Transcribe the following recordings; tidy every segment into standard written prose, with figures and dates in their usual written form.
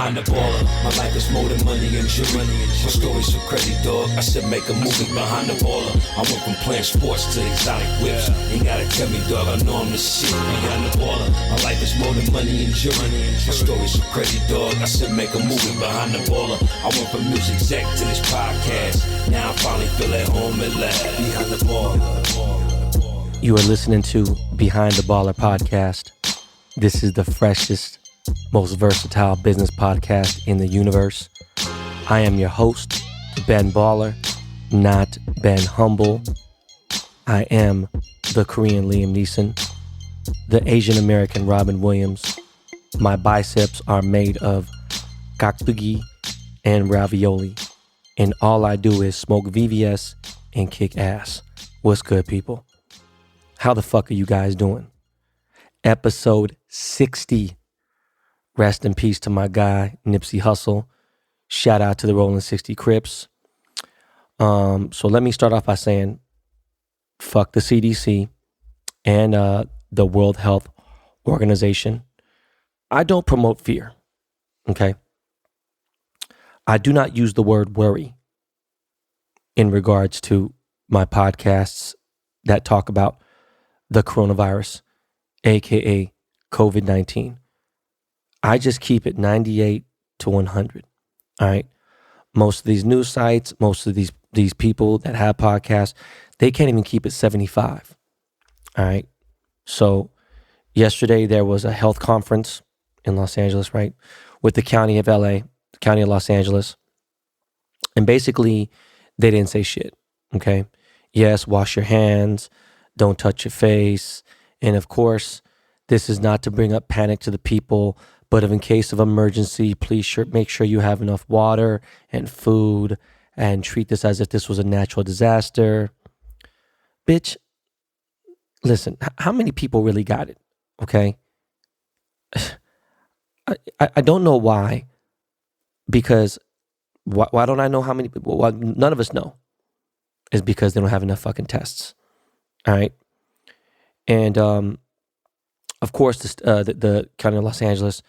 behind the baller. My life is more than money and jewelry. My story's so crazy, dog. I said make a movie behind the baller. I went from playing sports to exotic whips. Ain't gotta tell me, dog, I know I'm the shit behind the baller. My life is more than money and jewelry. My story's so crazy, dog. I said make a movie behind the baller. I went from music exec to this podcast. Now I finally feel at home at last. Behind the baller. You are listening to Behind the Baller podcast. This is the freshest, most versatile business podcast in the universe. I am your host, Ben Baller, not Ben Humble. I am the Korean Liam Neeson, the Asian American Robin Williams. My biceps are made of gakdugi and ravioli, and all I do is smoke VVS and kick ass. What's good, people? How the fuck are you guys doing? Episode 60. Rest in peace to my guy, Nipsey Hussle. Shout out to the Rolling 60 Crips. So let me start off by saying, fuck the CDC and the World Health Organization. I don't promote fear, okay? I do not use the word worry in regards to my podcasts that talk about the coronavirus, aka COVID-19. I just keep it 98 to 100. All right. Most of these news sites, most of these people that have podcasts, they can't even keep it 75. All right. So yesterday there was a health conference in Los Angeles, right, with the county of LA, the county of Los Angeles. And basically they didn't say shit. Okay. Yes, wash your hands, don't touch your face. And of course, this is not to bring up panic to the people, but if in case of emergency, please make sure you have enough water and food and treat this as if this was a natural disaster. Bitch, listen, how many people really got it? Okay. I don't know why, because why don't I know how many people? Well, none of us know. Is because they don't have enough fucking tests. All right. And of course, the county of Los Angeles,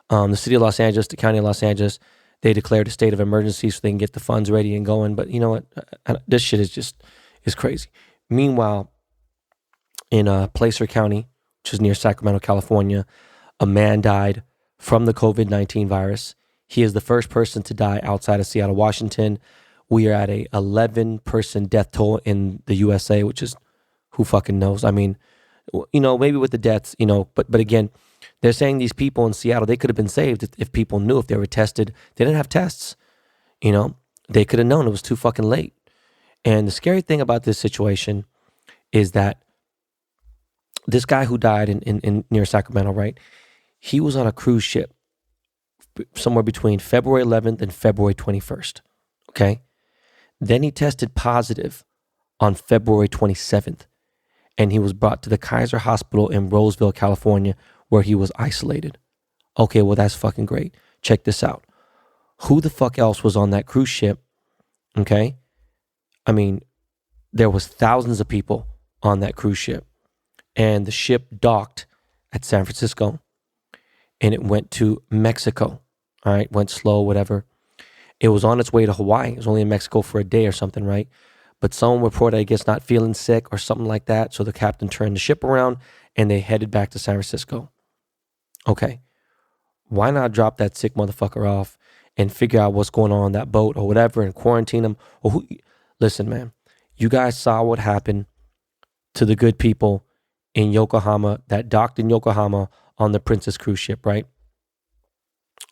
the city of Los Angeles, the county of Los Angeles, they declared a state of emergency so they can get the funds ready and going. But you know what? This shit is crazy. Meanwhile, in Placer County, which is near Sacramento, California, a man died from the COVID-19 virus. He is the first person to die outside of Seattle, Washington. We are at a 11-person death toll in the USA, which is, who fucking knows? I mean, you know, maybe with the deaths, you know, but again, they're saying these people in Seattle, they could have been saved if people knew, if they were tested. They didn't have tests, you know, they could have known. It was too fucking late. And the scary thing about this situation is that this guy who died in near Sacramento, right? He was on a cruise ship somewhere between February 11th and February 21st, okay? Then he tested positive on February 27th, and he was brought to the Kaiser Hospital in Roseville, California, where he was isolated. Okay, well, that's fucking great. Check this out. Who the fuck else was on that cruise ship? Okay? I mean, there was thousands of people on that cruise ship, and the ship docked at San Francisco, and it went to Mexico. All right, went slow, whatever. It was on its way to Hawaii. It was only in Mexico for a day or something, right? But someone reported, I guess, not feeling sick or something like that. So the captain turned the ship around and they headed back to San Francisco. Okay. Why not drop that sick motherfucker off and figure out what's going on that boat or whatever and quarantine him? Or listen, man, you guys saw what happened to the good people in Yokohama that docked in Yokohama on the Princess cruise ship, right?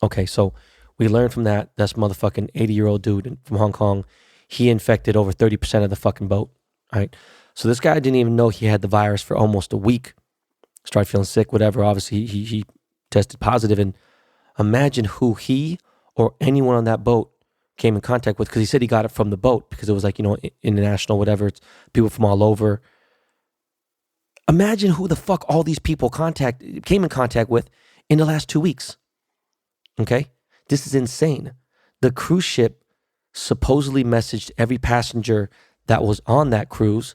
Okay, so we learned from that. That's motherfucking 80-year-old dude from Hong Kong. He infected over 30% of the fucking boat, right? So this guy didn't even know he had the virus for almost a week. Started feeling sick, whatever. Obviously, he tested positive. And imagine who he or anyone on that boat came in contact with, because he said he got it from the boat because it was like, you know, international, whatever. It's people from all over. Imagine who the fuck all these people came in contact with in the last 2 weeks. Okay? This is insane. The cruise ship supposedly messaged every passenger that was on that cruise.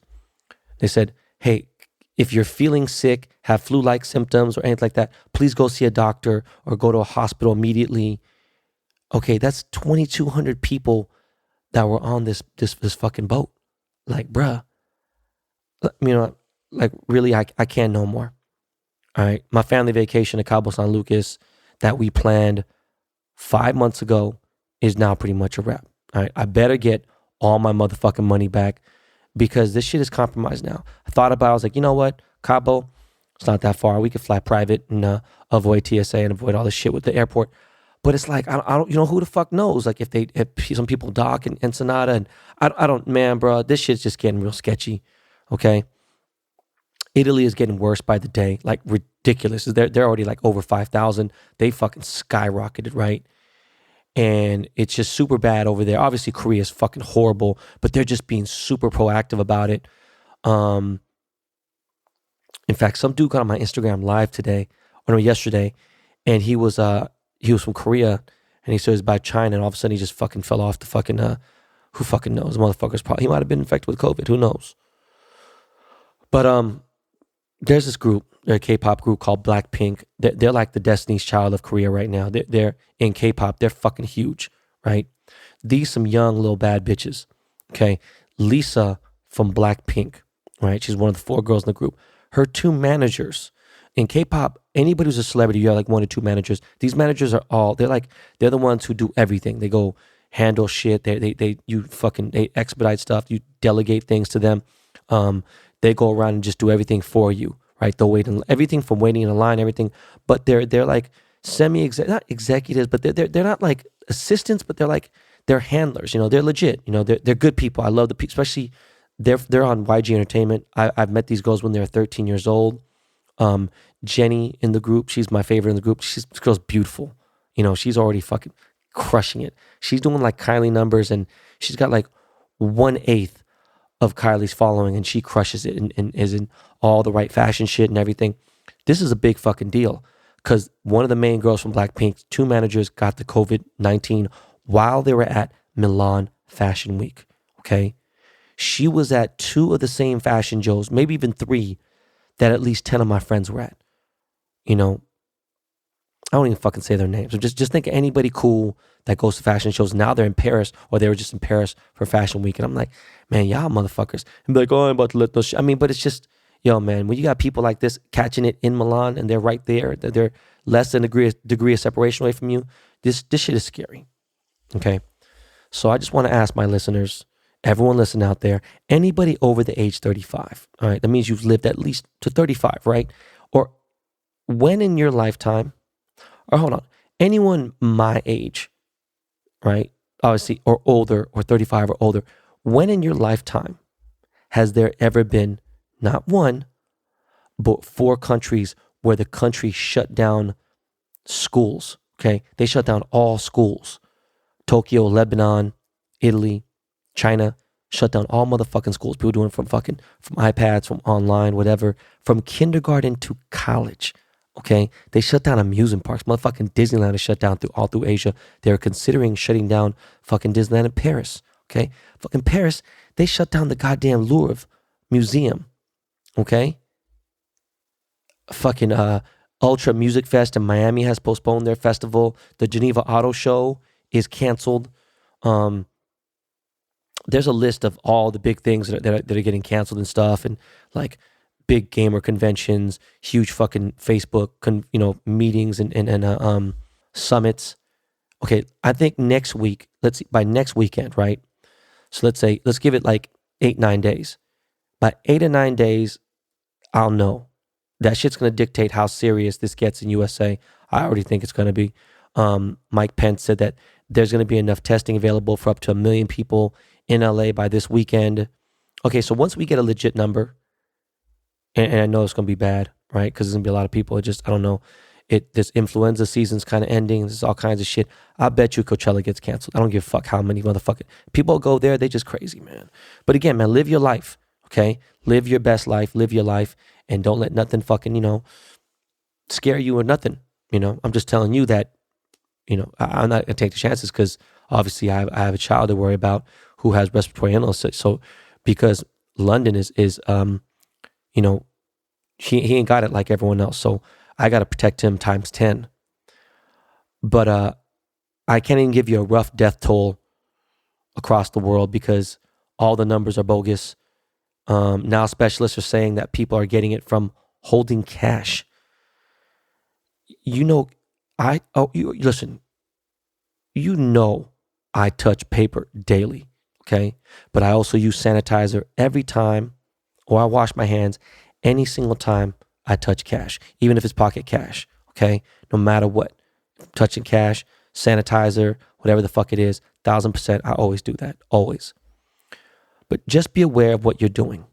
They said, hey, if you're feeling sick, have flu-like symptoms or anything like that, please go see a doctor or go to a hospital immediately. Okay, that's 2,200 people that were on this fucking boat. Like, bruh, like really, I can't no more. All right, my family vacation to Cabo San Lucas that we planned 5 months ago is now pretty much a wrap. All right, I better get all my motherfucking money back because this shit is compromised now. I thought about it, I was like, you know what, Cabo, it's not that far. We could fly private and avoid TSA and avoid all this shit with the airport. But it's like, I don't, who the fuck knows? Like if some people dock in Ensenada and I don't, man, bro, this shit's just getting real sketchy. Okay. Italy is getting worse by the day, like ridiculous. They're already like over 5,000. They fucking skyrocketed, right? And it's just super bad over there. Obviously, Korea is fucking horrible, but they're just being super proactive about it. In fact, some dude got on my Instagram live today, or no, yesterday, and he was from Korea, and he said he's by China, and all of a sudden he just fucking fell off the fucking who fucking knows? Motherfucker's probably, he might have been infected with COVID. Who knows? But there's this group, they're a K-pop group called Blackpink. They're like the Destiny's Child of Korea right now. They're in K-pop. They're fucking huge, right? These some young little bad bitches. Okay, Lisa from Blackpink, right? She's one of the 4 girls in the group. Her 2 managers in K-pop. Anybody who's a celebrity, you have like 1 or 2 managers. These managers are they're the ones who do everything. They go handle shit. They expedite stuff. You delegate things to them. They go around and just do everything for you, right? They'll wait everything from waiting in a line, everything. But they're like not executives, but they're not like assistants, but they're handlers. They're legit. They're good people. I love the people, especially they're on YG Entertainment. I've met these girls when they were 13 years old. Jenny in the group, she's my favorite in the group. This girl's beautiful. She's already fucking crushing it. She's doing like Kylie numbers, and she's got like 1/8 of Kylie's following, and she crushes it and is in all the right fashion shit and everything. This is a big fucking deal because one of the main girls from Blackpink, 2 managers got the COVID-19 while they were at Milan Fashion Week. Okay. She was at 2 of the same fashion shows, maybe even 3 that at least 10 of my friends were at. I don't even fucking say their names. So just think of anybody cool that goes to fashion shows. Now they're in Paris, or they were just in Paris for Fashion Week. And I'm like, man, y'all motherfuckers. And be like, oh, I'm about to let those but it's just, yo, man, when you got people like this catching it in Milan and they're right there, they're less than a degree of separation away from you, this shit is scary. Okay? So I just want to ask my listeners, everyone listen out there, anybody over the age 35, all right? That means you've lived at least to 35, right? Or when in your lifetime, or hold on, anyone my age, right? Obviously, or older, or 35 or older, when in your lifetime has there ever been not 1, but 4 countries where the country shut down schools, okay? They shut down all schools. Tokyo, Lebanon, Italy, China, shut down all motherfucking schools. People doing it from iPads, from online, whatever, from kindergarten to college. Okay, they shut down amusement parks. Motherfucking Disneyland is shut down all through Asia. They're considering shutting down fucking Disneyland in Paris. Okay, fucking Paris, they shut down the goddamn Louvre Museum. Okay, fucking Ultra Music Fest in Miami has postponed their festival. The Geneva Auto Show is canceled. There's a list of all the big things that are getting canceled and stuff, and like big gamer conventions, huge fucking Facebook, meetings and summits. Okay, I think next week, by next weekend, right? So let's give it like 8-9 days. By 8 or 9 days, I'll know. That shit's gonna dictate how serious this gets in USA. I already think it's gonna be. Mike Pence said that there's gonna be enough testing available for up to 1 million people in LA by this weekend. Okay, so once we get a legit number, and I know it's going to be bad, right? Because there's going to be a lot of people. I don't know. This influenza season's kind of ending. There's all kinds of shit. I bet you Coachella gets canceled. I don't give a fuck how many motherfucking people go there. They just crazy, man. But again, man, live your life, okay? Live your best life. Live your life. And don't let nothing fucking, scare you or nothing. I'm just telling you that, I'm not going to take the chances because obviously I have a child to worry about who has respiratory illness. So because London is he ain't got it like everyone else. So I got to protect him times 10. But I can't even give you a rough death toll across the world because all the numbers are bogus. Now specialists are saying that people are getting it from holding cash. Listen, I touch paper daily, okay? But I also use sanitizer every time, or I wash my hands any single time I touch cash, even if it's pocket cash, okay? No matter what, touching cash, sanitizer, whatever the fuck it is, 1,000%, I always do that, always. But just be aware of what you're doing,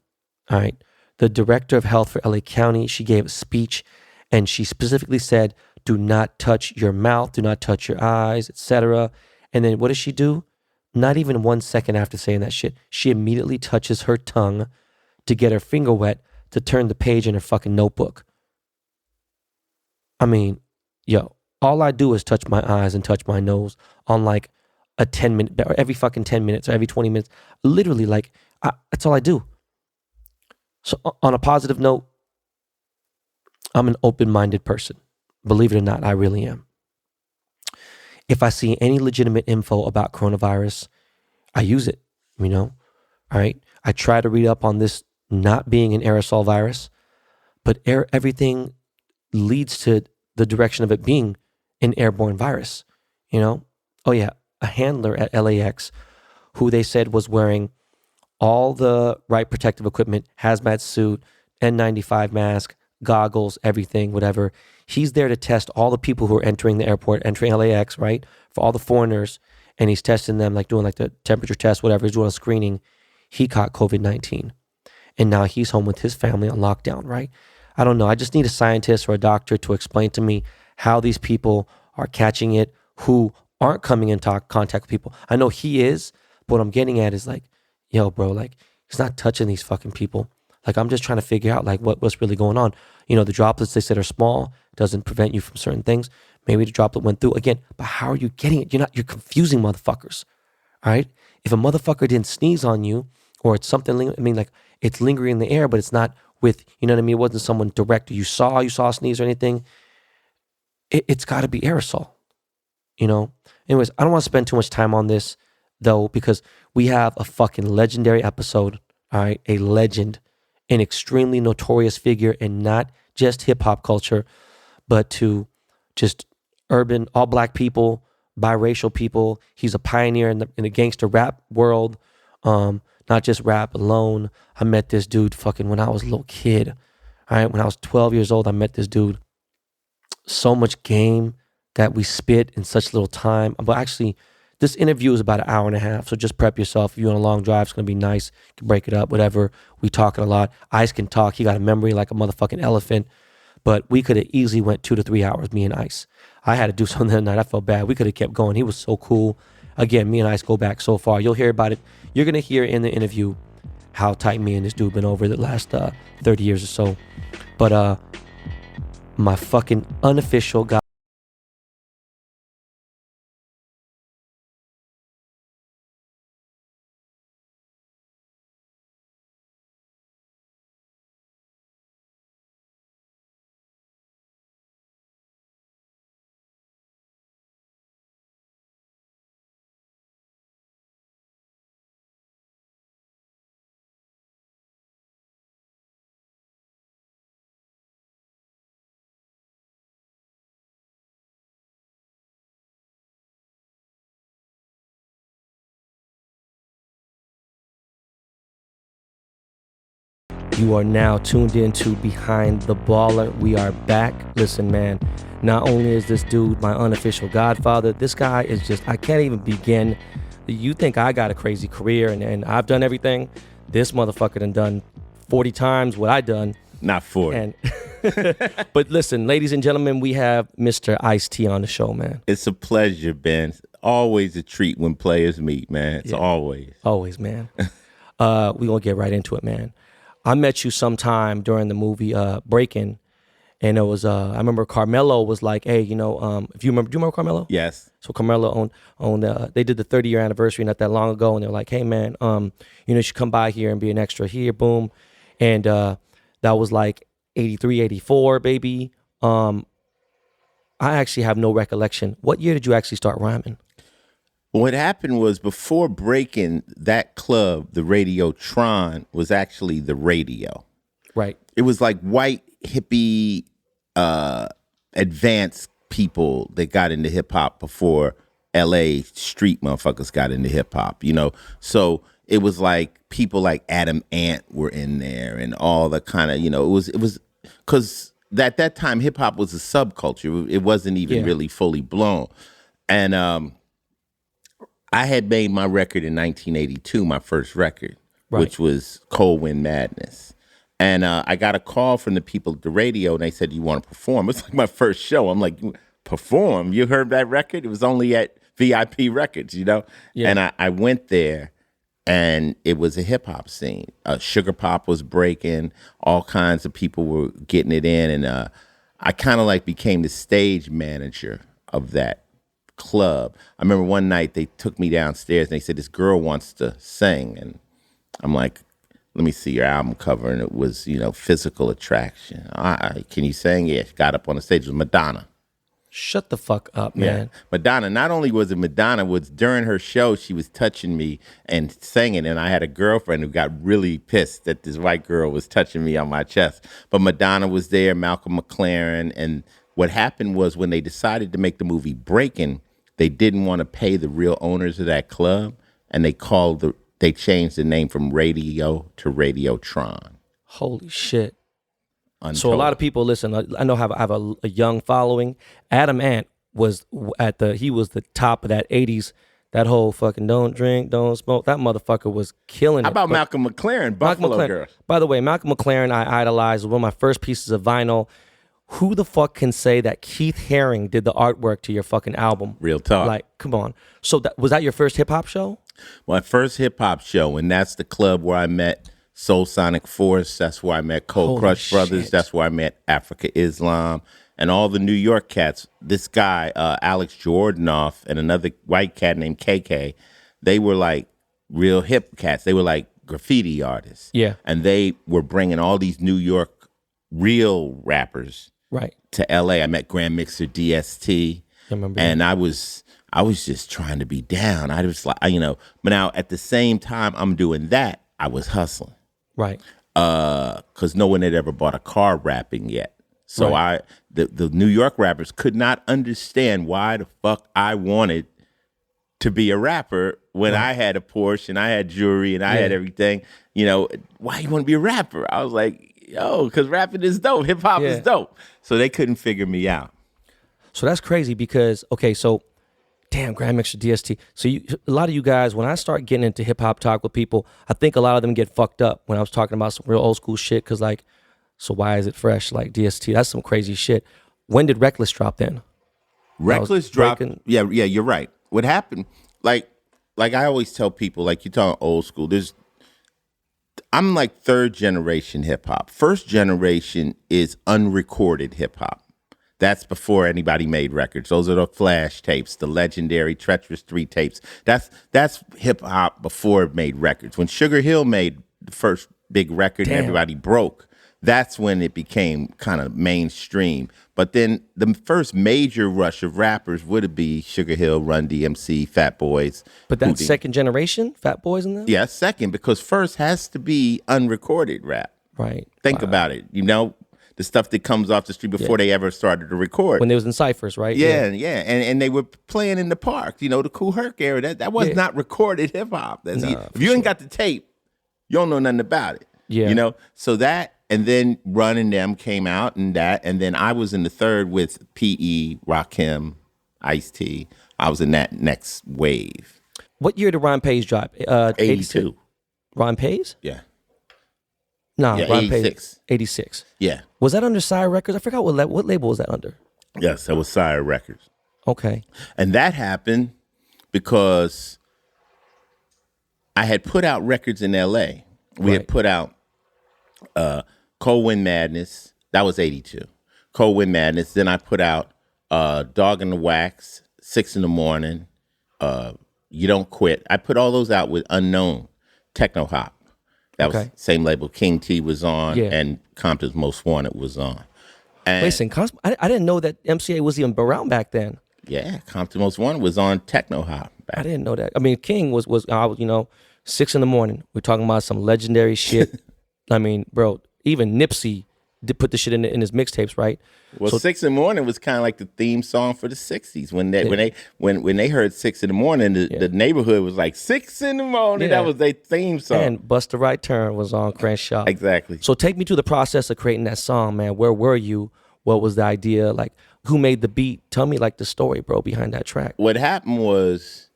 all right? The director of health for LA County, she gave a speech and she specifically said, do not touch your mouth, do not touch your eyes, etc. And then what does she do? Not even 1 second after saying that shit, she immediately touches her tongue to get her finger wet to turn the page in her fucking notebook. I mean, yo, all I do is touch my eyes and touch my nose on like a 10-minute, or every fucking 10 minutes or every 20 minutes. Literally, that's all I do. So on a positive note, I'm an open-minded person. Believe it or not, I really am. If I see any legitimate info about coronavirus, I use it, all right? I try to read up on this not being an aerosol virus, but everything leads to the direction of it being an airborne virus, Oh yeah, a handler at LAX who they said was wearing all the right protective equipment, hazmat suit, N95 mask, goggles, everything, whatever. He's there to test all the people who are entering the airport, entering LAX, right? For all the foreigners. And he's testing them, like doing like the temperature test, whatever. He's doing a screening. He caught COVID-19. And now he's home with his family on lockdown, right? I don't know. I just need a scientist or a doctor to explain to me how these people are catching it who aren't coming in contact with people. I know he is, but what I'm getting at is like, yo, bro, like he's not touching these fucking people. Like I'm just trying to figure out like what's really going on. The droplets they said are small, doesn't prevent you from certain things. Maybe the droplet went through again, but how are you getting it? You're confusing motherfuckers. All right. If a motherfucker didn't sneeze on you or it's something, it's lingering in the air, but it's not with, It wasn't someone direct you saw a sneeze or anything. It's got to be aerosol, Anyways, I don't want to spend too much time on this though, because we have a fucking legendary episode. All right. A legend, an extremely notorious figure in not just hip hop culture, but to just urban, all black people, biracial people. He's a pioneer in the gangster rap world. Not just rap alone. I met this dude fucking when I was a little kid. All right. When I was 12 years old, I met this dude. So much game that we spit in such little time. But actually, this interview is about an hour and a half. So just prep yourself. If you're on a long drive, it's going to be nice. You can break it up, whatever. We talking a lot. Ice can talk. He got a memory like a motherfucking elephant. But we could have easily went 2 to 3 hours, me and Ice. I had to do something that night. I felt bad. We could have kept going. He was so cool. Again, me and Ice go back so far. You'll hear about it. You're going to hear in the interview how tight me and this dude been over the last 30 years or so. But my fucking unofficial guy. You are now tuned into Behind the Baller. We are back. Listen, man, not only is this dude my unofficial godfather, this guy is just, I can't even begin. You think I got a crazy career and I've done everything? This motherfucker done 40 times what I done. Not 40. But listen, ladies and gentlemen, we have Mr. Ice-T on the show, man. It's a pleasure, Ben. Always a treat when players meet, man. It's always. Always, man. We're going to get right into it, man. I met you sometime during the movie Breakin', and it was I remember Carmelo was like, "Hey, if you remember, do you remember Carmelo?" Yes. So Carmelo owned they did the 30-year anniversary not that long ago, and they're like, "Hey, man, you should come by here and be an extra here." Boom, and that was like 83, 84, baby. I I actually have no recollection. What year did you actually start rhyming? What happened was before breaking that club, the Radiotron was actually the radio. Right. It was like white hippie advanced people that got into hip hop before LA street motherfuckers got into hip hop, you know? So it was like people like Adam Ant were in there and all the kind of, you know, it was because at that time hip hop was a subculture. It wasn't even really fully blown. And I had made my record in 1982, my first record, which was Cold Wind Madness. And I got a call from the people at the radio, and they said, "You want to perform?" It's like my first show. I'm like, "Perform? You heard that record? It was only at VIP Records, you know?" Yeah. And I went there, and it was a hip-hop scene. Sugar Pop was breaking. All kinds of people were getting it in. And I kind of like became the stage manager of that club. I remember one night they took me downstairs and they said, "This girl wants to sing." And I'm like, "Let me see your album cover." And it was, you know, Physical Attraction. Can you sing? Yeah. She got up on the stage. It was Madonna. Shut the fuck up, man. Yeah. Madonna. Not only was it Madonna, was during her show, she was touching me and singing. And I had a girlfriend who got really pissed that this white girl was touching me on my chest. But Madonna was there, Malcolm McLaren. And what happened was when they decided to make the movie Breaking', they didn't want to pay the real owners of that club, and they changed the name from Radio to Radiotron. Holy shit. Untold. So a lot of people listen. I know I have a young following. Adam Ant was he was the top of that 80s. That whole fucking don't drink, don't smoke. That motherfucker was killing it. How about Malcolm McLaren, Buffalo Girl? By the way, Malcolm McLaren, I idolized. One of my first pieces of vinyl. Who the fuck can say that Keith Haring did the artwork to your fucking album? Real talk. Like, come on. So was that your first hip hop show? My first hip hop show, and that's the club where I met Soul Sonic Force. That's where I met Cold Crush Brothers. That's where I met Africa Islam and all the New York cats. This guy, Alex Jordanoff, and another white cat named KK, they were like real hip cats. They were like graffiti artists. Yeah. And they were bringing all these New York real rappers to LA. I met Grand Mixer DST. I remember. And I was just trying to be down. I was like, you know, but now at the same time I'm doing that, I was hustling. Right. Because no one had ever bought a car rapping yet. So the New York rappers could not understand why the fuck I wanted to be a rapper when I had a Porsche and I had jewelry and I had everything. You know, why you want to be a rapper? I was like, yo, because rapping is dope. Hip hop is dope. So they couldn't figure me out. So that's crazy because, okay, so damn, Grand Mixer DST. So a lot of you guys, when I start getting into hip hop talk with people, I think a lot of them get fucked up when I was talking about some real old school shit. Cause like, so why is it fresh? Like DST, that's some crazy shit. When did Reckless drop then? Reckless dropped. Yeah, you're right. What happened? Like I always tell people, like you're talking old school. I'm like third generation hip hop. First generation is unrecorded hip hop. That's before anybody made records. Those are the flash tapes, the legendary Treacherous 3 tapes. That's hip hop before it made records. When Sugar Hill made the first big record and everybody broke, that's when it became kind of mainstream. But then the first major rush of rappers would be Sugar Hill, Run DMC, Fat Boys. But that's Houdini. Second generation, Fat Boys in there? Yeah, second, because first has to be unrecorded rap. Right. Think about it. You know, the stuff that comes off the street before they ever started to record. When they was in ciphers, right? Yeah. And they were playing in the park, you know, the Kool Herc era. That was not recorded hip hop. If you ain't got the tape, you don't know nothing about it. Yeah. You know, so that, and then Run and them came out and then I was in the third with P.E., Rakim, Ice-T. I was in that next wave. What year did Ron Page drop? 82. Ron Page? Yeah. No, yeah, Ron 86. Page. 86. Yeah. Was that under Sire Records? I forgot what label was that under? Yes, that was Sire Records. Okay. And that happened because I had put out records in L.A. We had put out Cold Wind Madness. That was 82. Cold Wind Madness. Then I put out Dog in the Wax, 6 in the Morning, You Don't Quit. I put all those out with Unknown, Techno Hop. That was same label King T was on and Compton's Most Wanted was on. And Listen, I didn't know that MCA was even around back then. yeah, Compton Most Wanted was on Techno Hop. I didn't know that. I mean, King was 6 a.m. We're talking about some legendary shit. I mean, bro, even Nipsey did put the shit in his mixtapes, right? Well, So- 6 in the morning was kind of like the theme song for the 60s. When they heard 6 in the morning, the neighborhood was like 6 in the morning. Yeah. That was their theme song. And Bust the Right Turn was on Crenshaw. Exactly. So take me through the process of creating that song, man. Where were you? What was the idea? Like, who made the beat? Tell me like the story, bro, behind that track. What happened was,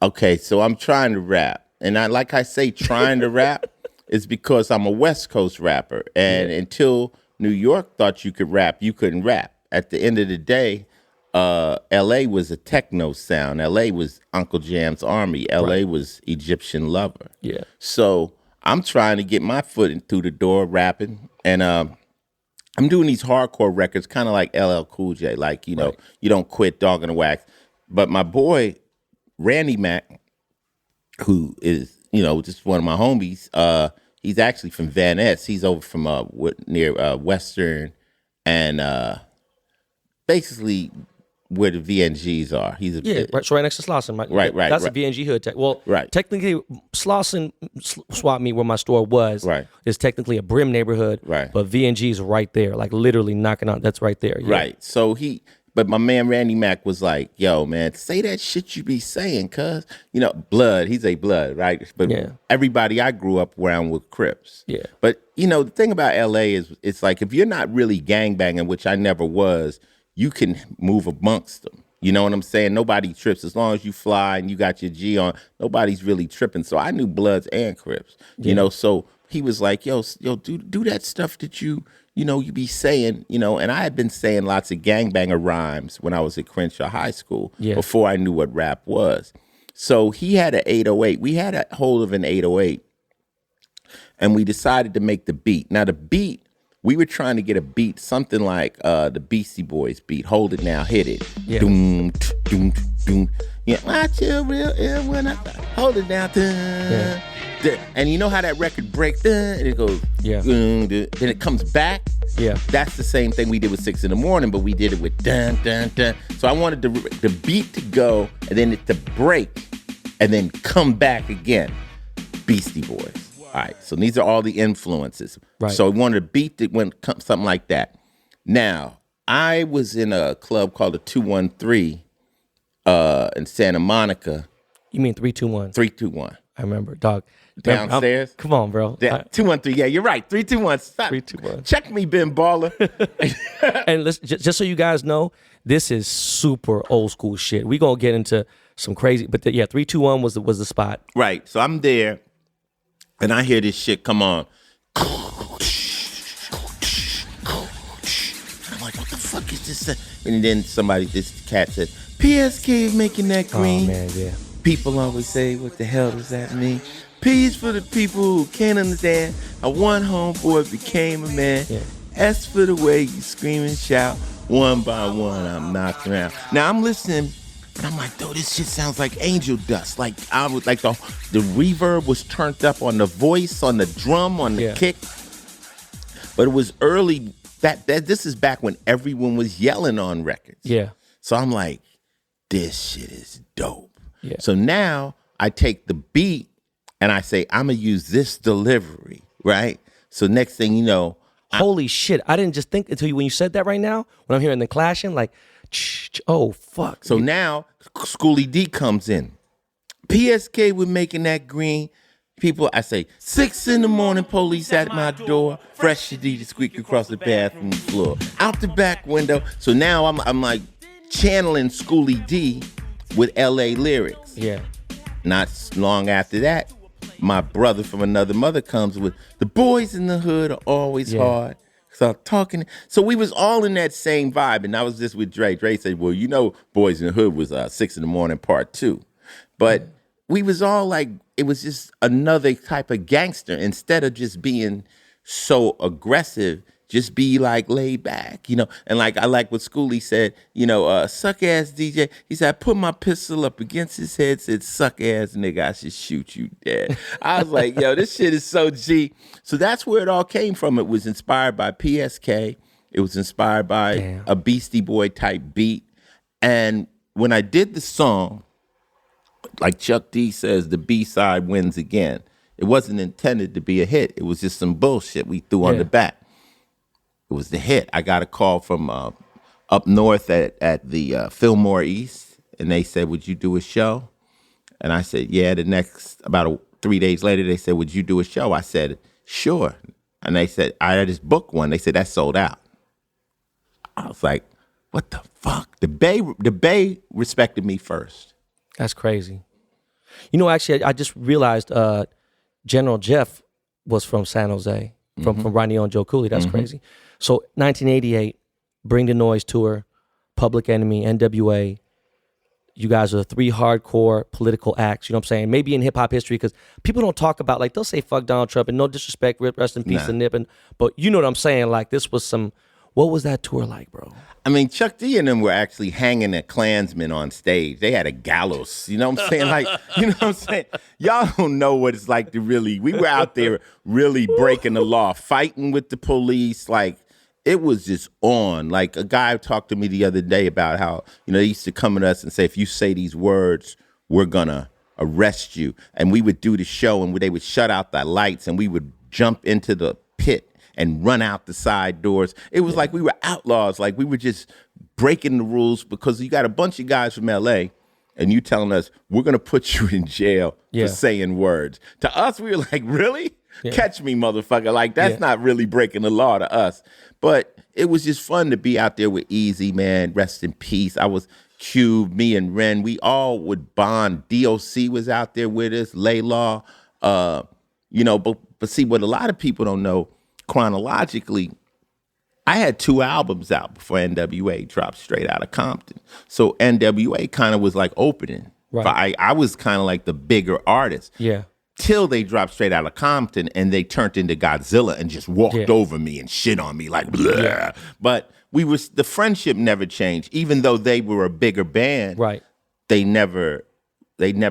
okay, so I'm trying to rap. And like I say, trying to rap is because I'm a West Coast rapper. And until New York thought you could rap, you couldn't rap. At the end of the day, L.A. was a techno sound. L.A. was Uncle Jam's Army. L.A. was Egyptian Lover. Yeah. So I'm trying to get my foot in through the door rapping. And I'm doing these hardcore records, kind of like LL Cool J, like, you know, You Don't Quit, Dog in the Wax. But my boy, Randy Mack, who is, just one of my homies, he's actually from Van Ness. He's over from near Western and basically where the VNGs are. He's right. So right next to Slauson. Right. That's a VNG hood. Well, technically, Slauson swap meet where my store was is technically a Brim neighborhood. Right. But VNG is right there, like literally knocking on. That's right there. Yeah. Right. So but my man Randy Mack was like, yo, man, say that shit you be saying, cuz, blood. He's a blood, right? But everybody I grew up around with Crips. Yeah. But, the thing about LA is it's like if you're not really gangbanging, which I never was, you can move amongst them. You know what I'm saying? Nobody trips. As long as you fly and you got your G on, nobody's really tripping. So I knew Bloods and Crips, so he was like, yo, do that stuff that you be saying, and I had been saying lots of gangbanger rhymes when I was at Crenshaw High School before I knew what rap was. So he had an 808. We had a hold of an 808 and we decided to make the beat. Now the beat, we were trying to get a beat, something like the Beastie Boys beat, Hold It Now, Hit It. Yeah. Doom, doom, doom. Yeah, I chill real ill when I hold it down. And you know how that record breaks? And it goes, then it comes back. Yeah. That's the same thing we did with 6 in the morning, but we did it with dun, dun, dun. So I wanted the beat to go and then it to break and then come back again. Beastie Boys. All right, so these are all the influences. Right. So we wanted a beat that went something like that. Now, I was in a club called the 213 in Santa Monica. You mean 321? 321. I remember, dog. Downstairs? Come on, bro. 213, yeah, you're right. 321. Stop. 321. Check me, Ben Baller. And listen, just so you guys know, this is super old school shit. We gonna get into some crazy, but 321 was the spot. Right, so I'm there. And I hear this shit come on. I'm like, what the fuck is this? And then this cat said, PSK is making that green. Oh, man, yeah. People always say, what the hell does that mean? P's for the people who can't understand how one homeboy became a man. Yeah. S for the way you scream and shout. One by one, I'm knocked around. Now I'm listening. And I'm like, dude, this shit sounds like angel dust. Like I was like the reverb was turned up on the voice, on the drum, on the kick. But it was early. That this is back when everyone was yelling on records. Yeah. So I'm like, this shit is dope. Yeah. So now I take the beat and I say, I'm gonna use this delivery, right? So next thing you know, holy shit! I didn't just think until when you said that right now. When I'm hearing the clashing, like. Oh, fuck. So now, Schoolie D comes in. PSK, we're making that green. People, I say, 6 in the morning, police at my door. Fresh D to squeak across the bathroom floor. Out the back window. So now I'm like channeling Schoolie D with LA lyrics. Yeah. Not long after that, my brother from another mother comes with, the boys in the hood are always hard. So talking, so we was all in that same vibe, and I was just with Dre. Dre said, "Well, Boys in the Hood was 6 in the morning part 2," but we was all like, it was just another type of gangster. Instead of just being so aggressive, just be like laid back, And like I like what Schoolie said, suck ass DJ. He said, I put my pistol up against his head, said, suck ass nigga, I should shoot you dead. I was like, yo, this shit is so G. So that's where it all came from. It was inspired by PSK. It was inspired by a Beastie Boy type beat. And when I did the song, like Chuck D says, the B-side wins again. It wasn't intended to be a hit. It was just some bullshit we threw on the back. It was the hit. I got a call from up north at the Fillmore East, and they said, would you do a show? And I said, yeah. The next, 3 days later, they said, would you do a show? I said, sure. And they said, I just booked one. They said, that's sold out. I was like, what the fuck? The Bay respected me first. That's crazy. You know, actually, I just realized General Jeff was from San Jose, from Rodney and Joe Cooley. That's crazy. So 1988, Bring the Noise tour, Public Enemy, NWA. You guys are the three hardcore political acts, you know what I'm saying? Maybe in hip-hop history, because people don't talk about, like, they'll say fuck Donald Trump, and no disrespect, rest in peace to Nip, but you know what I'm saying? Like, this was what was that tour like, bro? I mean, Chuck D and them were actually hanging at Klansmen on stage. They had a gallows, you know what I'm saying? Like, you know what I'm saying? Y'all don't know what it's like to we were out there really breaking the law, fighting with the police, like, it was just on. Like, a guy talked to me the other day about how, you know, they used to come at us and say, if you say these words, we're gonna arrest you. And we would do the show, and they would shut out the lights, and we would jump into the pit and run out the side doors. It was like we were outlaws. Like, we were just breaking the rules, because you got a bunch of guys from LA and you telling us, we're going to put you in jail for saying words. To us, we were like, really? Catch me, motherfucker. Like, that's not really breaking the law to us. But it was just fun to be out there with Easy, man. Rest in peace. I was Cube, me and Ren. We all would bond. DOC was out there with us, Laylaw. You know, but see, what a lot of people don't know, chronologically, I had 2 albums out before NWA dropped Straight Outta Compton. So NWA kind of was like opening. Right. I was kind of like the bigger artist. Yeah. Till they dropped Straight Outta Compton, and they turned into Godzilla and just walked over me and shit on me like blah. Yeah. But the friendship never changed. Even though they were a bigger band, right? They never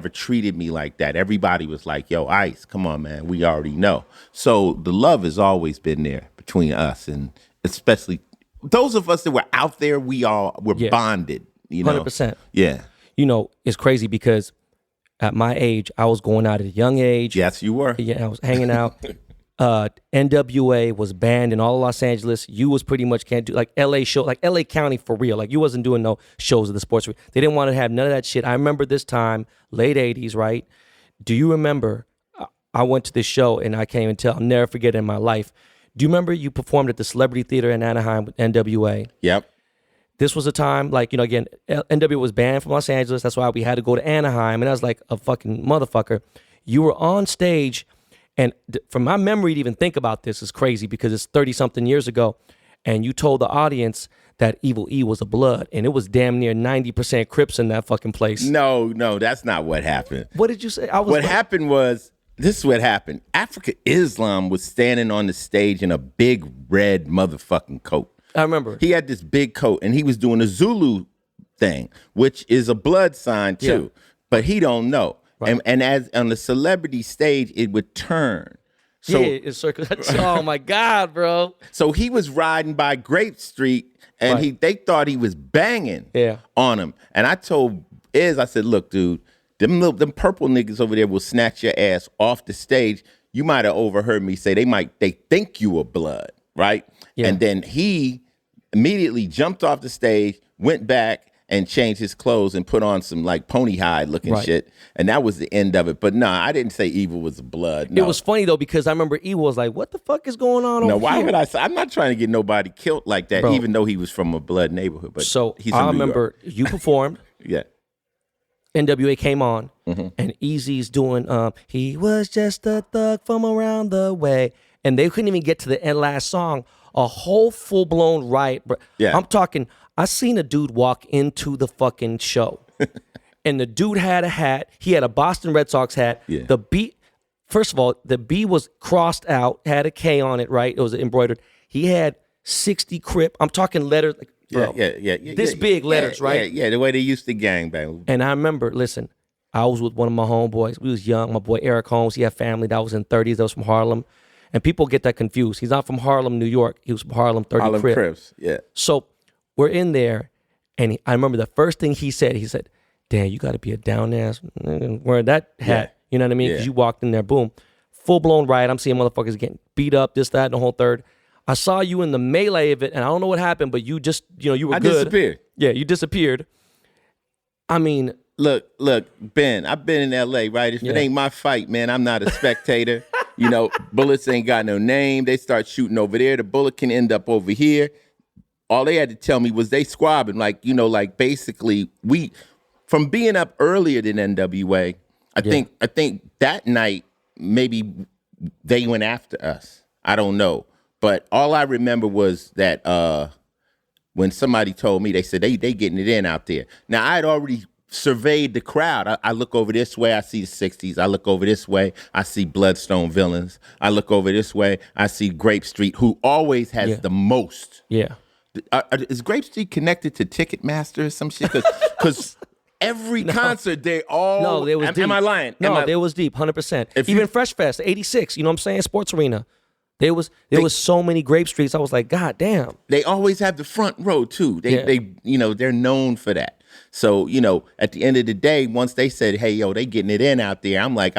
treated me like that. Everybody was like, yo, Ice, come on, man. We already know. So the love has always been there between us, and especially those of us that were out there, we all were bonded, you know? 100%. Yeah. You know, it's crazy because at my age, I was going out at a young age. Yes, you were. Yeah, I was hanging out. NWA was banned in all of Los Angeles. You was pretty much can't do, like, LA show, like LA County for real. Like, you wasn't doing no shows at the sports. They didn't want to have none of that shit. I remember this time, late 80s, right? Do you remember, I went to this show and I can't even tell, I'll never forget it in my life. Do you remember you performed at the Celebrity Theater in Anaheim with NWA? Yep. This was a time, like, you know, again, NWA was banned from Los Angeles. That's why we had to go to Anaheim. And I was like a fucking motherfucker. You were on stage, and from my memory to even think about this is crazy because it's 30-something years ago. And you told the audience that Evil E was a blood, and it was damn near 90% Crips in that fucking place. No, that's not what happened. What did you say? Happened was, this is what happened. Africa Islam was standing on the stage in a big red motherfucking coat. I remember. He had this big coat, and he was doing a Zulu thing, which is a blood sign too, but he don't know. Right. And as on the celebrity stage, it would turn. So, it's oh my God, bro. So he was riding by Grape Street, and they thought he was banging on him. And I told I said, look, dude, them purple niggas over there will snatch your ass off the stage. You might have overheard me say they think you a blood, right? Yeah. And then he immediately jumped off the stage, went back and changed his clothes and put on some like pony hide looking shit. And that was the end of it. But nah, I didn't say Evil was blood. No. It was funny though, because I remember Evil was like, what the fuck is going on over here? Why would I say? I'm not trying to get nobody killed like that, even though he was from a blood neighborhood. But so I remember you performed. Yeah. NWA came on, and Eazy's doing, he was just a thug from around the way. And they couldn't even get to the last song. A whole full-blown riot. Yeah. I'm talking, I seen a dude walk into the fucking show. And the dude had a hat. He had a Boston Red Sox hat. Yeah. The B, first of all, the B was crossed out, had a K on it, right? It was embroidered. He had 60 Crip. I'm talking letters. Like, bro, this big letters, right? Yeah, the way they used to gangbang. And I remember, listen, I was with one of my homeboys. We was young. My boy Eric Holmes, he had family that was in 30s. That was from Harlem. And people get that confused. He's not from Harlem, New York. He was from Harlem 30 Harlem Crip. Crips, yeah. So we're in there, and I remember the first thing he said, "Damn, you got to be a down-ass wearing that hat." Yeah. You know what I mean? Because you walked in there, boom. Full-blown riot. I'm seeing motherfuckers getting beat up, this, that, and the whole third. I saw you in the melee of it, and I don't know what happened, but you just, you were I good. disappeared. Yeah, you disappeared. I mean... Look, Ben, I've been in L.A., right? If it ain't my fight, man, I'm not a spectator. Bullets ain't got no name. They start shooting over there. The bullet can end up over here. All they had to tell me was they squabbing. Like basically from being up earlier than NWA, I think that night maybe they went after us. I don't know. But all I remember was that when somebody told me, they said they getting it in out there. Now, I had already surveyed the crowd. I look over this way, I see the 60s. I look over this way, I see Bloodstone Villains. I look over this way, I see Grape Street, who always has the most. Yeah. Is Grape Street connected to Ticketmaster or some shit? Because every concert, they all... No, they was deep. Am I lying? No, they was deep, 100%. Even Fresh Fest, 86, you know what I'm saying? Sports Arena. There was so many Grape Streets, I was like, God damn. They always have the front row, too. They're known for that. So, at the end of the day, once they said, hey, yo, they getting it in out there, I'm like,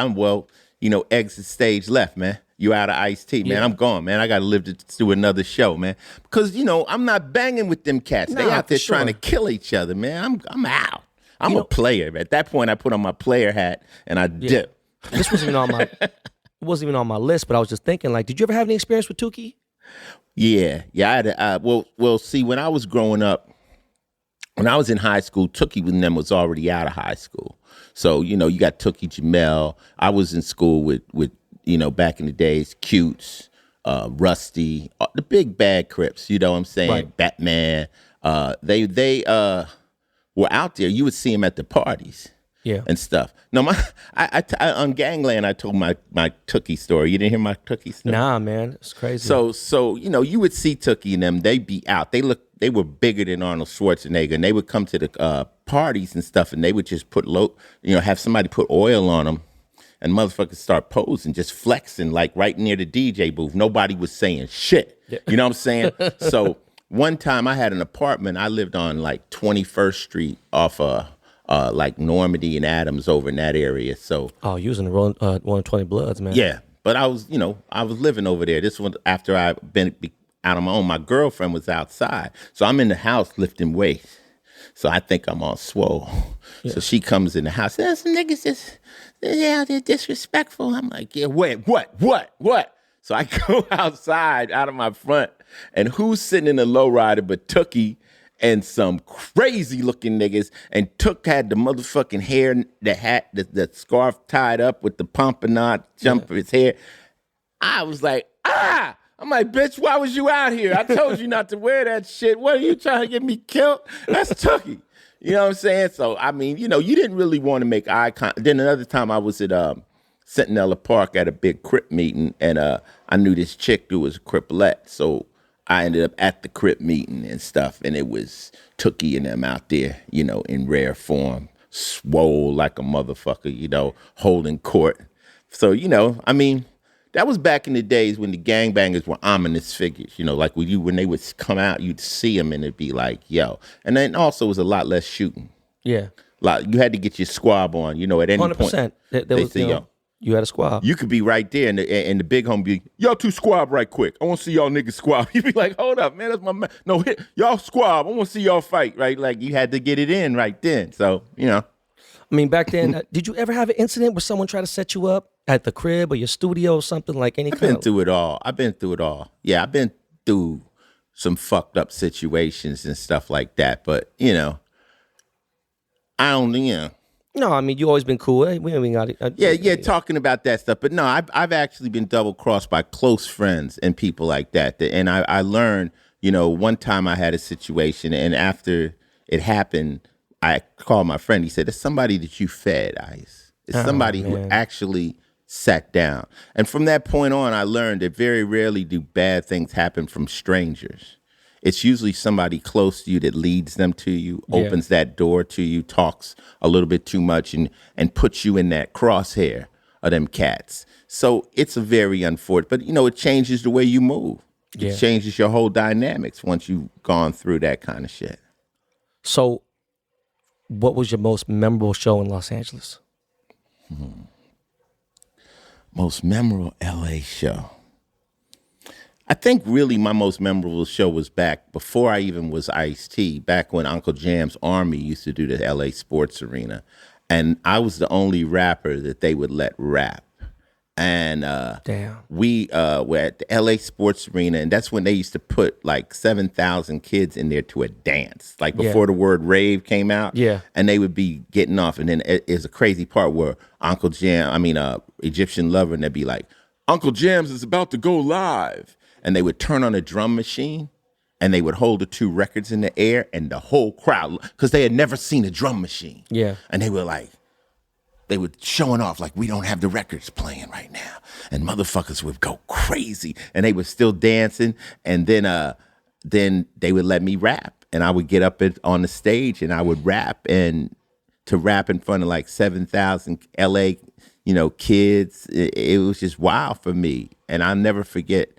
exit stage left, man. You out of Ice-T, man. I'm gone, man. I got to live to do another show, man. Because, I'm not banging with them cats. They out there trying to kill each other, man. I'm out. I'm a player. At that point, I put on my player hat and I dip. This wasn't even on my list, but I was just thinking, like, did you ever have any experience with Tukey? Yeah. I had, see, when I was growing up, when I was in high school, Tookie with them was already out of high school. So, you got Tookie Jamel. I was in school with back in the days, Cutes, Rusty, the big bad Crips, you know what I'm saying? Right. Batman. They were out there. You would see them at the parties. Yeah. And stuff. No, I on Gangland, I told my Tookie story. You didn't hear my Tookie story? Nah, man. It's crazy. So you would see Tookie and them, they'd be out. They were bigger than Arnold Schwarzenegger, and they would come to the parties and stuff, and they would just have somebody put oil on them, and motherfuckers start posing, just flexing, like right near the DJ booth. Nobody was saying shit. Yeah. You know what I'm saying? So one time I had an apartment. I lived on like 21st Street off like Normandy and Adams over in that area. So you was in the 120 Bloods, man. Yeah, but I was living over there. This one after I been out on my own. My girlfriend was outside, so I'm in the house lifting weights. So I think I'm all swole. Yeah. So she comes in the house. There's some niggas they're disrespectful. I'm like, yeah, wait, what? So I go outside out of my front, and who's sitting in the lowrider but Tookie and some crazy looking niggas, and Took had the motherfucking hair, the hat, the scarf tied up with the pompadot jump of his hair. I was like, I'm like, bitch, why was you out here? I told you not to wear that shit. What are you trying to get me killed? That's Tookie. You know what I'm saying? So, I mean, you didn't really want to make eye contact. Then another time I was at Centinela Park at a big Crip meeting, and I knew this chick who was a Criplet. So I ended up at the Crip meeting and stuff, and it was Tookie and them out there, in rare form, swole like a motherfucker, holding court. So, I mean, that was back in the days when the gangbangers were ominous figures, like when they would come out, you'd see them and it'd be like, yo. And then also it was a lot less shooting. Yeah. You had to get your squab on, at any 100%. point. There was, yo. You had a squab. You could be right there, and the big homie be, y'all two squab right quick. I want to see y'all niggas squab. You'd be like, hold up, man, that's my man. No, y'all squab. I want to see y'all fight, right? Like, you had to get it in right then. So, I mean, back then, did you ever have an incident where someone tried to set you up at the crib or your studio or something like any I've been through it all. Yeah, I've been through some fucked up situations and stuff like that. But, I don't, No, I mean, you always been cool. We ain't got it. Talking about that stuff. But no, I've actually been double crossed by close friends and people like that. And I learned, one time I had a situation, and after it happened, I called my friend. He said, it's somebody that you fed, Ice. It's somebody who actually sat down. And from that point on, I learned that very rarely do bad things happen from strangers. It's usually somebody close to you that leads them to you, opens that door to you, talks a little bit too much, and puts you in that crosshair of them cats. So it's a very unfortunate, but it changes the way you move. Yeah. It changes your whole dynamics once you've gone through that kind of shit. So what was your most memorable show in Los Angeles? Most memorable LA show. I think really my most memorable show was back before I even was Ice-T, back when Uncle Jam's Army used to do the LA Sports Arena. And I was the only rapper that they would let rap. And Damn. we were at the LA Sports Arena, and that's when they used to put like 7,000 kids in there to a dance, like before the word rave came out. Yeah. And they would be getting off. And then it's a crazy part where Egyptian Lover, and they'd be like, Uncle Jam's is about to go live. And they would turn on a drum machine, and they would hold the two records in the air, and the whole crowd, because they had never seen a drum machine. Yeah. And they were showing off like, we don't have the records playing right now. And motherfuckers would go crazy. And they were still dancing. And then they would let me rap. And I would get up on the stage and I would rap. And to rap in front of like 7,000 LA, kids, it was just wild for me. And I'll never forget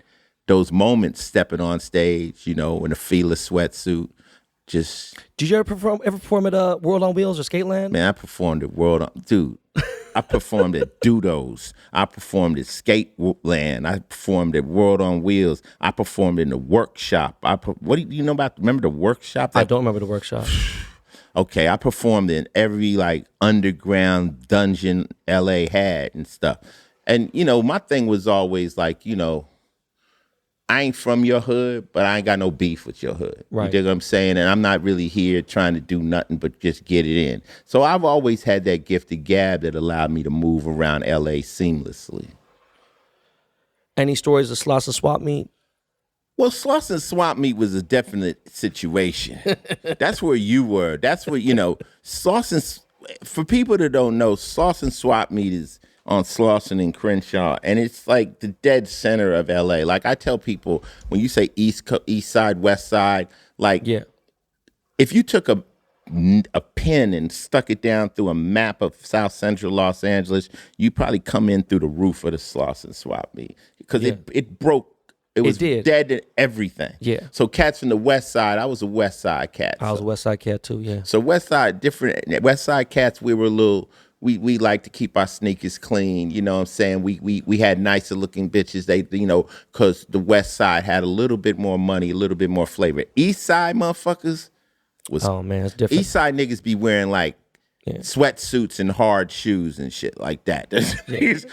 those moments stepping on stage, in a Fila sweatsuit. Just, did you ever perform at World on Wheels or Skateland? man, I performed at I performed at Dudos. I performed at Skateland. I performed at World on Wheels. I performed in the workshop. What do you know about? Remember the workshop? I don't remember the workshop. Okay, I performed in every like underground dungeon LA had and stuff. And my thing was always like, I ain't from your hood, but I ain't got no beef with your hood. Right. You dig what I'm saying? And I'm not really here trying to do nothing but just get it in. So I've always had that gift of gab that allowed me to move around LA seamlessly. Any stories of Slauson Swap Meet? Well, Slauson Swap Meet was a definite situation. That's where you were. That's where, Slauson, for people that don't know, Slauson Swap Meet is on Slauson and Crenshaw, and it's like the dead center of LA. Like I tell people, when you say East Side, West Side, like if you took a pen and stuck it down through a map of South Central Los Angeles, you probably come in through the roof of the Slauson Swap Meet because it broke. It was dead in everything. Yeah. So cats from the West Side, I was a West Side cat. I was a West Side cat too. Yeah. So West Side cats, we were a little. We like to keep our sneakers clean, you know what I'm saying? We had nicer looking bitches, because the West Side had a little bit more money, a little bit more flavor. East Side motherfuckers was, oh man, it's different. East Side niggas be wearing like sweatsuits and hard shoes and shit like that.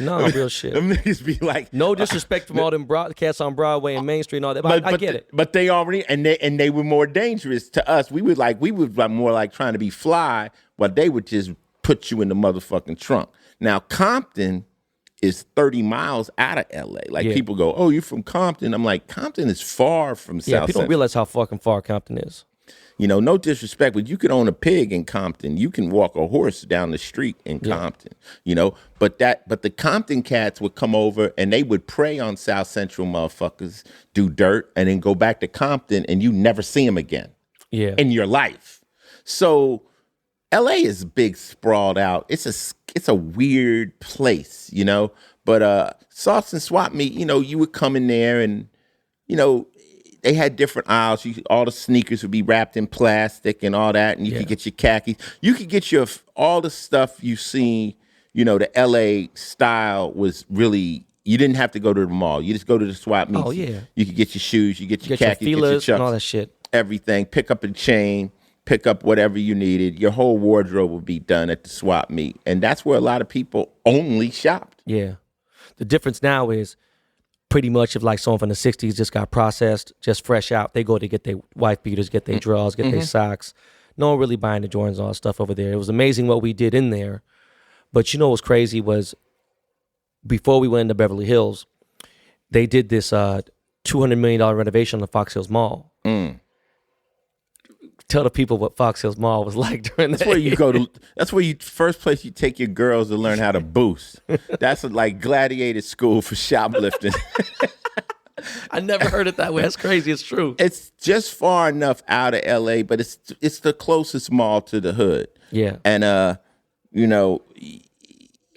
No, real shit. Them niggas be like, no disrespect from all them cats on Broadway and Main Street and all that, but I get it. But they already, and they were more dangerous to us. We would more like trying to be fly, but they would just put you in the motherfucking trunk. Now, Compton is 30 miles out of LA. Like people go, oh, you're from Compton. I'm like, Compton is far from South People Central. don't realize how fucking far Compton is. No disrespect, but you could own a pig in Compton. You can walk a horse down the street in Compton, But the Compton cats would come over and they would prey on South Central motherfuckers, do dirt, and then go back to Compton and you never see them again in your life. So LA is big, sprawled out. It's a weird place, But Slauson Swap Meet, you would come in there and, they had different aisles. All the sneakers would be wrapped in plastic and all that, and you could get your khakis. You could get all the stuff you see. The LA style was really. You didn't have to go to the mall. You just go to the swap meet. Oh yeah. You could get your shoes. You get your khakis, your get your chucks, and all that shit. Everything. Pick up a chain. Pick up whatever you needed. Your whole wardrobe would be done at the swap meet, and that's where a lot of people only shopped. Yeah. The difference now is, pretty much if like someone from the 60s just got processed, just fresh out, they go to get their wife beaters, get their drawers, get their socks. No one really buying the Jordans and all that stuff over there. It was amazing what we did in there. But what was crazy was before we went into Beverly Hills, they did this $200 million renovation on the Fox Hills Mall. Tell the people what Fox Hills Mall was like during that. That's where you go to. That's where first place you take your girls to learn how to boost. That's like gladiator school for shoplifting. I never heard it that way. That's crazy. It's true. It's just far enough out of LA, but it's the closest mall to the hood. Yeah. And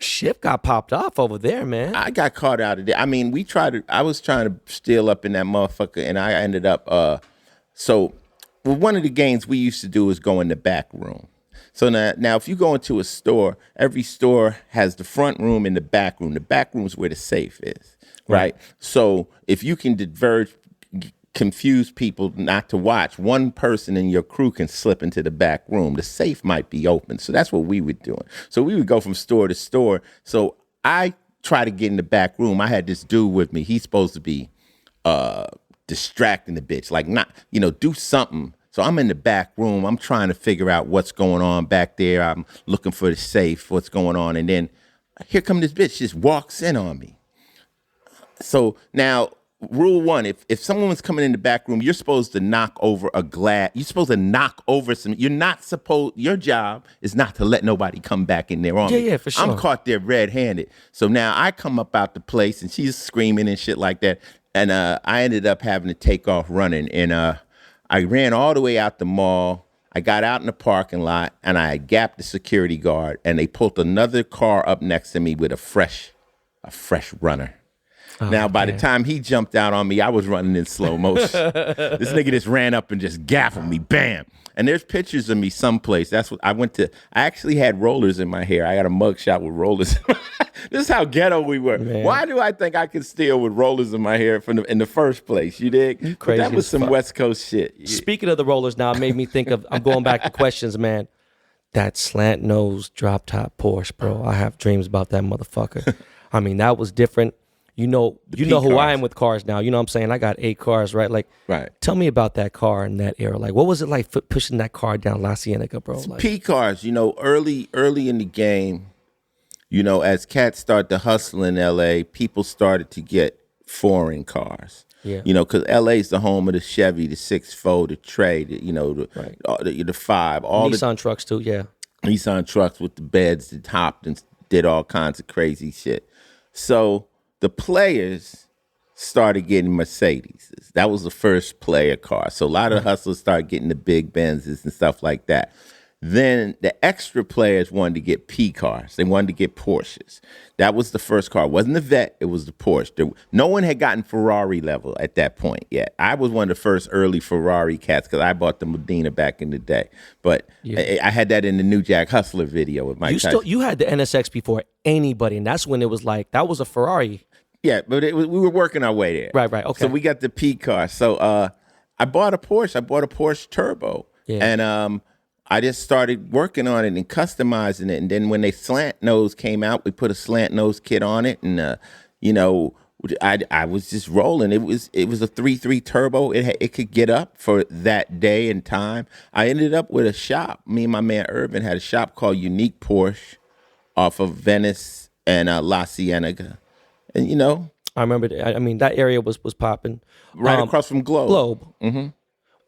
Shit got popped off over there, man. I got caught out of there. I mean, I was trying to steal up in that motherfucker, and I ended up, one of the games we used to do is go in the back room. So now if you go into a store, every store has the front room and the back room. The back room is where the safe is, right? So if you can confuse people not to watch, one person in your crew can slip into the back room. The safe might be open. So that's what we were doing. So we would go from store to store. So I try to get in the back room. I had this dude with me. He's supposed to be distracting the bitch, like not, do something. So I'm in the back room. I'm trying to figure out what's going on back there. I'm looking for the safe, what's going on. And then here come this bitch just walks in on me. So now, rule one, if someone's coming in the back room, you're supposed to knock over a glass. You're supposed to knock over some. Your job is not to let nobody come back in there on me. Yeah, for sure. I'm caught there red-handed. So now I come up out the place and she's screaming and shit like that. And I ended up having to take off running. And I ran all the way out the mall. I got out in the parking lot and I gapped the security guard and they pulled another car up next to me with a fresh runner. Now, by the time he jumped out on me, I was running in slow motion. This nigga just ran up and just gaffled me, bam. And there's pictures of me someplace. That's what I went to. I actually had rollers in my hair. I got a mugshot with rollers. This is how ghetto we were. Man. Why do I think I could steal with rollers in my hair in the first place? You dig? You crazy. That was some West Coast shit. Yeah. Speaking of the rollers now, it made me think of, I'm going back to questions, man. That slant nose drop top Porsche, bro. I have dreams about that motherfucker. I mean, that was different. You know who I am with cars now. You know what I'm saying? I got 8 cars, right? Like, right. Tell me about that car in that era. Like, what was it like pushing that car down La Cienega, bro? Like, P cars, early in the game, as cats start to hustle in LA, people started to get foreign cars. Yeah. Because LA is the home of the Chevy, the 6-4, the Trey, the 5, all Nissan trucks too, yeah. Nissan trucks with the beds that hopped and did all kinds of crazy shit. So the players started getting Mercedes. That was the first player car. So a lot of hustlers started getting the big Benzes and stuff like that. Then the extra players wanted to get P cars. They wanted to get Porsches. That was the first car. It wasn't the Vet, it was the Porsche. No one had gotten Ferrari level at that point yet. I was one of the first early Ferrari cats because I bought the Medina back in the day. But I had that in the New Jack Hustler video with Mike Tyson. You had the NSX before anybody, and that's when it was like, that was a Ferrari. Yeah, but we were working our way there. Right, okay. So we got the P car. So I bought a Porsche. I bought a Porsche Turbo. Yeah. And I just started working on it and customizing it. And then when they slant nose came out, we put a slant nose kit on it. And, I was just rolling. It was a 3.3 turbo. It could get up for that day and time. I ended up with a shop. Me and my man Urban had a shop called Unique Porsche off of Venice and La Cienega. And, I remember, that area was popping. Right across from Globe. Mm-hmm.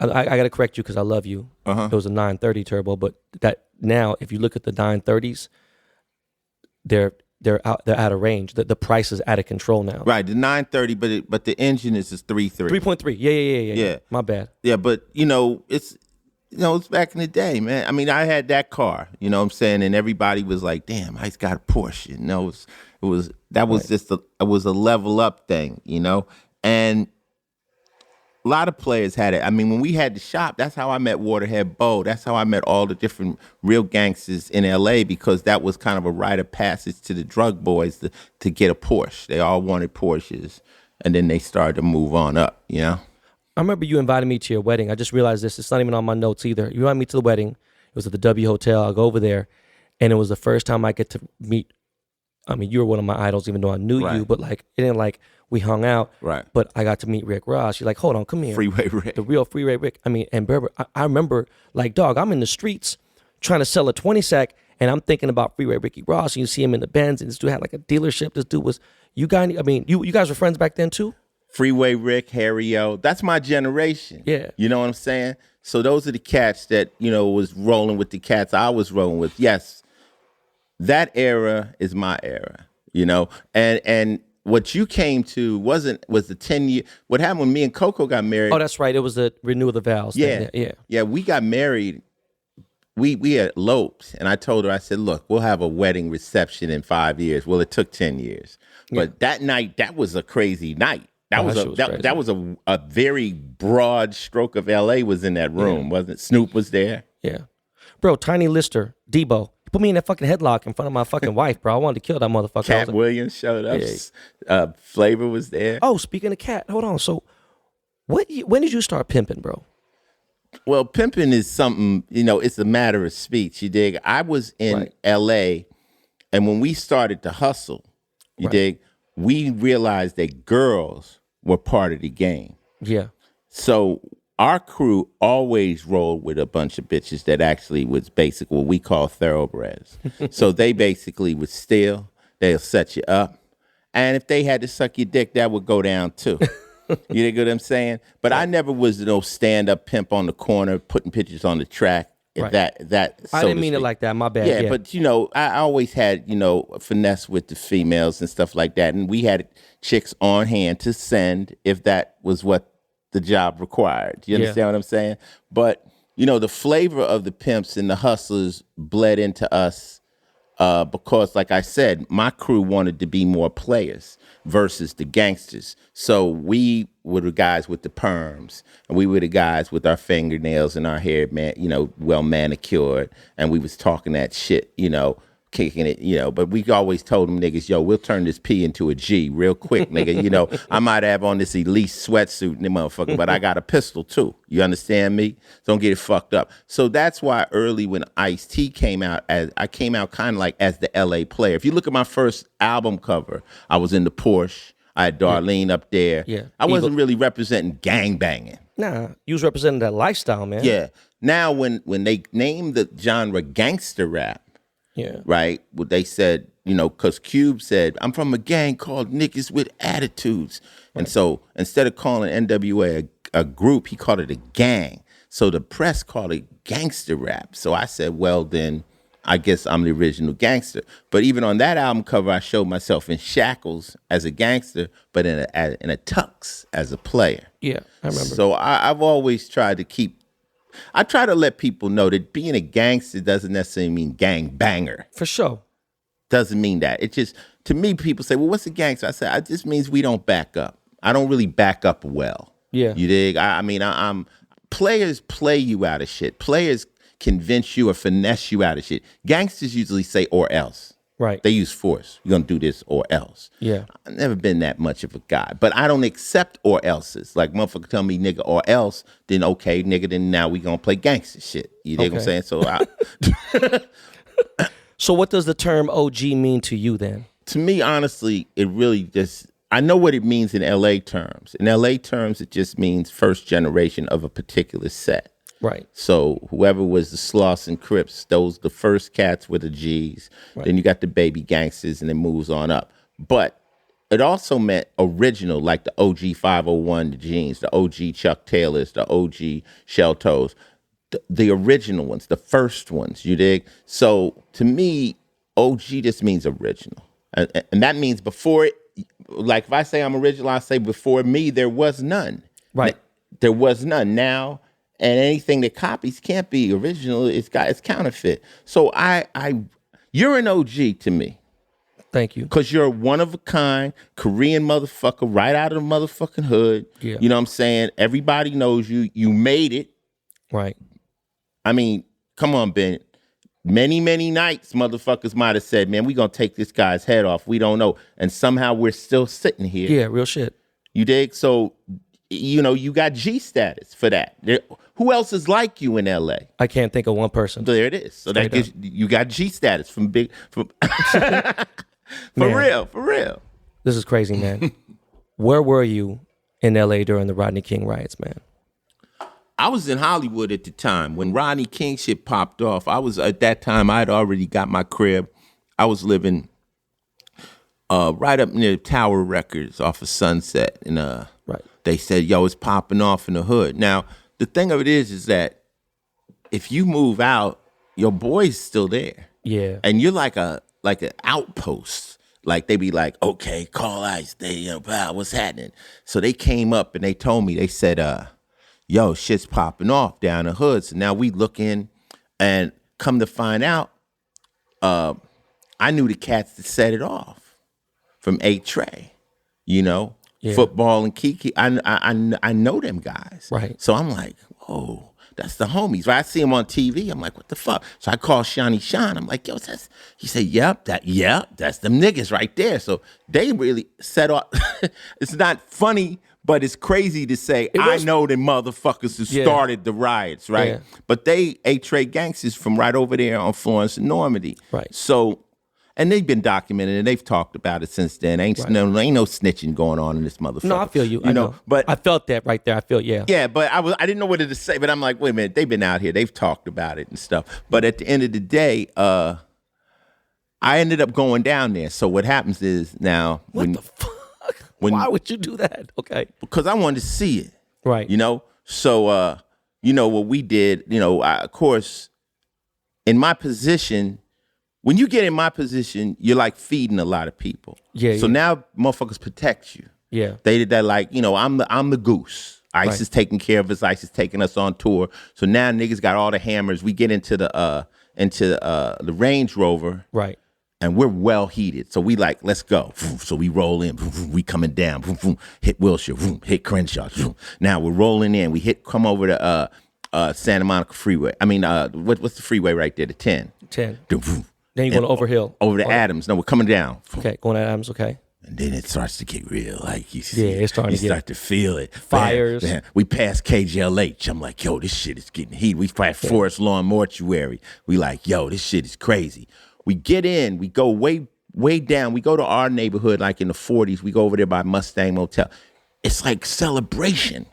I got to correct you because I love you. Uh-huh. It was a 930 turbo, but that now, if you look at the 930s, they're out of range. The price is out of control now. Right, the 930, but the engine is 3.3. 3.3. Yeah. My bad. Yeah, but it's back in the day, man. I mean, I had that car. You know what I'm saying, and everybody was like, "Damn, Ice got a Porsche." It was just it was a level up thing, and a lot of players had it. I mean, when we had the shop, that's how I met Waterhead Bo. That's how I met all the different real gangsters in LA, because that was kind of a rite of passage to the drug boys to get a Porsche. They all wanted Porsches, and then they started to move on up, I remember you invited me to your wedding. I just realized this. It's not even on my notes either. You invited me to the wedding. It was at the W Hotel. I go over there, and it was the first time I get to meet. I mean, you were one of my idols, even though I knew you, but like, it didn't like, we hung out. Right. But I got to meet Rick Ross. You're like, hold on, come here. Freeway Rick. The real Freeway Rick. I mean, and Berber, I remember, like, dog, I'm in the streets trying to sell a 20-sack, and I'm thinking about Freeway Ricky Ross, and you see him in the Benz, and this dude had like a dealership. This dude was, you guys were friends back then too? Freeway Rick, Harry O. That's my generation. Yeah. You know what I'm saying? So those are the cats that, was rolling with the cats I was rolling with. Yes, that era is my era, and what you came to was the 10-year. What happened when me and Coco got married? Oh, that's right. It was the renewal of the vows. Yeah. We got married we had eloped, and I told her, I said, look, we'll have a wedding reception in 5 years. Well, it took 10 years. But that night, that was a crazy night. That was a very broad stroke of LA was in that room, wasn't it? Snoop was there. Yeah. Bro, Tiny Lister, Debo. Put me in that fucking headlock in front of my fucking wife, bro. I wanted to kill that motherfucker. Cat Williams showed up. Flavor was there. Oh, speaking of Cat, hold on. So when did you start pimping, bro? Well, pimping is something, it's a matter of speech. You dig? I was in LA, and when we started to hustle, you dig, we realized that girls were part of the game. Yeah. So our crew always rolled with a bunch of bitches that actually was basically what we call thoroughbreds. So they basically would steal, they'll set you up. And if they had to suck your dick, that would go down too. You know what I'm saying? But I never was no stand-up pimp on the corner putting pictures on the track. That I didn't mean it like that. My bad. Yeah, but I always had finesse with the females and stuff like that, and we had chicks on hand to send if that was what the job required. You understand what I'm saying? But the flavor of the pimps and the hustlers bled into us because, like I said, my crew wanted to be more players versus the gangsters. So we were the guys with the perms, and we were the guys with our fingernails and our hair, well manicured, and we was talking that shit, kicking it, but we always told them niggas, yo, we'll turn this P into a G real quick, nigga. I might have on this elite sweatsuit and motherfucker, but I got a pistol too. You understand me? Don't get it fucked up. So that's why early when Ice-T came out, I came out kind of like as the LA player. If you look at my first album cover, I was in the Porsche. I had Darlene up there. Yeah. I wasn't really representing gang banging. Nah, you was representing that lifestyle, man. Yeah. Now when they named the genre gangster rap, right? Well, they said, because Cube said, I'm from a gang called Niggas with Attitudes. Right. And so instead of calling NWA a group, he called it a gang. So the press called it gangster rap. So I said, well, then I guess I'm the original gangster. But even on that album cover, I showed myself in shackles as a gangster, but in a tux as a player. Yeah, I remember. So I've always tried to I try to let people know that being a gangster doesn't necessarily mean gang banger. For sure. Doesn't mean that. It just, to me, people say, well, what's a gangster? I said, it just means we don't back up. I don't really back up well. Yeah. You dig? I'm players play you out of shit. Players convince you or finesse you out of shit. Gangsters usually say or else. Right. They use force. You're going to do this or else. Yeah. I've never been that much of a guy, but I don't accept or else's. Like, motherfucker tell me nigga or else, then okay, nigga, then now we going to play gangster shit. You dig what I'm saying? So So what does the term OG mean to you then? To me, honestly, it really just, I know what it means in LA terms. In LA terms, it just means first generation of a particular set. Right. So whoever was the Sloss and Crips, those the first cats were the G's. Right. Then you got the baby gangsters, and it moves on up. But it also meant original, like the OG 501, the Jeans, the OG Chuck Taylors, the OG Shell Toes, the original ones, the first ones. You dig? So to me, OG just means original, and that means before it. Like if I say I'm original, I say before me there was none. Right. There was none. Now. And anything that copies can't be original. It's counterfeit. So you're an OG to me. Thank you. Because you're a one of a kind Korean motherfucker right out of the motherfucking hood. Yeah. You know what I'm saying? Everybody knows you. You made it. Right. I mean, come on, Ben. Many, many nights motherfuckers might have said, man, we going to take this guy's head off. We don't know. And somehow we're still sitting here. Yeah, real shit. You dig? So, you got G status for that. Who else is like you in LA? I can't think of one person. There it is. So Straight that gives you got G status for Man, real. This is crazy, man. Where were you in LA during the Rodney King riots, man? I was in Hollywood at the time when Rodney King shit popped off. At that time I'd already got my crib. I was living right up near Tower Records off of Sunset, and right. They said, yo, it's popping off in the hood. Now, the thing of it is that if you move out, your boy's still there. Yeah. And you're like an outpost. Like they be like, okay, call ICE. What's happening? So they came up and they told me, they said, yo, shit's popping off down the hood. So now we looking, and come to find out, I knew the cats that set it off from A-Tray, football and Kiki. I know them guys. Right. So I'm like, whoa, that's the homies. Right? I see them on TV. I'm like, what the fuck? So I call Shawnee Sean. I'm like, yo, he said, yep, that's them niggas right there. So they really set off. It's not funny, but it's crazy to say, I know the motherfuckers who started the riots, right? Yeah. But they A-Tray gangsters from right over there on Florence and Normandy. Right. So, and they've been documented and they've talked about it since then. Ain't no snitching going on in this motherfucker. No, I feel you. I know. But I felt that right there. I feel, yeah. Yeah, but I didn't know what to say. But I'm like, wait a minute, they've been out here, they've talked about it and stuff. But at the end of the day, I ended up going down there. So what happens is now, the fuck? Why would you do that? Okay. Because I wanted to see it. Right. So, what we did, of course, in my position, when you get in my position, you're like feeding a lot of people. Yeah. So now motherfuckers protect you. Yeah. They're like, I'm the goose. ICE is taking care of us. ICE is taking us on tour. So now niggas got all the hammers. We get into the Range Rover. Right. And we're well heated. So we like, let's go. So we roll in. We coming down. Hit Wilshire. Hit Crenshaw. Now we're rolling in. We come over to Santa Monica Freeway. I mean, what's the freeway right there? The 10. 10. Then you're going to Overhill. Over to Adams. No, we're coming down. Okay, going to Adams, okay. And then it starts to get real. Like, you see, it's starting to start to feel it. Fires. Man. We passed KJLH. I'm like, yo, this shit is getting heated. We passed Forest Lawn Mortuary. We like, yo, this shit is crazy. We get in, we go way down. We go to our neighborhood, like in the 40s. We go over there by Mustang Motel. It's like celebration.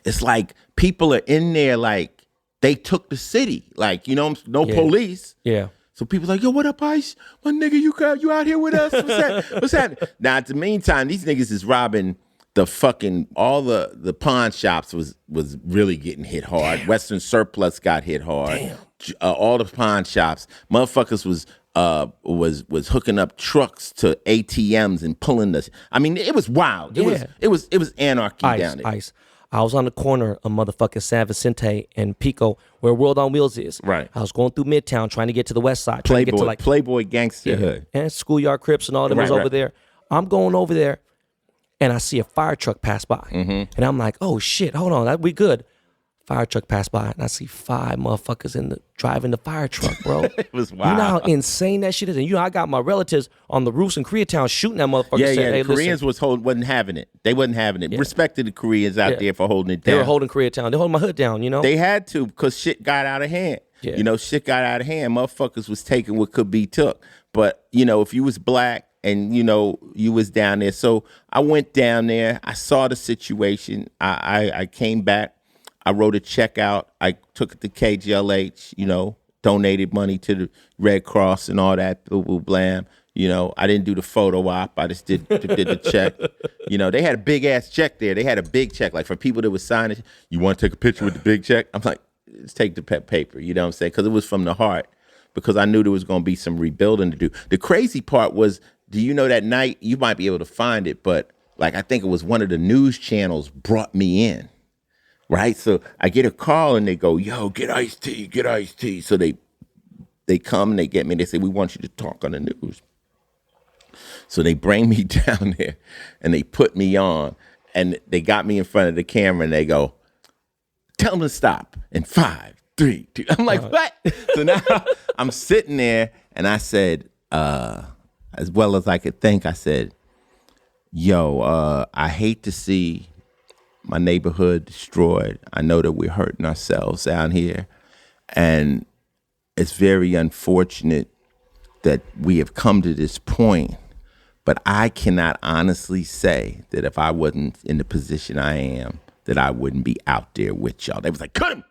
It's like people are in there like they took the city. Like, no police. Yeah. So people like, yo, what up, Ice? My nigga, you out here with us? What's that? Now, at the meantime, these niggas is robbing the fucking, all the pawn shops was really getting hit hard. Damn. Western Surplus got hit hard. Damn. All the pawn shops, motherfuckers was hooking up trucks to ATMs and pulling this. I mean, it was wild. It was anarchy down there. Ice. I was on the corner of motherfucking San Vicente and Pico, where World on Wheels is. Right. I was going through Midtown trying to get to the west side. Playboy gangster hood. And Schoolyard Crips and all them was over there. I'm going over there, and I see a fire truck pass by. Mm-hmm. And I'm like, oh, shit, hold on, we good. Fire truck passed by, and I see 5 motherfuckers driving the fire truck, bro. It was wild. You know how insane that shit is? And I got my relatives on the roofs in Koreatown shooting that motherfucker. Yeah, the Koreans wasn't having it. They wasn't having it. Yeah. Respected the Koreans out there for holding it down. They were holding Koreatown. They holding my hood down, They had to, because shit got out of hand. Yeah. Shit got out of hand. Motherfuckers was taking what could be took. But, if you was black and, you was down there. So I went down there. I saw the situation. I came back. I wrote a check out. I took it to KGLH, donated money to the Red Cross and all that, blah, blah, blam. I didn't do the photo op. I just did the check. They had a big ass check there. They had a big check. Like for people that would sign it, you want to take a picture with the big check? I'm like, let's take the paper. You know what I'm saying? Because it was from the heart. Because I knew there was going to be some rebuilding to do. The crazy part was, do you know that night, you might be able to find it, but like I think it was one of the news channels brought me in. Right, so I get a call and they go, "Yo, get iced tea." So they come and they get me. And they say, "We want you to talk on the news." So they bring me down there and they put me on and they got me in front of the camera and they go, "Tell them to stop in 5, 3, 2." I'm like, "What?" So now I'm sitting there and I said, as well as I could think, I said, "Yo, I hate to see my neighborhood destroyed. I know that we're hurting ourselves down here. And it's very unfortunate that we have come to this point. But I cannot honestly say that if I wasn't in the position I am, that I wouldn't be out there with y'all." They was like, cut him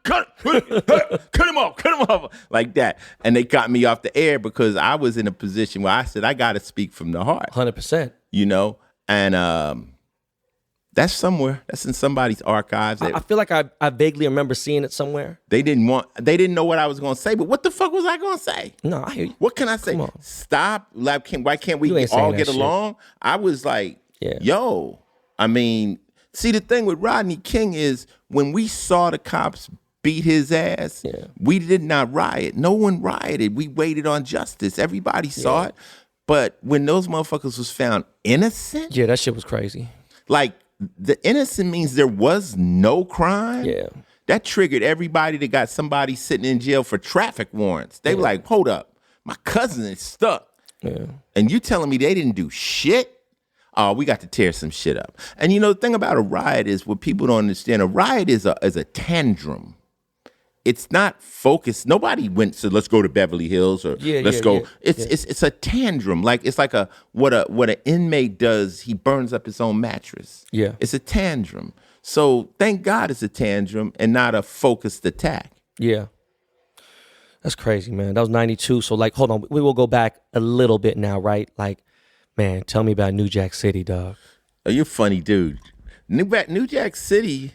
off, like that. And they got me off the air because I was in a position where I said, I got to speak from the heart. 100%. And that's somewhere. That's in somebody's archives. I feel like I vaguely remember seeing it somewhere. They didn't know what I was going to say, but what the fuck was I going to say? No, I hear you. What can I say? Stop. Like, why can't we all get along? I was like, yo, I mean, see, the thing with Rodney King is when we saw the cops beat his ass. Yeah. We did not riot. No one rioted. We waited on justice. Everybody saw it. But when those motherfuckers was found innocent, Yeah, that shit was crazy. like the innocent means there was no crime. Yeah. That triggered everybody that got somebody sitting in jail for traffic warrants. They were like, hold up, my cousin is stuck. Yeah. And you telling me they didn't do shit? Oh, we got to tear some shit up. And you know, the thing about a riot is what people don't understand. A riot is a tantrum. It's not focused. Nobody went to let's go to Beverly Hills or let's go. It's a tantrum. Like it's like what an inmate does. He burns up his own mattress. Yeah. It's a tantrum. So thank God it's a tantrum and not a focused attack. Yeah. That's crazy, man. That was 92. So like, hold on. We will go back a little bit now, right? Like, man, tell me about New Jack City, dog. Oh, you're a funny dude. New Jack City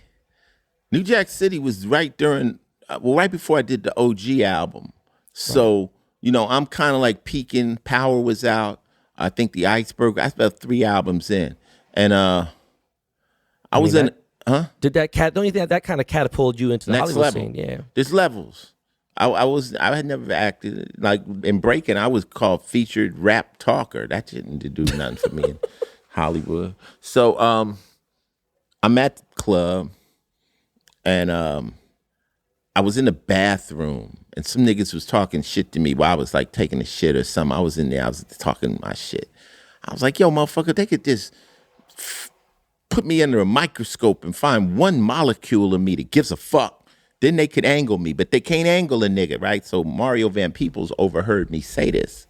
was right during, right before I did the OG album. So, you know, I'm kind of like peaking. Power was out. I think the Iceberg, I was about 3 albums in. And I was in, Did that don't you think that kind of catapulted you into the next Hollywood level. scene? Yeah. There's levels. I had never acted like in breaking. I was called featured rap talker. That didn't do nothing for me in Hollywood. So I'm at the club and I was in the bathroom and some niggas was talking shit to me while I was like taking a shit or something. I was in there. I was talking my shit. I was like, yo, motherfucker, they could just put me under a microscope and find one molecule of me that gives a fuck. Then they could angle me, but they can't angle a nigga, right? So Mario Van Peebles overheard me say this.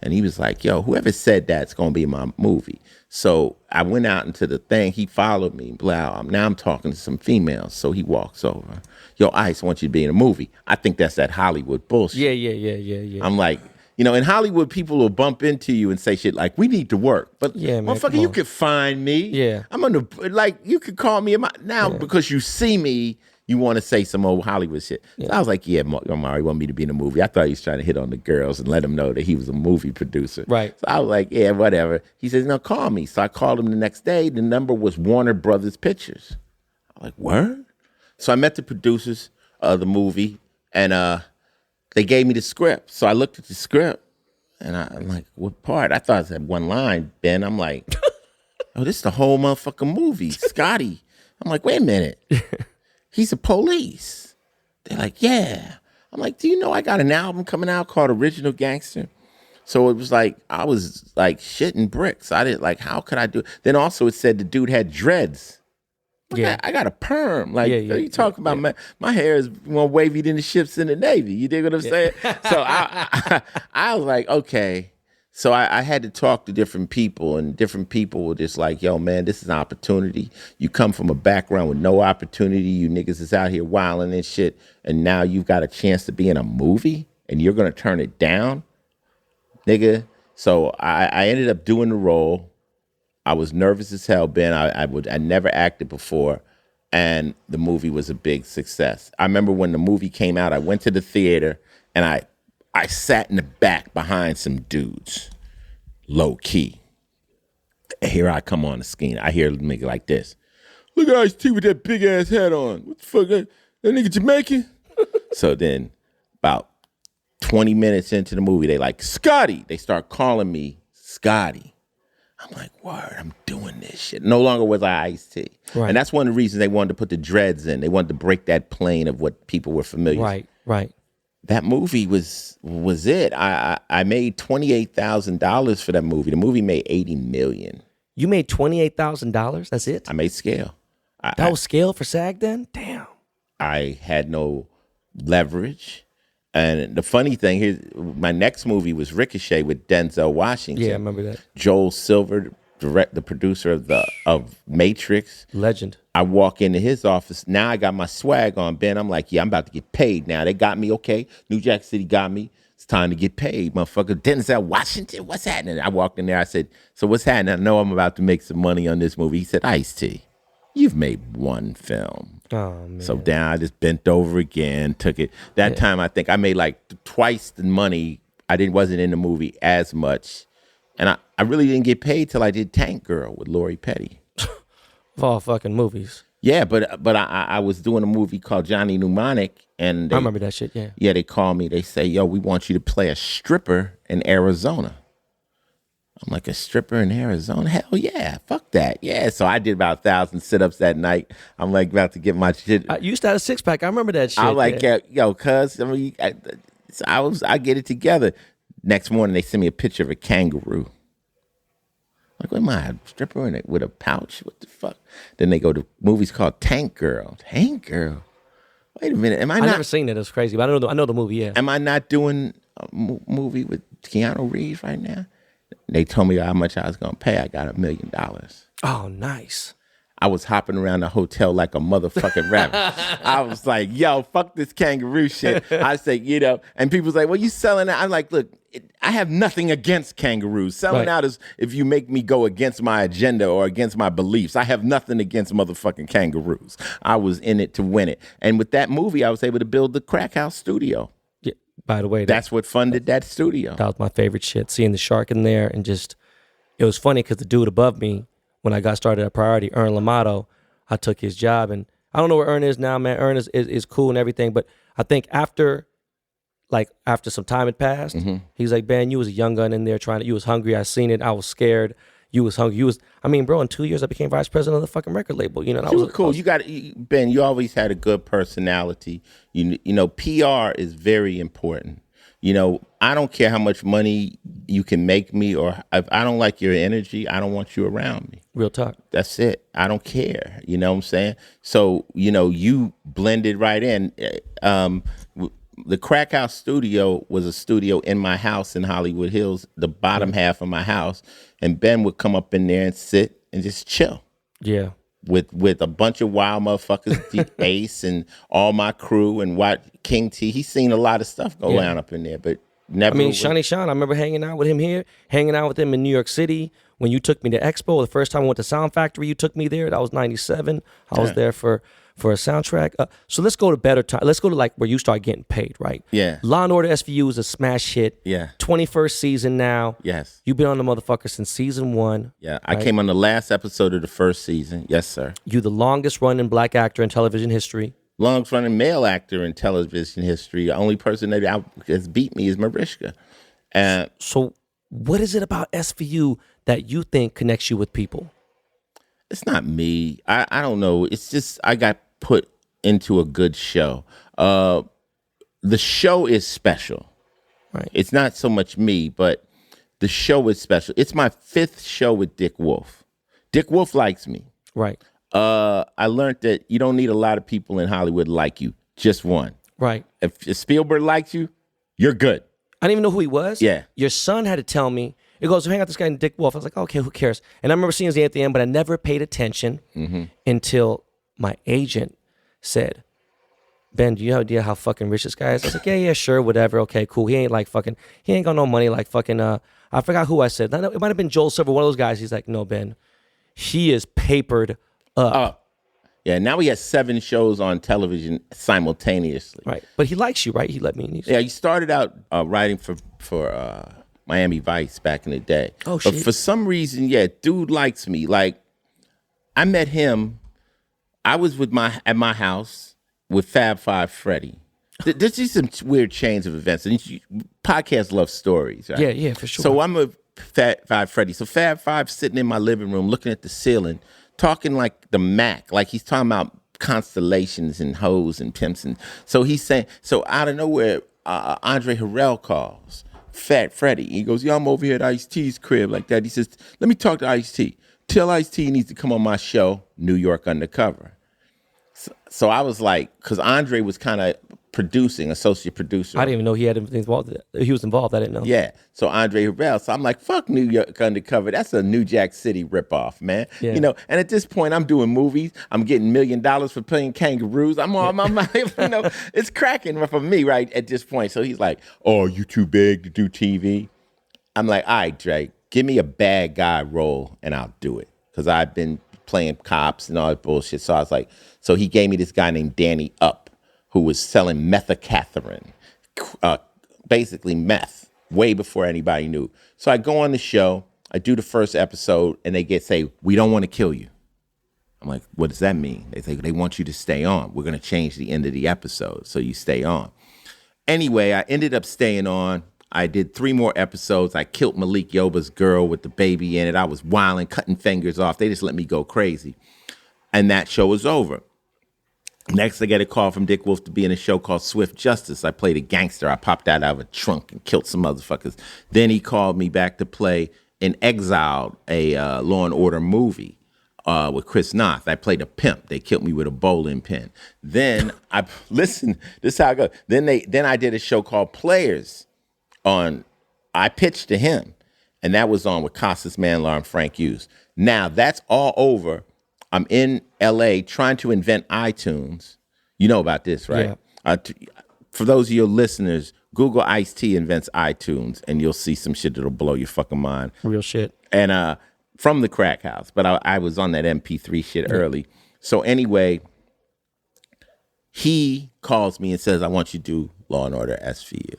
And he was like, yo, whoever said that's going to be in my movie. So I went out into the thing. He followed me. Blah. Now I'm talking to some females. So he walks over. Yo, Ice, I want you to be in a movie. I think that's that Hollywood bullshit. Yeah. I'm like, you know, in Hollywood, people will bump into you and say shit like, we need to work. But yeah, man, motherfucker, you could find me. Yeah. I'm on the, like, you could call me. Because you see me, you want to say some old Hollywood shit. So I was like, yeah, Mario want me to be in a movie. I thought he was trying to hit on the girls and let them know that he was a movie producer. Right. So I was like, yeah, whatever. He says, no, call me. So I called him the next day. The number was Warner Brothers Pictures. I'm like, word? So I met the producers of the movie and they gave me the script. So I looked at the script and I'm like, what part? I thought it had one line, Ben. I'm like, oh, this is the whole motherfucking movie. Scotty. I'm like, wait a minute. He's a police. They're like, yeah. I'm like, do you know I got an album coming out called Original Gangster? So it was like, I was like shitting bricks. I didn't like, how could I do it? Then also it said the dude had dreads. Yeah. I got a perm. Like, you talking about my hair is more wavy than the ships in the Navy. You dig what I'm saying? So I was like, okay. So I had to talk to different people, and different people were just like, yo, man, this is an opportunity. You come from a background with no opportunity. You niggas is out here wilding and shit, and now you've got a chance to be in a movie, and you're going to turn it down, nigga. So I ended up doing the role. I was nervous as hell, Ben. I never acted before, and the movie was a big success. I remember when the movie came out, I went to the theater, and I sat in the back behind some dudes, low key. Here I come on the screen. I hear a nigga like this. Look at Ice-T with that big ass hat on. What the fuck? That nigga Jamaican? So then about 20 minutes into the movie, they like, Scotty. They start calling me Scotty. I'm like, word, I'm doing this shit. No longer was I Ice-T. Right. And that's one of the reasons they wanted to put the dreads in. They wanted to break that plane of what people were familiar with. Right. That movie was it. I made $28,000 for that movie. The movie made $80 million. You made $28,000? That's it? I made scale. That was scale for SAG then? Damn. I had no leverage. And the funny thing is, my next movie was Ricochet with Denzel Washington. Yeah, I remember that. Joel Silver, the producer of Matrix. Legend. I walk into his office. Now I got my swag on, Ben. I'm like, yeah, I'm about to get paid now. They got me, okay. New Jack City got me. It's time to get paid, motherfucker. Denzel Washington, what's happening? I walked in there. I said, so what's happening? I know I'm about to make some money on this movie. He said, Ice-T, you've made one film. Oh, man. So then I just bent over again, took it. That time I think I made like twice the money. Wasn't in the movie as much. And I really didn't get paid till I did Tank Girl with Lori Petty. Of all fucking movies. Yeah, but I was doing a movie called Johnny Mnemonic, and I remember that shit. Yeah. yeah, they call me. They say, "Yo, we want you to play a stripper in Arizona." I'm like, a stripper in Arizona? Hell yeah, fuck that. Yeah, so I did about 1,000 sit-ups that night. I'm like about to get my shit. You used to have a six pack. I remember that shit. I like, yo, cuz, I mean, I get it together. Next morning, they send me a picture of a kangaroo. Like, what am I, a stripper with a pouch? What the fuck? Then they go to movies called Tank Girl. Tank Girl? Wait a minute, I never seen it. It's crazy, but I know the movie, yeah. Am I not doing a movie with Keanu Reeves right now? They told me how much I was going to pay. I got $1 million. Oh, nice. I was hopping around the hotel like a motherfucking rabbit. I was like, yo, fuck this kangaroo shit. I said, and people's like, well, you selling out? I'm like, look, I have nothing against kangaroos. Selling out is if you make me go against my agenda or against my beliefs. I have nothing against motherfucking kangaroos. I was in it to win it. And with that movie, I was able to build the Crack House studio. Yeah. By the way, that's what funded that studio. That was my favorite shit. Seeing the shark in there and just, it was funny because the dude above me, when I got started at Priority, Ern Lamato, I took his job, and I don't know where Ern is now, man. Ern is cool and everything, but I think after some time had passed, he's like, Ben, you was a young gun in there you was hungry. I seen it. I was scared. You was hungry. Bro, in 2 years I became vice president of the fucking record label. You was cool. Ben, you always had a good personality. PR is very important. I don't care how much money you can make me, or if I don't like your energy, I don't want you around me. Real talk. That's it. I don't care. You know what I'm saying? So, you blended right in. The Crack House studio was a studio in my house in Hollywood Hills, the bottom half of my house. And Ben would come up in there and sit and just chill. Yeah. With a bunch of wild motherfuckers, Ace and all my crew and King T. He's seen a lot of stuff go down up in there, but never. Shawnee Sean, I remember hanging out with him here, hanging out with him in New York City. When you took me to Expo, the first time I went to Sound Factory, you took me there. That was 97. I was there for a soundtrack. So let's go to better time. Let's go to like where you start getting paid, right? Yeah. Law and Order SVU is a smash hit. Yeah. 21st season now. Yes. You've been on the motherfucker since season 1. Yeah. Right? I came on the last episode of the first season. Yes, sir. You the longest running black actor in television history. Longest running male actor in television history. The only person that has beat me is Mariska. So what is it about SVU that you think connects you with people? It's not me. I don't know. It's just I got put into a good show. The show is special. Right. It's not so much me, but the show is special. It's my 5th show with Dick Wolf. Dick Wolf likes me. Right. I learned that you don't need a lot of people in Hollywood like you. Just one. Right. If Spielberg likes you, you're good. I didn't even know who he was. Yeah. Your son had to tell me. It goes, hang out with this guy named Dick Wolf. I was like, okay, who cares? And I remember seeing his name at the end, but I never paid attention until my agent said, Ben, do you have an idea how fucking rich this guy is? I was like, yeah, sure, whatever. Okay, cool. He ain't got no money like fucking, I forgot who I said. It might have been Joel Silver, one of those guys. He's like, no, Ben, he is papered up. Yeah, now he has 7 shows on television simultaneously. Right. But he likes you, right? He let me. Yeah, he started out writing for Miami Vice back in the day. Oh, shit. But for some reason, dude likes me. Like, I met him. I was at my house with Fab Five Freddy. There's just some weird chains of events. And podcasts love stories, right? Yeah, for sure. So I'm with Fab Five Freddy. So Fab Five's sitting in my living room looking at the ceiling, talking like the Mac, like he's talking about constellations and hoes and pimps. And so he's saying, so out of nowhere, Andre Harrell calls Fat Freddy. He goes, I'm over here at Ice-T's crib like that. He says, let me talk to Ice-T. Tell Ice-T he needs to come on my show, New York Undercover. So I was like, because Andre was kind of producing, associate producer. I didn't even know he had involved. He was involved. I didn't know. Yeah. So Andre Harrell. So I'm like, fuck New York Undercover. That's a New Jack City ripoff, man. Yeah. And at this point, I'm doing movies. I'm getting $1 million for playing kangaroos. I'm on my mind. It's cracking for me right at this point. So he's like, oh, you too big to do TV? I'm like, all right, Drake, give me a bad guy role and I'll do it. Because I've been playing cops and all that bullshit. So I was like, so he gave me this guy named Danny Up, who was selling methacatharin, basically meth, way before anybody knew. So I go on the show, I do the first episode, and they say, we don't want to kill you. I'm like, what does that mean? They say, they want you to stay on. We're going to change the end of the episode, so you stay on. Anyway, I ended up staying on. I did 3 more episodes. I killed Malik Yoba's girl with the baby in it. I was wilding, cutting fingers off. They just let me go crazy. And that show was over. Next, I get a call from Dick Wolf to be in a show called Swift Justice. I played a gangster. I popped out of a trunk and killed some motherfuckers. Then he called me back to play in Exiled, a Law and Order movie with Chris Noth. I played a pimp. They killed me with a bowling pin. Then listen, this is how it goes. Then I did a show called Players I pitched to him, and that was on with Costas Manlar and Frank Hughes. Now that's all over. I'm in LA trying to invent iTunes. You know about this, right? Yeah. For those of your listeners, Google Ice-T invents iTunes, and you'll see some shit that'll blow your fucking mind. Real shit. And from the crack house, but I was on that MP3 shit early. So anyway, he calls me and says, I want you to do Law and Order SVU.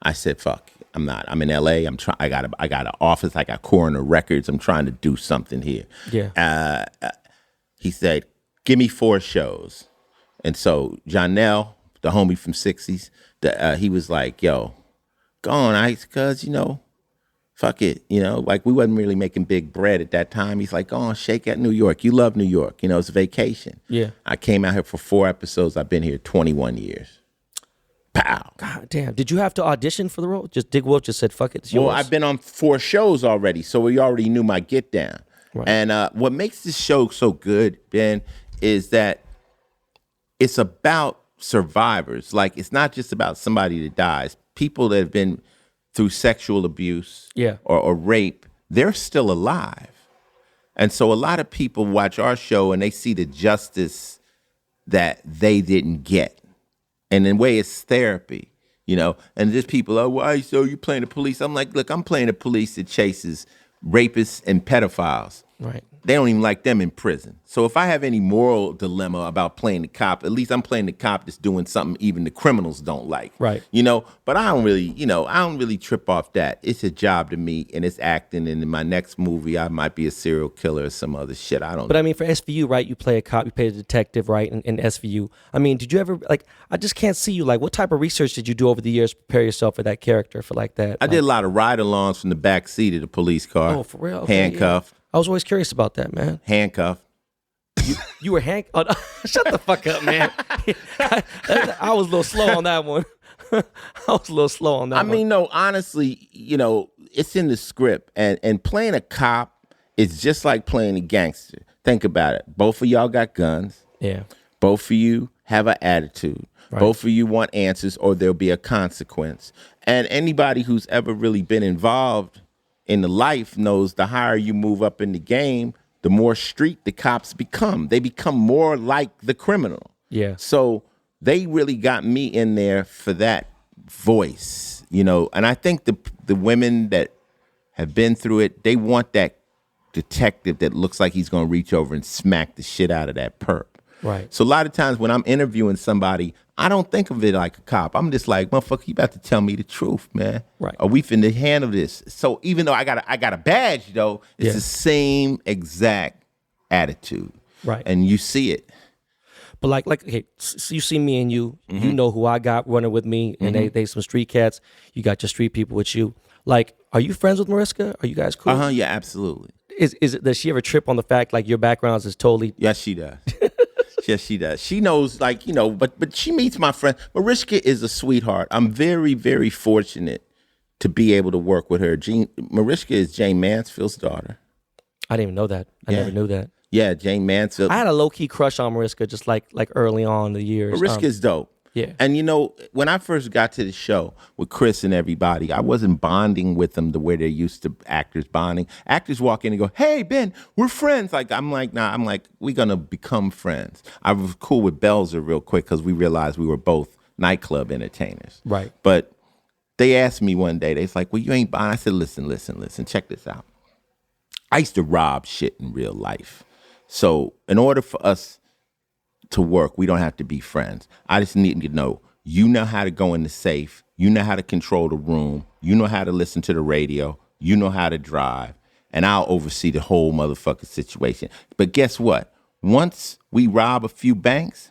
I said, fuck, I'm not. I'm in LA. I got an office. I got Coroner Records. I'm trying to do something here. Yeah. He said, give me 4 shows. And so Janelle, the homie from 60s, he was like, yo, go on, Ice, cuz, fuck it. Like we wasn't really making big bread at that time. He's like, go on, shake at New York. You love New York. It's a vacation. Yeah. I came out here for 4 episodes. I've been here 21 years. Pow. God damn. Did you have to audition for the role? Just Dick Wolf just said, fuck it, it's yours. Well, I've been on 4 shows already, so we already knew my get down. Right. And what makes this show so good, Ben, is that it's about survivors. Like, it's not just about somebody that dies. People that have been through sexual abuse or rape, they're still alive. And so a lot of people watch our show and they see the justice that they didn't get. And in a way, it's therapy, and there's people, oh, why so you playing the police? I'm like, look, I'm playing the police that chases rapists and pedophiles. Right. They don't even like them in prison. So if I have any moral dilemma about playing the cop, at least I'm playing the cop that's doing something even the criminals don't like. Right. But I don't really trip off that. It's a job to me, and it's acting. And in my next movie, I might be a serial killer or some other shit. I don't know. But I mean, for SVU, right, you play a cop, you play a detective, right, in SVU. I mean, did you ever, I just can't see you, what type of research did you do over the years to prepare yourself for that character, for that? I did a lot of ride-alongs from the back seat of the police car. Oh, for real? Okay, handcuffed. Yeah. I was always curious about that, man. Handcuffed. You were handcuffed? Oh, shut the fuck up, man. I was a little slow on that one. I mean, no, honestly, it's in the script. And playing a cop is just like playing a gangster. Think about it. Both of y'all got guns. Yeah. Both of you have an attitude. Right. Both of you want answers or there'll be a consequence. And anybody who's ever really been involved in the life knows the higher you move up in the game, the more street the cops become. They become more like the criminal. Yeah. So they really got me in there for that voice, And I think the women that have been through it, they want that detective that looks like he's going to reach over and smack the shit out of that perp. Right. So a lot of times when I'm interviewing somebody, I don't think of it like a cop. I'm just like, motherfucker, you about to tell me the truth, man. Right. Are we finna handle this? So even though I got a badge, though, it's the same exact attitude. Right. And you see it. But okay, so you see me and you, you know who I got running with me, and they some street cats. You got your street people with you. Are you friends with Mariska? Are you guys cool? Yeah, absolutely. Does she ever trip on the fact your background is totally? Yes, she does. Yes, she does. She knows, but she meets my friend. Mariska is a sweetheart. I'm very, very fortunate to be able to work with her. Mariska is Jane Mansfield's daughter. I didn't even know that. I never knew that. Yeah, Jane Mansfield. I had a low-key crush on Mariska just like early on in the years. Mariska is dope. Yeah. And when I first got to the show with Chris and everybody, I wasn't bonding with them the way they're used to actors bonding. Actors walk in and go, hey, Ben, we're friends. I'm like, we're going to become friends. I was cool with Belzer real quick because we realized we were both nightclub entertainers. Right. But they asked me one day, they was like, well, you ain't bond. I said, listen, check this out. I used to rob shit in real life. So in order for us to work, we don't have to be friends. I just need to know, you know how to go in the safe, you know how to control the room, you know how to listen to the radio, you know how to drive, and I'll oversee the whole motherfucking situation. But guess what? Once we rob a few banks,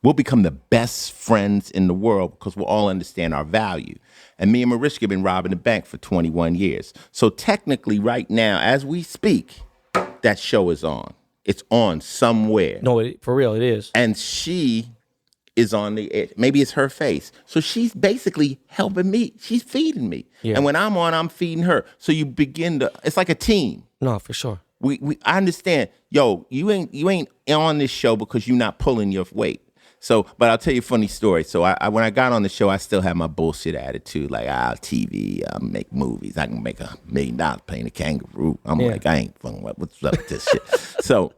we'll become the best friends in the world because we'll all understand our value. And me and Mariska have been robbing the bank for 21 years. So technically right now, as we speak, that show is on. It's on somewhere. No, for real, it is. And she is on the edge. Maybe it's her face. So she's basically helping me. She's feeding me. Yeah. And when I'm on, I'm feeding her. So you begin to, it's like a team. No, for sure. I understand. Yo, you ain't on this show because you're not pulling your weight. So, but I'll tell you a funny story. So I when I got on the show, I still had my bullshit attitude. Like, TV, I make movies. I can make $1 million playing a kangaroo. I'm like, I ain't fucking what's up with this shit. So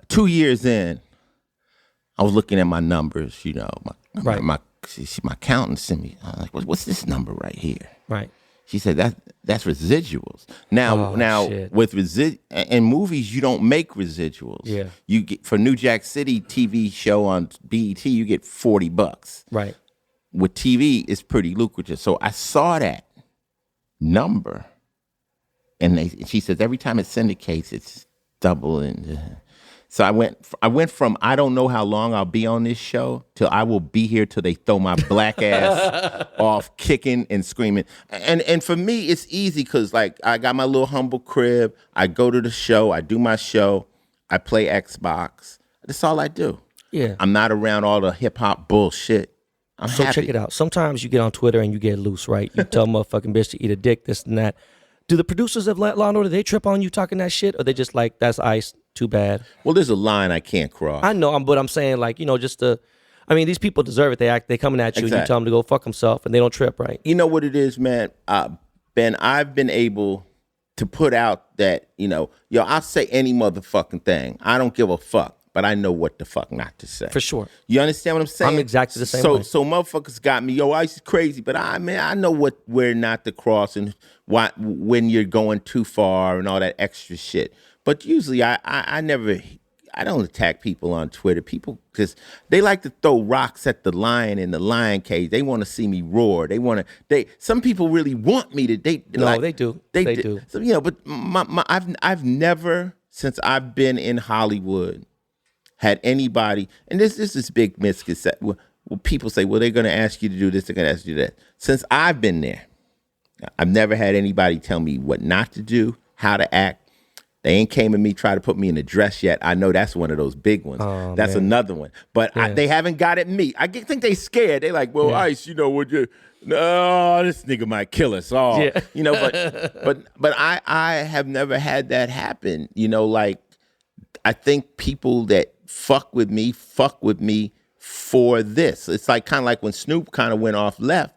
2 years in, I was looking at my numbers, my accountant sent me, I'm like, what's this number right here? Right. She said that's residuals. Now shit. with in movies you don't make residuals. Yeah. You get for New Jack City TV show on BET you get $40. Right. With TV it's pretty lucrative. So I saw that number, and she says every time it syndicates it's doubling. So I went from I don't know how long I'll be on this show till I will be here till they throw my black ass off kicking and screaming. And for me, it's easy because like I got my little humble crib. I go to the show. I do my show. I play Xbox. That's all I do. Yeah. I'm not around all the hip hop bullshit. I'm So happy. check it out. Sometimes you get on Twitter and you get loose, right? You tell motherfucking bitch to eat a dick, this and that. Do the producers of Law and Order, they trip on you talking that shit? Or they just like, that's ice, too bad? Well, there's a line I can't cross. I know, but I'm saying like, these people deserve it. They coming at you and you Exactly. tell them to go fuck himself and they don't trip, right? You know what it is, man? Ben, I've been able to put out that, I'll say any motherfucking thing. I don't give a fuck, but I know what the fuck not to say. For sure. You understand what I'm saying? I'm exactly the same way. So motherfuckers got me, Ice is crazy, but I know where not to cross and when you're going too far and all that extra shit. But usually I don't attack people on Twitter. People, because they like to throw rocks at the lion in the lion cage. They want to see me roar. Some people really want me to. They do. They do. So, but I've never, since I've been in Hollywood, had anybody, and this is big misconception. Well, people say, well, they're going to ask you to do this, they're going to ask you to do that. Since I've been there, I've never had anybody tell me what not to do, how to act. They ain't came at me, try to put me in a dress yet. I know that's one of those big ones. Oh, that's man. another one. But they haven't got at me. I think they scared. They like, well, Ice, would you? No, this nigga might kill us all. Yeah. But I have never had that happen. Like I think people that fuck with me for this. It's like kind of like when Snoop kind of went off left.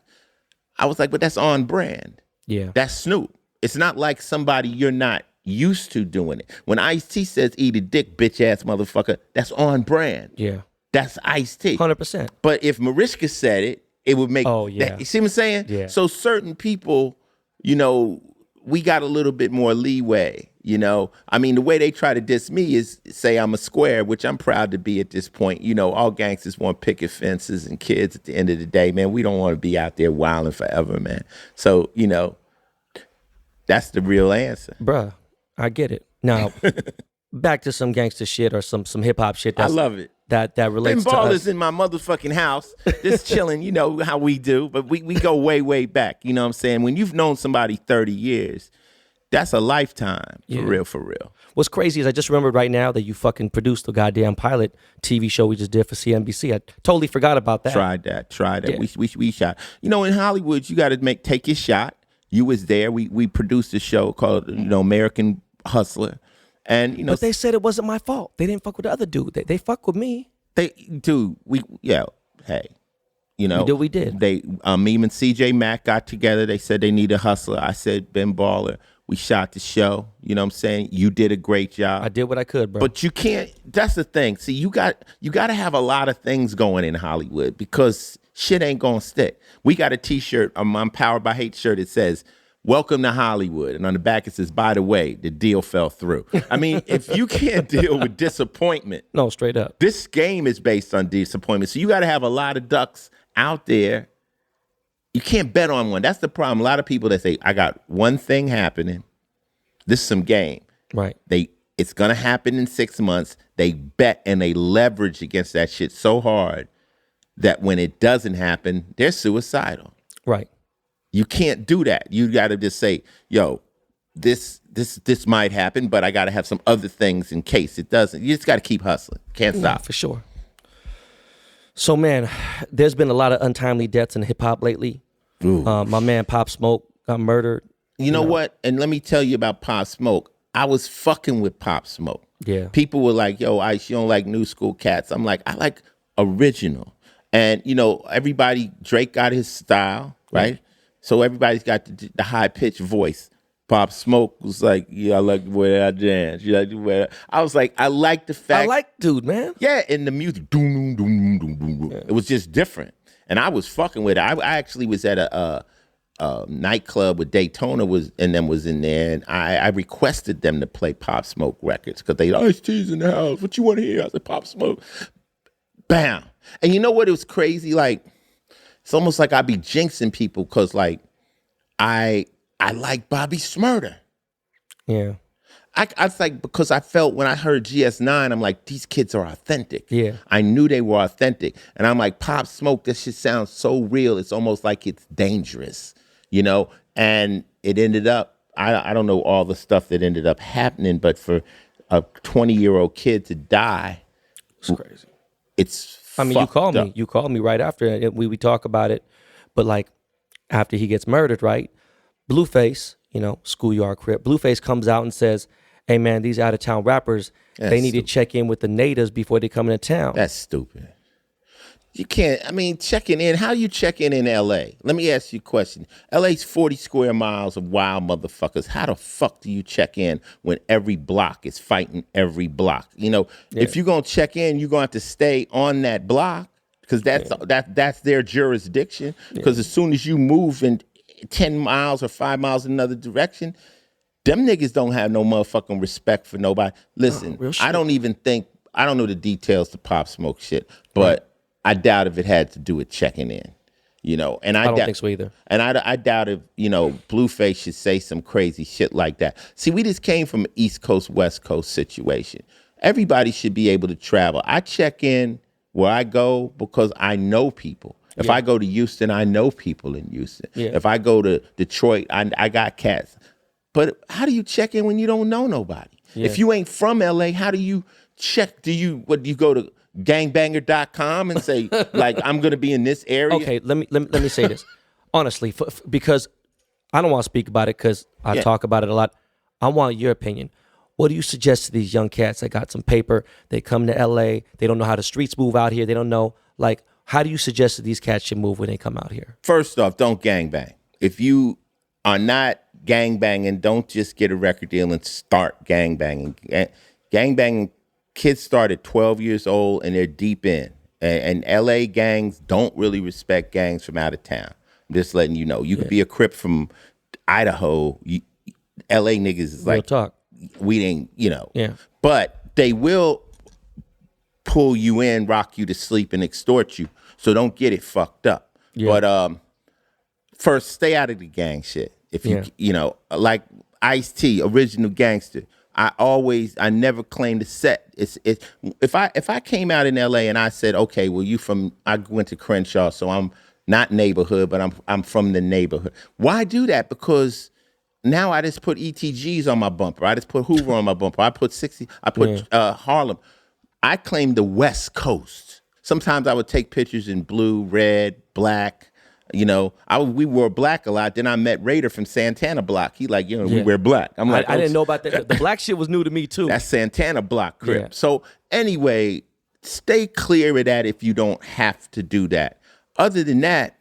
I was like, but that's on brand. Yeah. That's Snoop. It's not like somebody you're not used to doing it. When Ice-T says eat a dick, bitch ass motherfucker, that's on brand. Yeah. That's Ice-T. 100%. But if Mariska said it, it would make that, you see what I'm saying? Yeah. So certain people, we got a little bit more leeway, I mean, the way they try to diss me is say I'm a square, which I'm proud to be at this point. All gangsters want picket fences and kids at the end of the day, man. We don't want to be out there wilding forever, man. So, that's the real answer. Bruh, I get it. Now, back to some gangster shit or some hip hop shit. I love it. That relates to us. Ballers in my motherfucking house, just chilling, how we do. But we go way, way back. You know what I'm saying? When you've known somebody 30 years, that's a lifetime. For real. What's crazy is I just remembered right now that you fucking produced the goddamn pilot TV show we just did for CNBC. I totally forgot about that. Tried that. Yeah. We shot. In Hollywood, you got to take your shot. You was there. We produced a show called, American Hustler. And, But they said it wasn't my fault. They didn't fuck with the other dude. They fuck with me. Hey. We did. Me and CJ Mack got together. They said they need a hustler. I said, Ben Baller. We shot the show. You know what I'm saying? You did a great job. I did what I could, bro. But you can't, that's the thing. See, you got to have a lot of things going in Hollywood because shit ain't gonna stick. We got a t-shirt, I'm Powered by Hate shirt. It says, welcome to Hollywood. And on the back it says, by the way, the deal fell through. I mean, if you can't deal with disappointment. No, straight up. This game is based on disappointment. So you got to have a lot of ducks out there. You can't bet on one. That's the problem. A lot of people that say, I got one thing happening. This is some game. Right. They it's gonna happen in 6 months. They bet and they leverage against that shit so hard that when it doesn't happen, they're suicidal. Right. You can't do that. You got to just say, yo, this might happen, but I got to have some other things in case it doesn't. You just got to keep hustling. Can't stop. For sure. So, man, there's been a lot of untimely deaths in hip hop lately. My man Pop Smoke got murdered. You know what? And let me tell you about Pop Smoke. I was fucking with Pop Smoke. Yeah. People were like, yo, Ice, you don't like new school cats. I'm like, I like original. And, everybody, Drake got his style, right? So everybody's got the high-pitched voice. Pop Smoke was like, yeah, I like the way I dance. You like the way I was like, I like the fact. I like dude, man. Yeah, and the music, doom, doom, doom, doom, doom. It was just different. And I was fucking with it. I actually was at a nightclub with Daytona was in there, and I requested them to play Pop Smoke records because they Ice-T's in the house. What you want to hear? I said, Pop Smoke. Bam. And you know what? It was crazy. Like, it's almost like I be jinxing people because, like, I like Bobby Shmurda. Yeah. I was like, because I felt when I heard GS9, I'm like, these kids are authentic. Yeah. I knew they were authentic. And I'm like, Pop Smoke, this shit sounds so real. It's almost like it's dangerous, And it ended up, I don't know all the stuff that ended up happening, but for a 20-year-old kid to die. It's crazy. It's you called up. me. You called me right after it. We talk about it. But like after he gets murdered, right? Blueface, schoolyard crib. Blueface comes out and says, hey man, these out of town rappers, they need to check in with the natives before they come into town. That's stupid. You can't, checking in, how you checking in LA? Let me ask you a question. LA's 40 square miles of wild motherfuckers. How the fuck do you check in when every block is fighting every block? If you're going to check in, you're going to have to stay on that block because that's their jurisdiction. Because as soon as you move in 10 miles or 5 miles in another direction, them niggas don't have no motherfucking respect for nobody. Listen, I don't know the details to Pop Smoke shit, but I doubt if it had to do with checking in, and I don't think so either. And I doubt if, Blueface should say some crazy shit like that. See, we just came from an East Coast, West Coast situation. Everybody should be able to travel. I check in where I go because I know people. If I go to Houston, I know people in Houston. Yeah. If I go to Detroit, I got cats. But how do you check in when you don't know nobody? Yeah. If you ain't from LA, how do you check? Do you go to gangbanger.com and say, like, I'm going to be in this area? Okay, let me say this. Honestly, because I don't want to speak about it because I talk about it a lot. I want your opinion. What do you suggest to these young cats that got some paper? They come to LA. They don't know how the streets move out here. They don't know, like, how do you suggest that these cats should move when they come out here? First off, don't gangbang. If you are not gangbanging, don't just get a record deal and start gangbanging. Gangbanging, kids start at 12 years old and they're deep in. And LA gangs don't really respect gangs from out of town. I'm just letting you know. You could be a Crip from Idaho. LA niggas is Real like, talk. We ain't, Yeah. But they will pull you in, rock you to sleep, and extort you. So don't get it fucked up. Yeah. But first, stay out of the gang shit. If you, like Ice-T, original gangster. I never claimed a set. If I came out in LA and I said, okay, well, I went to Crenshaw, so I'm not neighborhood, but I'm from the neighborhood. Why do that? Because now I just put ETGs on my bumper. I just put Hoover on my bumper. I put 60. I put Harlem. I claimed the West Coast. Sometimes I would take pictures in blue, red, black. We wore black a lot. Then I met Raider from Santana Block. He like, we wear black. I'm like, I didn't know about that. The black shit was new to me too. That's Santana Block Crip. Yeah. So anyway, stay clear of that if you don't have to do that. Other than that,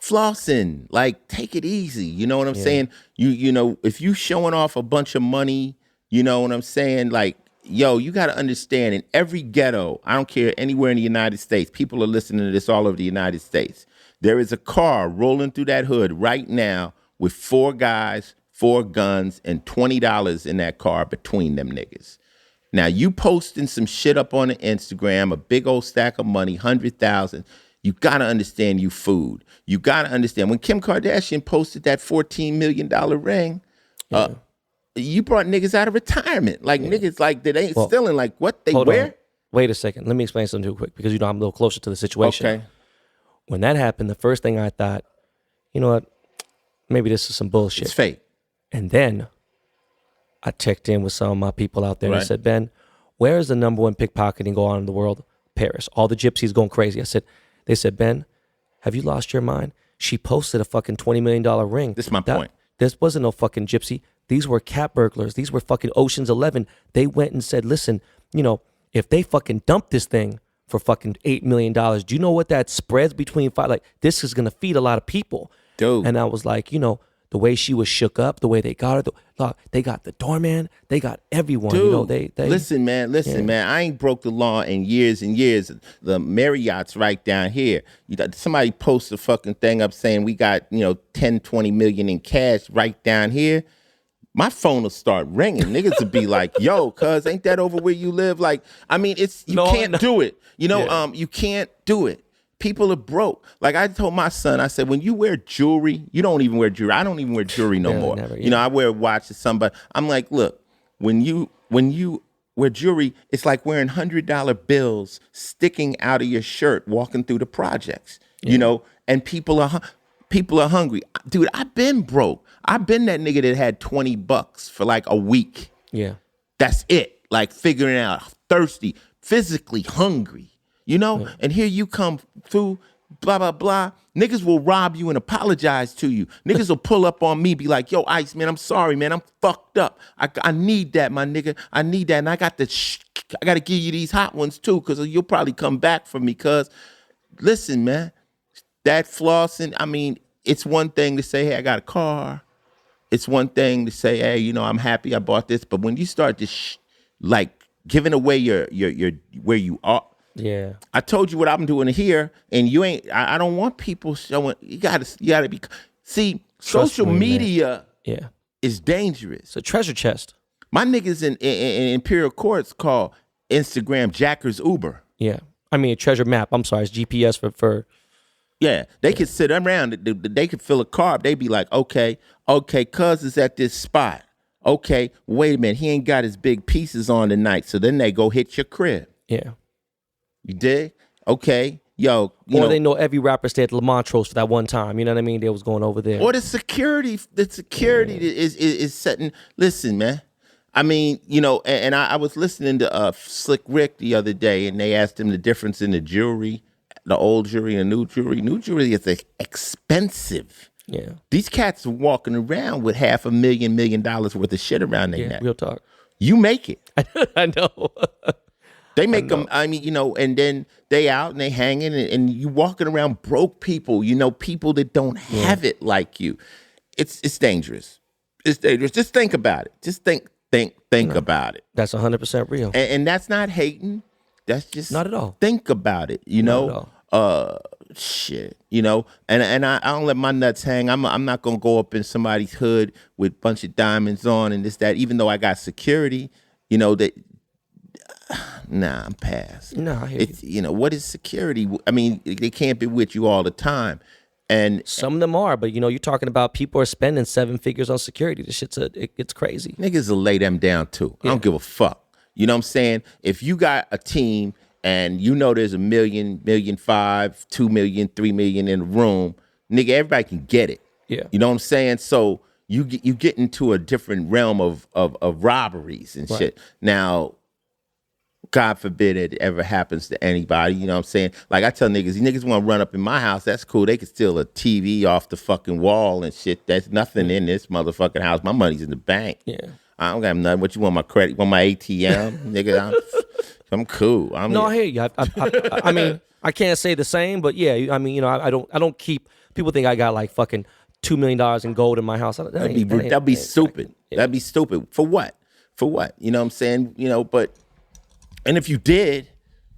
flossing, like, take it easy. You know what I'm saying? If you showing off a bunch of money, you know what I'm saying? Like, you got to understand, in every ghetto, I don't care, anywhere in the United States, people are listening to this all over the United States. There is a car rolling through that hood right now with 4 guys, 4 guns, and $20 in that car between them niggas. Now, you posting some shit up on the Instagram, a big old stack of money, 100,000. You got to understand you food. You got to understand. When Kim Kardashian posted that $14 million ring, you brought niggas out of retirement. Like niggas like that ain't stealing. Like what they hold wear? on. Wait a second. Let me explain something too quick because I'm a little closer to the situation. Okay. When that happened, the first thing I thought, you know what? Maybe this is some bullshit. It's fake. And then I checked in with some of my people out there and I Right. said, Ben, where is the number one pickpocketing go on in the world? Paris. All the gypsies going crazy. They said, Ben, have you lost your mind? She posted a fucking $20 million ring. This is my point. This wasn't no fucking gypsy. These were cat burglars. These were fucking Ocean's 11. They went and said, listen, if they fucking dump this thing for fucking $8 million, do you know what that spreads between five? Like, this is going to feed a lot of people. Dude. And I was like, the way she was shook up, the way they got her, they got the doorman, they got everyone. Dude, They listen, man. I ain't broke the law in years and years. The Marriott's right down here. Somebody posts a fucking thing up saying we got 10, 20 million in cash right down here. My phone will start ringing. Niggas will be like, yo, cuz ain't that over where you live? Like, I mean, you can't do it. You can't do it. People are broke. Like I told my son, I said, when you wear jewelry, you don't even wear jewelry. I don't even wear jewelry no more. Never, yeah. I wear a watch to somebody. I'm like, look, when you wear jewelry, it's like wearing $100 bills sticking out of your shirt, walking through the projects. And people are hungry. Dude, I've been broke. I've been that nigga that had $20 for like a week. Yeah. That's it. Like figuring out, thirsty, physically hungry. And here you come through, blah, blah, blah. Niggas will rob you and apologize to you. Niggas will pull up on me, be like, yo, Ice, man, I'm sorry, man. I'm fucked up. I need that, my nigga. I need that. And I got to give you these hot ones, too, because you'll probably come back for me. Because, listen, man, that flossing, I mean, it's one thing to say, hey, I got a car. It's one thing to say, hey, I'm happy I bought this. But when you start just, giving away your where you are, yeah. I told you what I'm doing here, and you ain't. I don't want people showing. You gotta be. See, social media is dangerous. It's a treasure chest. My niggas in Imperial Courts call Instagram Jackers Uber. Yeah. I mean, a treasure map. I'm sorry. It's GPS for. Yeah, they could sit around. They could fill a car. They be like, okay, cuz is at this spot. Okay, wait a minute. He ain't got his big pieces on tonight. So then they go hit your crib. Yeah. You dig? Okay. Yo. They know every rapper stayed at the Montrose for that one time. You know what I mean? They was going over there. Or the security is setting. Listen, man. I mean, and I was listening to Slick Rick the other day, and they asked him the difference in the jewelry, the old jewelry and new jewelry. New jewelry is expensive. Yeah. These cats are walking around with $500,000 million worth of shit around their neck. Real talk. You make it. I know. They make them, I mean, and then they out and they hanging and you walking around broke people, people that don't have it like you. It's dangerous. It's dangerous. Just think about it. Just think about it. That's 100% real. And that's not hating. That's just not at all. Think about it, Not at all. Shit, and I don't let my nuts hang. I'm not gonna go up in somebody's hood with a bunch of diamonds on and this, that, even though I got security, that. Nah, I'm past. No, I hear it's what is security? I mean, they can't be with you all the time, and some of them are. But you're talking about people are spending 7 figures on security. This shit's it's crazy. Niggas will lay them down too. I don't give a fuck. You know what I'm saying? If you got a team and there's $1 million, $1.5 million, $2 million, $3 million in the room, nigga, everybody can get it. Yeah. You know what I'm saying? So you get into a different realm of robberies and shit. Now, God forbid it ever happens to anybody, you know what I'm saying? Like I tell niggas, niggas want to run up in my house, that's cool. They can steal a TV off the fucking wall and shit. There's nothing in this motherfucking house. My money's in the bank. Yeah. I don't got nothing. What you want, my credit? You want my ATM? Nigga, I'm cool. I hear you. I mean, I can't say the same, but yeah, I mean, I don't keep, people think I got like fucking $2 million in gold in my house. That'd be stupid. Yeah. That'd be stupid. For what? You know what I'm saying? But... And if you did,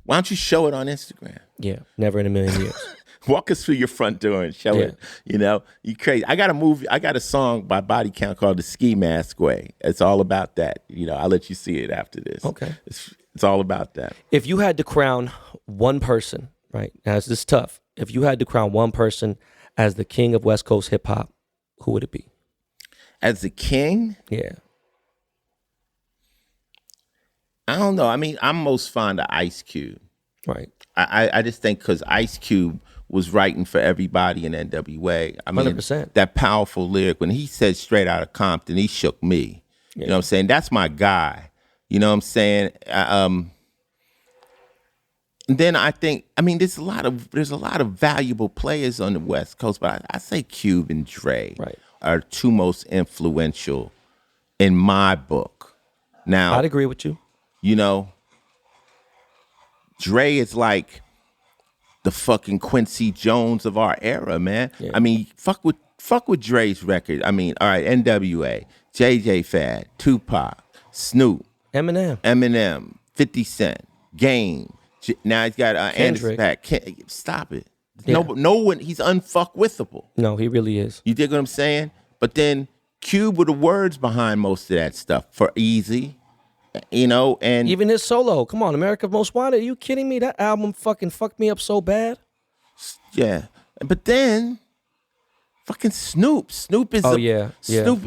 why don't you show it on Instagram? Yeah, never in a million years. Walk us through your front door and show it. You crazy. I got a song by Body Count called The Ski Mask Way. It's all about that. I'll let you see it after this. Okay. It's all about that. If you had to crown one person, right? Now, this is tough. If you had to crown one person as the king of West Coast hip hop, who would it be? As the king? Yeah. I don't know. I mean, I'm most fond of Ice Cube. Right. I just think because Ice Cube was writing for everybody in NWA. I mean, 100%. that powerful lyric, when he said straight out of Compton, he shook me. Yeah. You know what I'm saying? That's my guy. You know what I'm saying? And then I think, I mean, there's a lot of valuable players on the West Coast, but I say Cube and Dre are two most influential in my book. Now, I'd agree with you. You know, Dre is like the fucking Quincy Jones of our era, man. Yeah. I mean, fuck with Dre's record. I mean, all right, NWA, JJ Fad, Tupac, Snoop, Eminem, 50 Cent, Game. Now he's got Anderson Paak. Stop it. Yeah. No one. He's unfuckwithable. No, he really is. You dig what I'm saying? But then Cube with the words behind most of that stuff for Easy. You know, and even his solo. Come on, America Most Wanted. Are you kidding me? That album fucking fucked me up so bad. Yeah, but then fucking Snoop is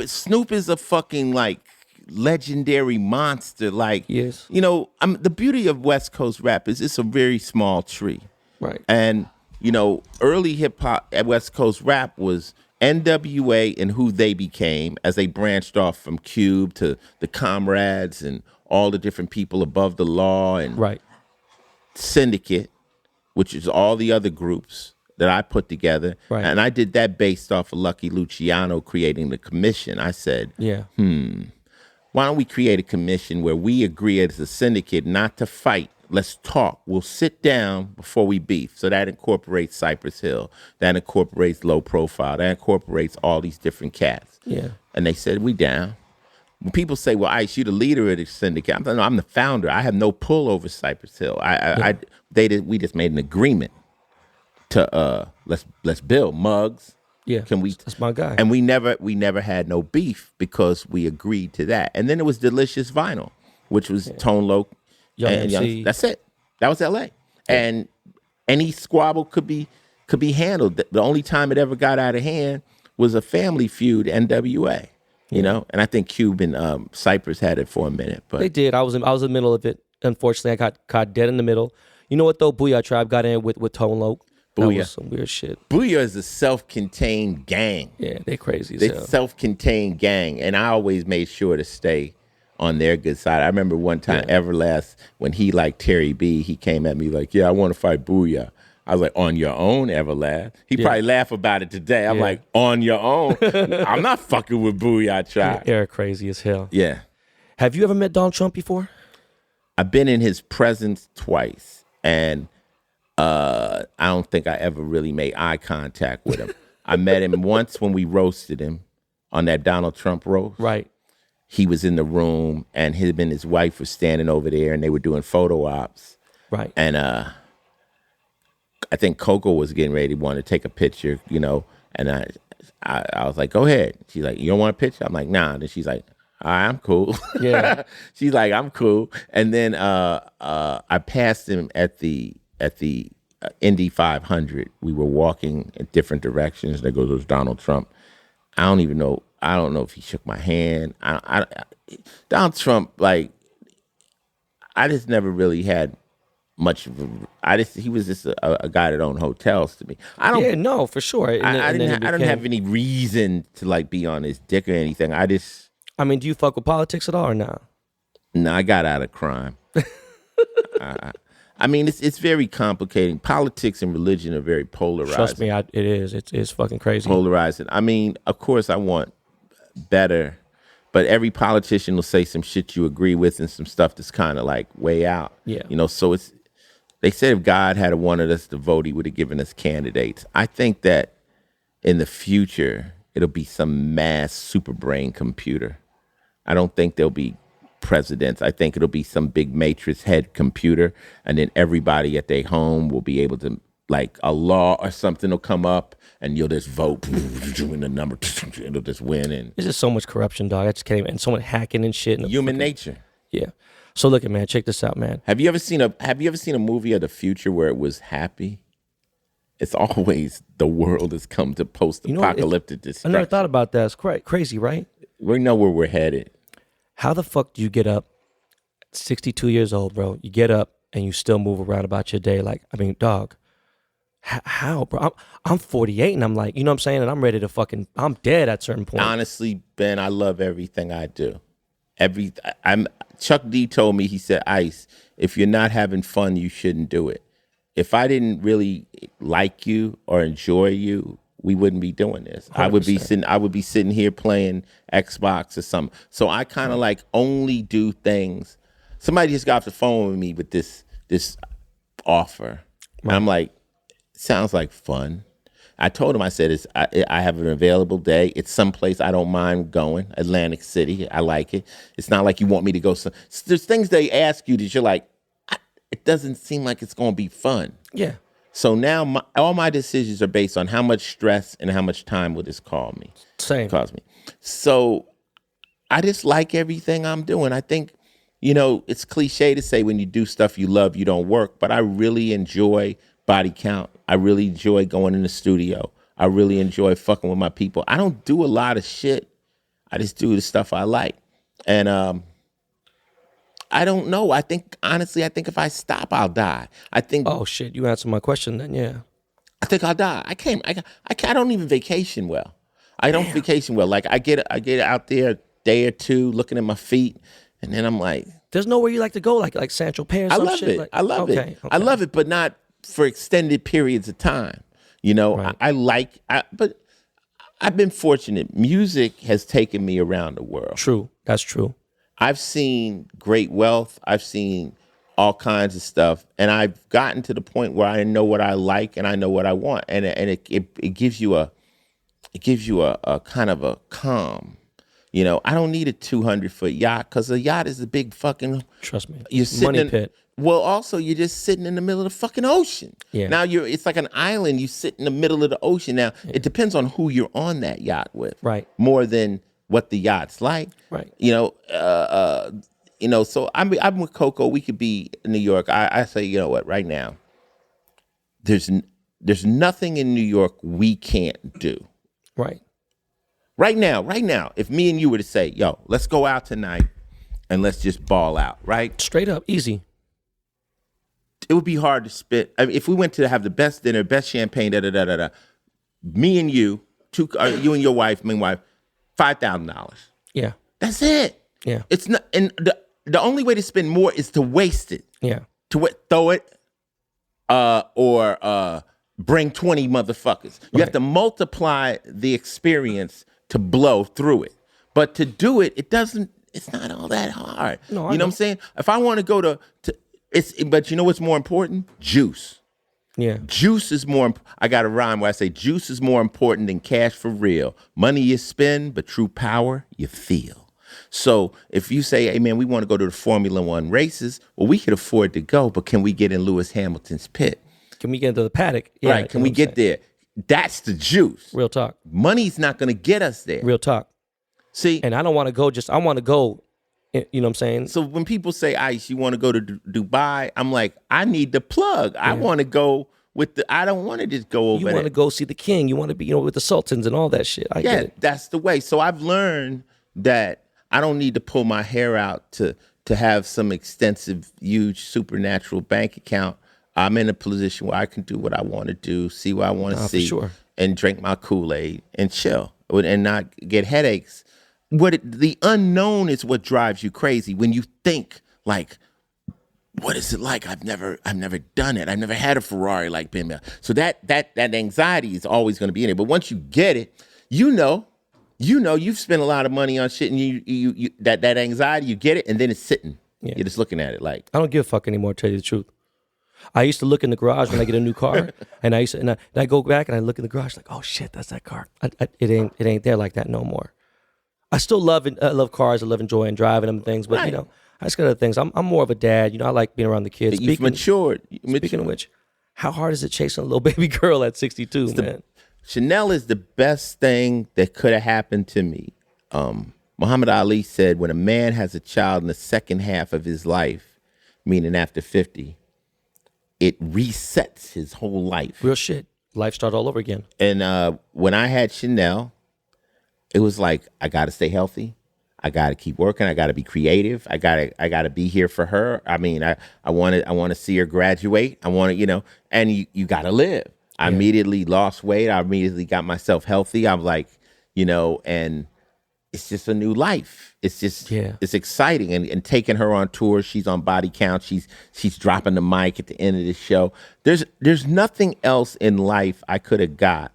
Snoop is a fucking like legendary monster. Like, yes, you know, the beauty of West Coast rap is it's a very small tree, right? And you know, early hip hop at West Coast rap was NWA and who they became as they branched off from Cube to the Comrades and all the different people above the law and Syndicate, which is all the other groups that I put together. Right. And I did that based off of Lucky Luciano creating the commission. I said, why don't we create a commission where we agree as a syndicate not to fight? Let's talk. We'll sit down before we beef. So that incorporates Cypress Hill. That incorporates Low Profile. That incorporates all these different cats. Yeah. And they said, we down. When people say, well, Ice, you the leader of the syndicate. I'm the founder. I have no pull over Cypress Hill. We just made an agreement to let's build Muggs. Yeah. That's my guy. And we never had no beef because we agreed to that. And then it was Delicious Vinyl, which was Tone Loc. Young, that's it. That was LA. And any squabble could be handled. The only time it ever got out of hand was a family feud, NWA. You know, and I think Cube and Cypress had it for a minute, but they did. I was in the middle of it. Unfortunately, I got caught dead in the middle. You know what though? Booyah Tribe got in with Tone Loc. That was some weird shit. Booyah is a self-contained gang. Yeah, they crazy. They self-contained gang, and I always made sure to stay on their good side. I remember one time Everlast, when he liked Terry B, he came at me like, "Yeah, I want to fight Booyah." I was like, "On your own, Everlast." He probably laugh about it today. I'm like, "On your own." I'm not fucking with Booyah Tribe. They're crazy as hell. Yeah. Have you ever met Donald Trump before? I've been in his presence twice, and I don't think I ever really made eye contact with him. I met him once when we roasted him on that Donald Trump roast. Right. He was in the room, and him and his wife were standing over there, and they were doing photo ops. Right. And I think Coco was getting ready to want to take a picture, you know, and I was like, go ahead. She's like, you don't want a picture? I'm like, nah. And then she's like, all right, I'm cool. Yeah. She's like, I'm cool. And then I passed him at the Indy 500. We were walking in different directions. There goes Donald Trump. I don't know if he shook my hand. Donald Trump, like, I just never really had much of he was just a guy that owned hotels to me. No, for sure. I don't have any reason to like be on his dick or anything. I mean, do you fuck with politics at all or not? No, I got out of crime. I mean, it's very complicated. Politics and religion are very polarized. Trust me, it is. It's fucking crazy. Polarizing. I mean, of course, I want better, but every politician will say some shit you agree with and some stuff that's kind of like way out. Yeah. You know, so they said if God had wanted us to vote, he would have given us candidates. I think that in the future, it'll be some mass super brain computer. I don't think there'll be presidents. I think it'll be some big matrix head computer, and then everybody at their home will be able to, like, a law or something will come up, and you'll just vote, and the number, it'll just win. And there's just so much corruption, dog. I just can't even, and someone hacking and shit. And human nature. Yeah. So look at, man, check this out, man. Have you ever seen a movie of the future where it was happy? It's always the world has come to post-apocalyptic destruction. I never thought about that. It's crazy, right? We know where we're headed. How the fuck do you get up 62 years old, bro. You get up and you still move around about your day. Like, I mean, dog, how, bro? I'm 48 and I'm like, you know what I'm saying? And I'm ready to I'm dead at certain point. Honestly, Ben, I love everything I do. Chuck D told me, he said, Ice, if you're not having fun, you shouldn't do it. If I didn't really like you or enjoy you, we wouldn't be doing this. 100%. I would be sitting here playing Xbox or something. So I kind of like only do things. Somebody just got off the phone with me with this offer. And I'm like, sounds like fun. I told him, I said, I have an available day. It's someplace I don't mind going, Atlantic City. I like it. It's not like you want me to go. There's things they ask you that you're like, it doesn't seem like it's going to be fun. Yeah. So now all my decisions are based on how much stress and how much time will this cause me. So I just like everything I'm doing. I think, it's cliche to say when you do stuff you love, you don't work, but I really enjoy body count. I really enjoy going in the studio. I really enjoy fucking with my people. I don't do a lot of shit. I just do the stuff I like. And I don't know. Honestly, I think if I stop, I'll die. Oh shit, you answered my question then, yeah. I think I'll die. I don't even vacation well. I don't vacation well. Like I get out there a day or two looking at my feet, and then I'm like, there's nowhere you like to go, like Sancho Pay or some shit? It. I love it. Okay. I love it, but not for extended periods of time. Right. But I've been fortunate. Music has taken me around the world. True. That's true. I've seen great wealth. I've seen all kinds of stuff, and I've gotten to the point where I know what I like and I know what I want, and it gives you a kind of a calm. I don't need a 200-foot yacht because a yacht is a big fucking. Trust me, you're sitting money pit. Well, also you're just sitting in the middle of the fucking ocean. Yeah. Now it's like an island. You sit in the middle of the ocean. Now it depends on who you're on that yacht with. Right. More than what the yacht's like. Right. So I'm with Coco. We could be in New York. I say, you know what? Right now, there's nothing in New York we can't do. Right. Right now, if me and you were to say, yo, let's go out tonight and let's just ball out, right? Straight up, easy. It would be hard to spit. I mean, if we went to have the best dinner, best champagne, me and you, you and your wife, $5,000. Yeah. That's it. Yeah. It's not, and the only way to spend more is to waste it. Yeah. To throw it, or bring 20 motherfuckers. You have to multiply the experience to blow through it. But to do it, it's not all that hard. No, you know what I'm saying? If I want to go to but you know what's more important? Juice. Yeah. Juice is more, I got a rhyme where I say juice is more important than cash for real. Money you spend, but true power you feel. So if you say, hey man, we want to go to the Formula One races, well, we could afford to go, but can we get in Lewis Hamilton's pit? Can we get into the paddock? Yeah, right, can we get there? That's the juice. Real talk. Money's not going to get us there. Real talk. See? And I don't want to go I want to go, you know what I'm saying? So when people say, Ice, you want to go to Dubai, I'm like, I need the plug. Yeah. I want to go I don't want to just go over You there. want to go see the king. You want to be, with the sultans and all that shit. I get it. That's the way. So I've learned that I don't need to pull my hair out to have some extensive, huge, supernatural bank account. I'm in a position where I can do what I want to do, see what I want to see, and drink my Kool-Aid and chill and not get headaches. The unknown is what drives you crazy when you think like, what is it like? I've never done it. I've never had a Ferrari like Ben. So that anxiety is always going to be in it. But once you get it, you've spent a lot of money on shit, and you that anxiety, you get it, and then it's sitting. Yeah. You're just looking at it like, I don't give a fuck anymore, to tell you the truth. I used to look in the garage when I get a new car, and I go back and I look in the garage like, oh shit, that's that car. It ain't there like that no more. I still love cars. I love enjoying driving them and things, but right. I just got other things. I'm more of a dad. I like being around the kids. You've matured. Speaking of which, how hard is it chasing a little baby girl at 62, man? Chanel is the best thing that could have happened to me. Muhammad Ali said, when a man has a child in the second half of his life, meaning after 50, it resets his whole life. Real shit. Life starts all over again. And when I had Chanel, it was like, I got to stay healthy. I got to keep working. I got to be creative. I got to be here for her. I mean, I want to see her graduate. I want to, and you got to live. I immediately lost weight. I immediately got myself healthy. I'm like, and it's just a new life. It's just, it's exciting. And taking her on tour, she's on Body Count. She's dropping the mic at the end of the show. There's nothing else in life I could have got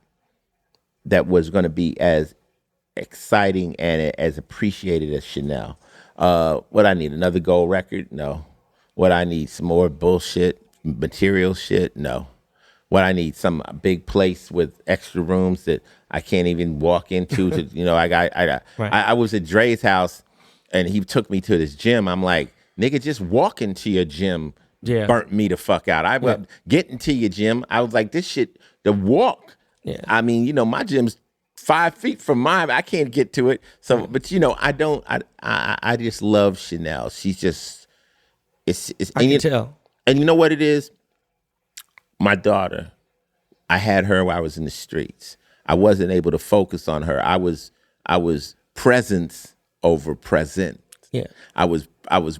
that was going to be as exciting and as appreciated as Chanel. What I need, another gold record? No. What I need, some more bullshit, material shit? No. What I need, some big place with extra rooms that I can't even walk into. I was at Dre's house and he took me to this gym. I'm like, nigga, just walking to your gym burnt me the fuck out. I was getting to your gym. I was like, this shit, the walk. Yeah. I mean, my gym's 5 feet from mine. I can't get to it. So, but I just love Chanel. She's just, it's I can tell. And you know what it is? My daughter, I had her while I was in the streets. I wasn't able to focus on her. I was presence over present. Yeah. I was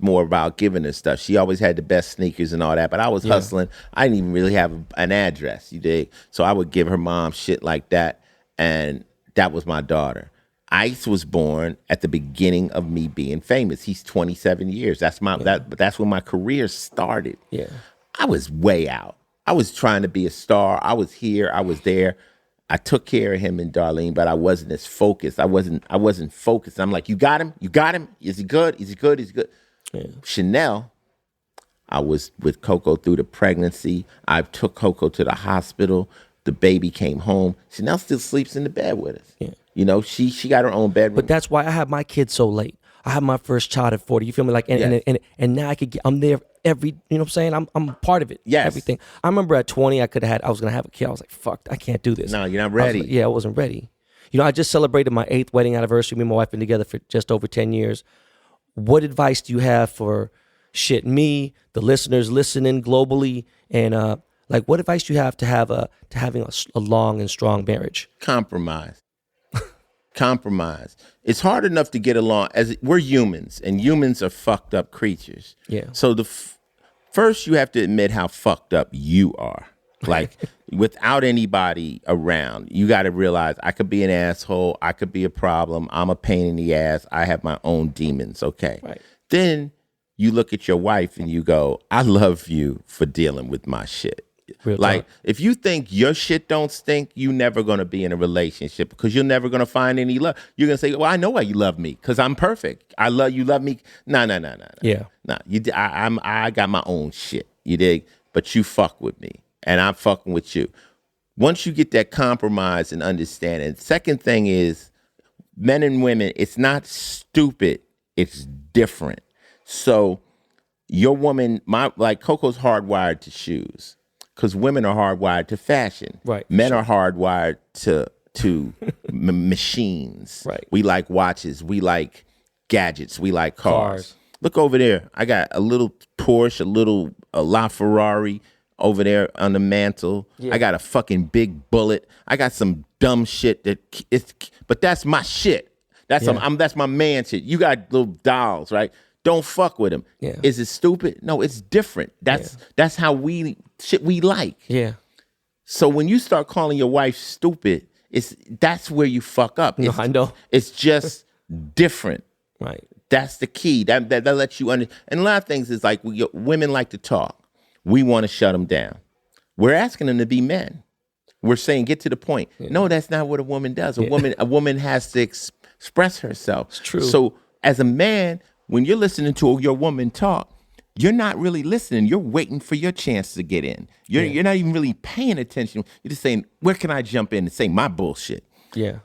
more about giving her stuff. She always had the best sneakers and all that, but I was hustling. I didn't even really have an address, you dig? So I would give her mom shit like that, and that was my daughter. Ice was born at the beginning of me being famous. He's 27 years. That's when my career started. Yeah. I was way out. I was trying to be a star. I was here. I was there. I took care of him and Darlene, but I wasn't as focused. I wasn't focused. I'm like, you got him? You got him? Is he good? Is he good? Is he good? Yeah. Chanel, I was with Coco through the pregnancy. I took Coco to the hospital. The baby came home. Chanel still sleeps in the bed with us. Yeah. She got her own bedroom. But that's why I had my kids so late. I had my first child at 40. You feel me? Like, and now I'm there every, you know what I'm saying? I'm part of it. Yes. Everything. I remember at 20, I was going to have a kid. I was like, fuck, I can't do this. No, you're not ready. I wasn't ready. I just celebrated my 8th wedding anniversary. Me and my wife been together for just over 10 years. What advice do you have for me, the listeners listening globally, and what advice do you have to having a long and strong marriage? Compromise. Compromise. It's hard enough to get along, as we're humans, and humans are fucked up creatures. Yeah. So first you have to admit how fucked up you are. Like, without anybody around, you got to realize I could be an asshole. I could be a problem. I'm a pain in the ass. I have my own demons. Okay. Right. Then you look at your wife and you go, I love you for dealing with my shit. Real like, talk. if you think your shit don't stink, you never going to be in a relationship because you're never going to find any love. You're going to say, well, I know why you love me because I'm perfect. You love me. No. Yeah. No, I got my own shit. You dig? But you fuck with me and I'm fucking with you. Once you get that compromise and understanding, second thing is men and women, it's not stupid. It's different. So your woman, like Coco's hardwired to shoes. Because women are hardwired to fashion. Right. Men are hardwired to machines. Right. We like watches. We like gadgets. We like cars. Look over there. I got a little Porsche, a LaFerrari over there on the mantle. Yeah. I got a fucking big bullet. I got some dumb shit but that's my shit. That's my man shit. You got little dolls, right? Don't fuck with him. Yeah. Is it stupid? No, it's different. That's how we like. Yeah. So when you start calling your wife stupid, that's where you fuck up. No, I know. It's just different. Right. That's the key. That lets you understand. And a lot of things is like women like to talk. We want to shut them down. We're asking them to be men. We're saying get to the point. Yeah. No, that's not what a woman does. A woman has to express herself. It's true. So as a man, when you're listening to your woman talk, you're not really listening. You're waiting for your chance to get in. You're not even really paying attention. You're just saying, where can I jump in and say my bullshit? Yeah.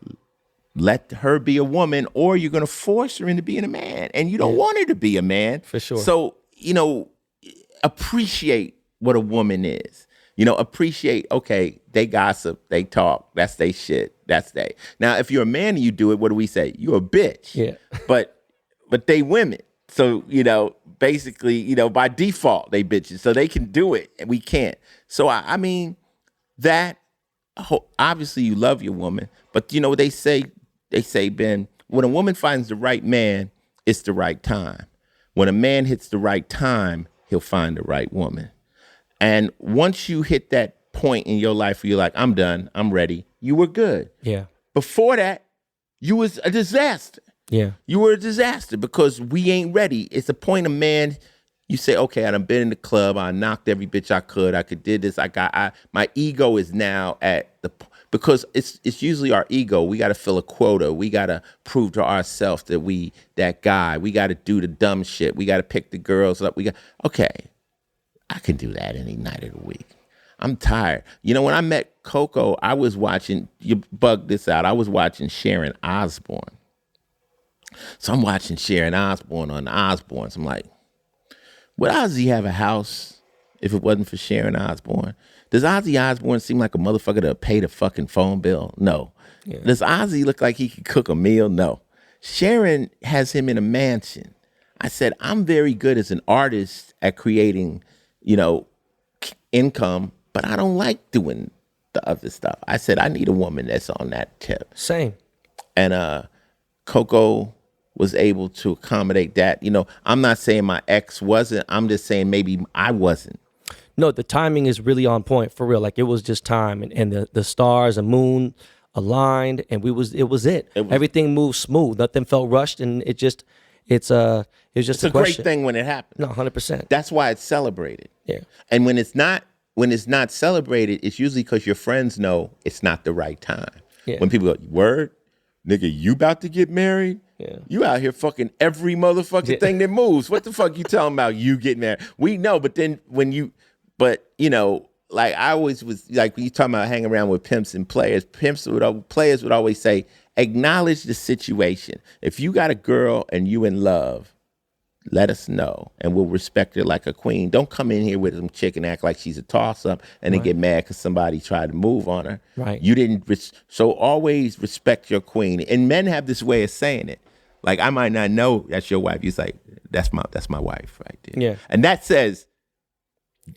Let her be a woman, or you're going to force her into being a man. And you don't want her to be a man. For sure. So, appreciate what a woman is. Appreciate, okay, they gossip, they talk. That's they shit. That's they. Now, if you're a man and you do it, what do we say? You're a bitch. Yeah. But they women. So, basically, by default, they bitches. So they can do it and we can't. So, I mean, that, obviously you love your woman. But, they say, Ben, when a woman finds the right man, it's the right time. When a man hits the right time, he'll find the right woman. And once you hit that point in your life where you're like, I'm done, I'm ready, you were good. Yeah. Before that, you was a disaster. Yeah. You were a disaster because we ain't ready. It's a point of man, you say, okay, I done been in the club, I knocked every bitch I could did this, my ego is now at the, because it's usually our ego. We got to fill a quota. We got to prove to ourselves that we that guy. We got to do the dumb shit. We got to pick the girls up. Okay, I can do that any night of the week. I'm tired. You know, when I met Coco, I was watching, you bugged this out, I was watching Sharon Osbourne. So I'm watching Sharon Osbourne on the Osbournes. I'm like, would Ozzy have a house if it wasn't for Sharon Osbourne? Does Ozzy Osbourne seem like a motherfucker to pay the fucking phone bill? No. Yeah. Does Ozzy look like he could cook a meal? No. Sharon has him in a mansion. I said, I'm very good as an artist at creating, income, but I don't like doing the other stuff. I said, I need a woman that's on that tip. Same. And Coco was able to accommodate that. I'm not saying my ex wasn't. I'm just saying maybe I wasn't. No, the timing is really on point for real. Like it was just time, and the stars and moon aligned, and it was everything moved smooth. Nothing felt rushed, and it's just a great thing when it happens. No, 100%. That's why it's celebrated. Yeah. And when it's not celebrated, it's usually because your friends know it's not the right time. Yeah. When people go, word, nigga, you about to get married? Yeah. You out here fucking every motherfucking thing that moves. What the fuck you talking about? You getting married? We know, but then like I always was like when you talking about hanging around with pimps and players, players would always say, acknowledge the situation. If you got a girl and you in love, let us know and we'll respect her like a queen. Don't come in here with some chick and act like she's a toss-up and then get mad because somebody tried to move on her. Right. You didn't. So always respect your queen. And men have this way of saying it. Like I might not know that's your wife. You say that's my wife right there. Yeah. And that says.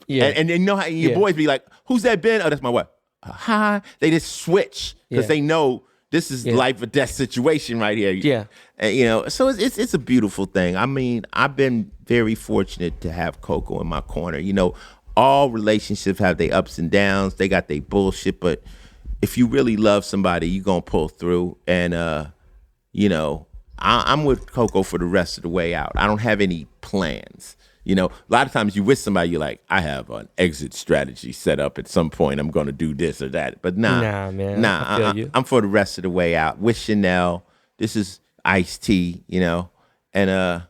Yeah. And you know how your boys be like, who's that Ben? Oh, that's my wife. Hi. They just switch because they know this is life or death situation right here. Yeah. And, so it's a beautiful thing. I mean, I've been very fortunate to have Coco in my corner. All relationships have their ups and downs. They got their bullshit, but if you really love somebody, you're going to pull through. And, I'm with Coco for the rest of the way out. I don't have any plans. A lot of times you with somebody, you're like, I have an exit strategy set up at some point. I'm going to do this or that. But nah, man. I feel you. I'm for the rest of the way out. With Chanel, this is Ice-T, and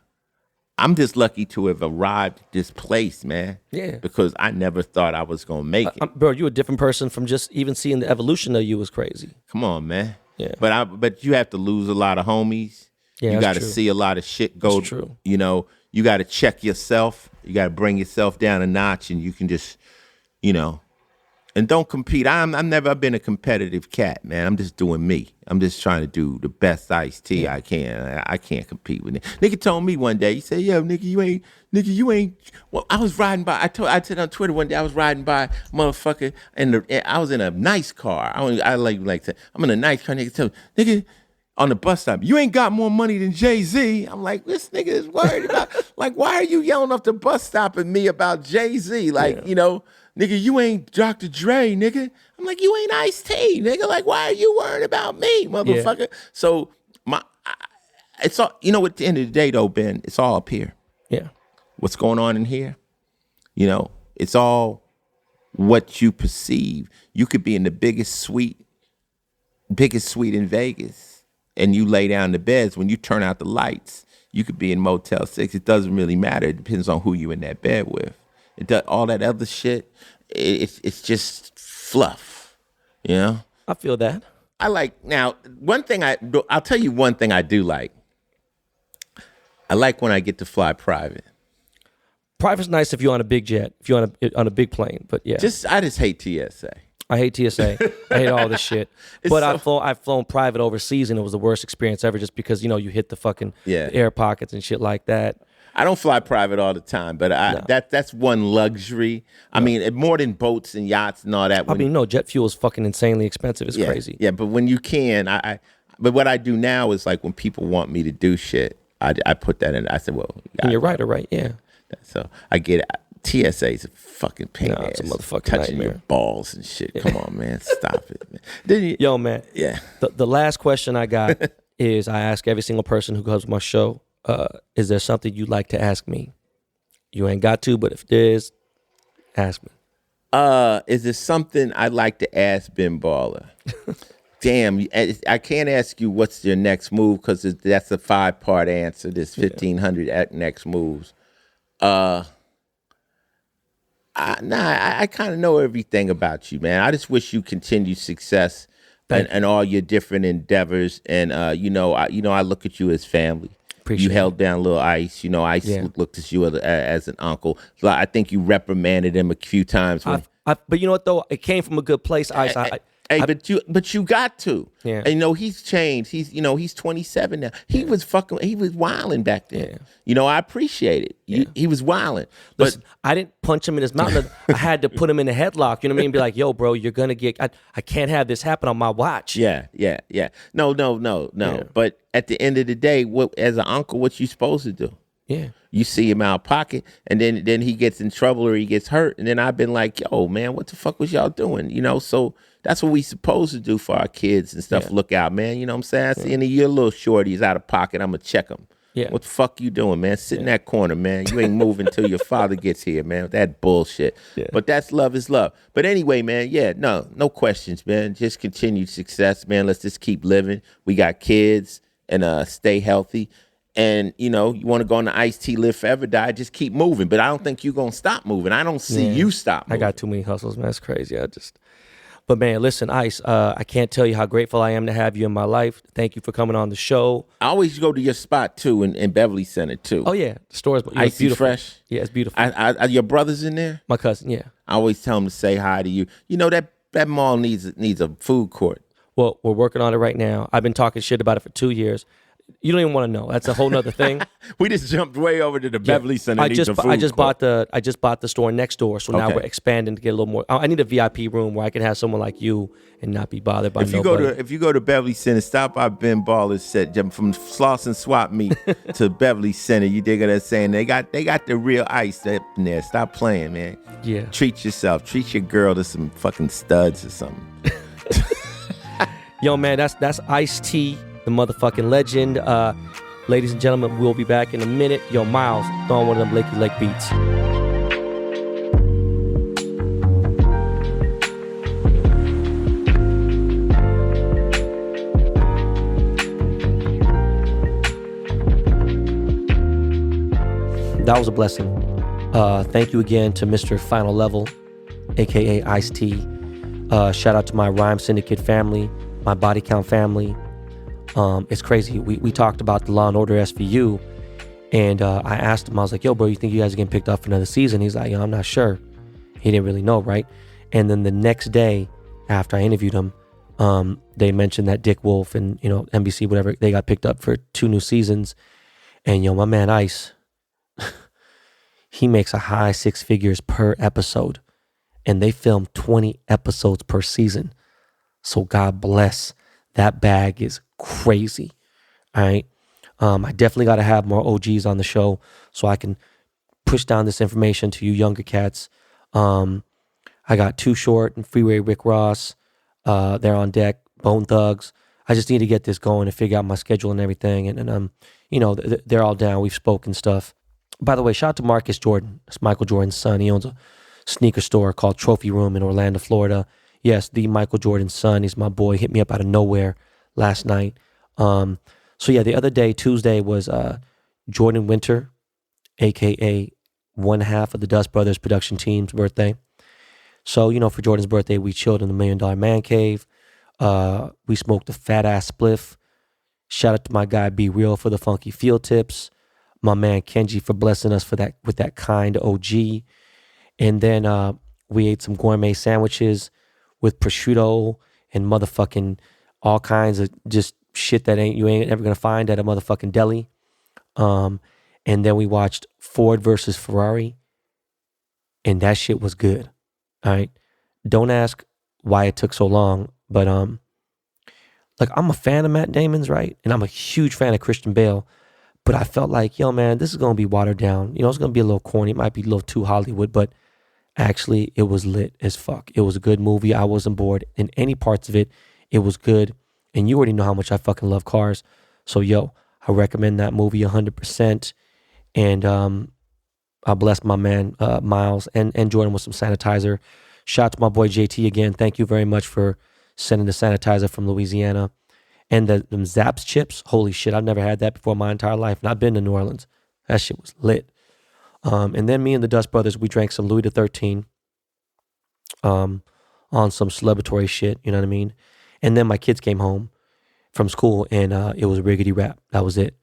I'm just lucky to have arrived at this place, man. Yeah. Because I never thought I was going to make it. Bro, you a different person from just even seeing the evolution of you was crazy. Come on, man. Yeah. But you have to lose a lot of homies. Yeah, you got to true. see a lot of shit go. That's true. You got to check yourself. You got to bring yourself down a notch, and you can just, and don't compete. I've been a competitive cat, man. I'm just doing me. I'm just trying to do the best Ice-T I can. I can't compete with it. Nigga told me one day, he said, "Yo, nigga, you ain't." Well, I was riding by. I said on Twitter one day, I was riding by, motherfucker, and I was in a nice car. I like to. I'm in a nice car. Nigga told me, nigga. On the bus stop, you ain't got more money than Jay-Z. I'm like, this nigga is worried about, like, why are you yelling off the bus stop at me about Jay-Z? Like, nigga, you ain't Dr. Dre, nigga. I'm like, you ain't Ice-T, nigga. Like, why are you worried about me, motherfucker? Yeah. So, it's all, at the end of the day, though, Ben, it's all up here. Yeah. What's going on in here, it's all what you perceive. You could be in the biggest suite in Vegas. And you lay down the beds, when you turn out the lights, you could be in Motel 6. It doesn't really matter. It depends on who you in that bed with. It does, all that other shit, it's just fluff, I feel that. I like, now, I'll tell you one thing I do like. I like when I get to fly private. Private's nice if you're on a big jet, if you're on a big plane, but yeah. I just hate TSA. I hate TSA. I hate all this shit. But I've flown private overseas, and it was the worst experience ever just because, you hit the fucking air pockets and shit like that. I don't fly private all the time, but that's one luxury. I mean, more than boats and yachts and all that. No, jet fuel is fucking insanely expensive. It's crazy. Yeah, but when you can, But what I do now is like when people want me to do shit, I put that in. I said, well, And you're right, yeah. So I get it. TSA is a fucking pain in the it's a ass. motherfucking Touching nightmare. your balls and shit. Come on, man. Stop it, man. Then you, Yo, man. Yeah. The last question I got is I ask every single person who comes to my show, is there something you'd like to ask me? You ain't got to, but if there is, ask me. Is there something I'd like to ask Ben Baller? Damn, I can't ask you what's your next move because that's a 5-part answer. There's 1,500 next moves. I kind of know everything about you, man. I just wish you continued success and all your different endeavors. And I look at you as family. Appreciate you held down little Ice. Ice looked at you as an uncle. So I think you reprimanded him a few times. But you know what though? It came from a good place, Ice. But you got to. Yeah. And he's changed. He's 27 now. He was wilding back then. Yeah. I appreciate it. He was wilding. Listen, I didn't punch him in his mouth. I had to put him in a headlock. You know what I mean? Be like, yo, bro, you're gonna get. I can't have this happen on my watch. Yeah. No. Yeah. But at the end of the day, as an uncle, what you supposed to do? Yeah. You see him out of pocket, and then he gets in trouble or he gets hurt, and then I've been like, yo, man, what the fuck was y'all doing? So that's what we supposed to do for our kids and stuff. Yeah. Look out, man. You know what I'm saying? I see any of your little shorties out of pocket, I'm going to check them. Yeah. What the fuck you doing, man? Sit in that corner, man. You ain't moving until your father gets here, man. That bullshit. Yeah. But that's love is love. But anyway, man, no questions, man. Just continued success, man. Let's just keep living. We got kids and stay healthy. And, you want to go on the Ice-T Live Forever Die, just keep moving. But I don't think you're going to stop moving. I don't see you stop moving. I got too many hustles, man. That's crazy. But man, listen, Ice, I can't tell you how grateful I am to have you in my life. Thank you for coming on the show. I always go to your spot, too, in Beverly Center, too. Oh, yeah. The store is Icy beautiful. Fresh. Yeah, it's beautiful. Are your brothers in there? My cousin, yeah. I always tell them to say hi to you. That mall needs a food court. Well, we're working on it right now. I've been talking shit about it for 2 years. You don't even want to know. That's a whole nother thing. We just jumped way over to the Beverly Center. I just bought the store next door, so now we're expanding to get a little more. I need a VIP room where I can have someone like you and not be bothered by nobody. If you go to Beverly Center, stop by Ben Baller's set. Jump from Sloss and Swap Meet to Beverly Center. You dig what I'm saying? They got the real Ice up in there. Stop playing, man. Yeah. Treat yourself. Treat your girl to some fucking studs or something. Yo, man, that's Ice-T, the motherfucking legend. Ladies and gentlemen, we'll be back in a minute. Yo, Miles, throw on one of them Lakey Lake beats. That was a blessing. Thank you again to Mr. Final Level, a.k.a. Ice-T. Shout out to my Rhyme Syndicate family, my Body Count family. It's crazy. We talked about the Law & Order SVU, and I asked him, I was like, yo, bro, you think you guys are getting picked up for another season? He's like, yo, I'm not sure. He didn't really know, right? And then the next day, after I interviewed him, they mentioned that Dick Wolf and, NBC, whatever, they got picked up for 2 new seasons. And, my man Ice, he makes a high 6 figures per episode. And they film 20 episodes per season. So God bless. That bag is crazy. All right. I definitely got to have more OGs on the show so I can push down this information to you younger cats. I got Too Short and Freeway Rick Ross. They're on deck. Bone Thugs. I just need to get this going and figure out my schedule and everything. And they're all down. We've spoken stuff. By the way, shout out to Marcus Jordan. It's Michael Jordan's son. He owns a sneaker store called Trophy Room in Orlando, Florida. Yes, the Michael Jordan's son. He's my boy. Hit me up out of nowhere last night. So yeah, the other day, Tuesday, was Jordan Winter, a.k.a. one half of the Dust Brothers production team's birthday. So, for Jordan's birthday, we chilled in the $1 Million Man Cave. We smoked a fat-ass spliff. Shout out to my guy Be Real for the funky field tips. My man Kenji for blessing us with that kind OG. And then we ate some gourmet sandwiches with prosciutto and motherfucking all kinds of just shit that you ain't ever gonna find at a motherfucking deli. And then we watched Ford versus Ferrari, and that shit was good. All right, don't ask why it took so long, but like, I'm a fan of Matt Damon's, right? And I'm a huge fan of Christian Bale. But I felt like, yo, man, this is going to be watered down. You know, it's going to be a little corny. It might be a little too Hollywood, but actually, it was lit as fuck. It was a good movie. I wasn't bored in any parts of it. It was good. And you already know how much I fucking love cars. So, yo, I recommend that movie 100%. And I bless my man, Miles, and Jordan with some sanitizer. Shout out to my boy JT again. Thank you very much for sending the sanitizer from Louisiana. And them Zapp's chips, holy shit, I've never had that before in my entire life. And I've been to New Orleans. That shit was lit. And then me and the Dust Brothers, we drank some Louis XIII on some celebratory shit, you know what I mean? And then my kids came home from school and it was riggedy rap. That was it.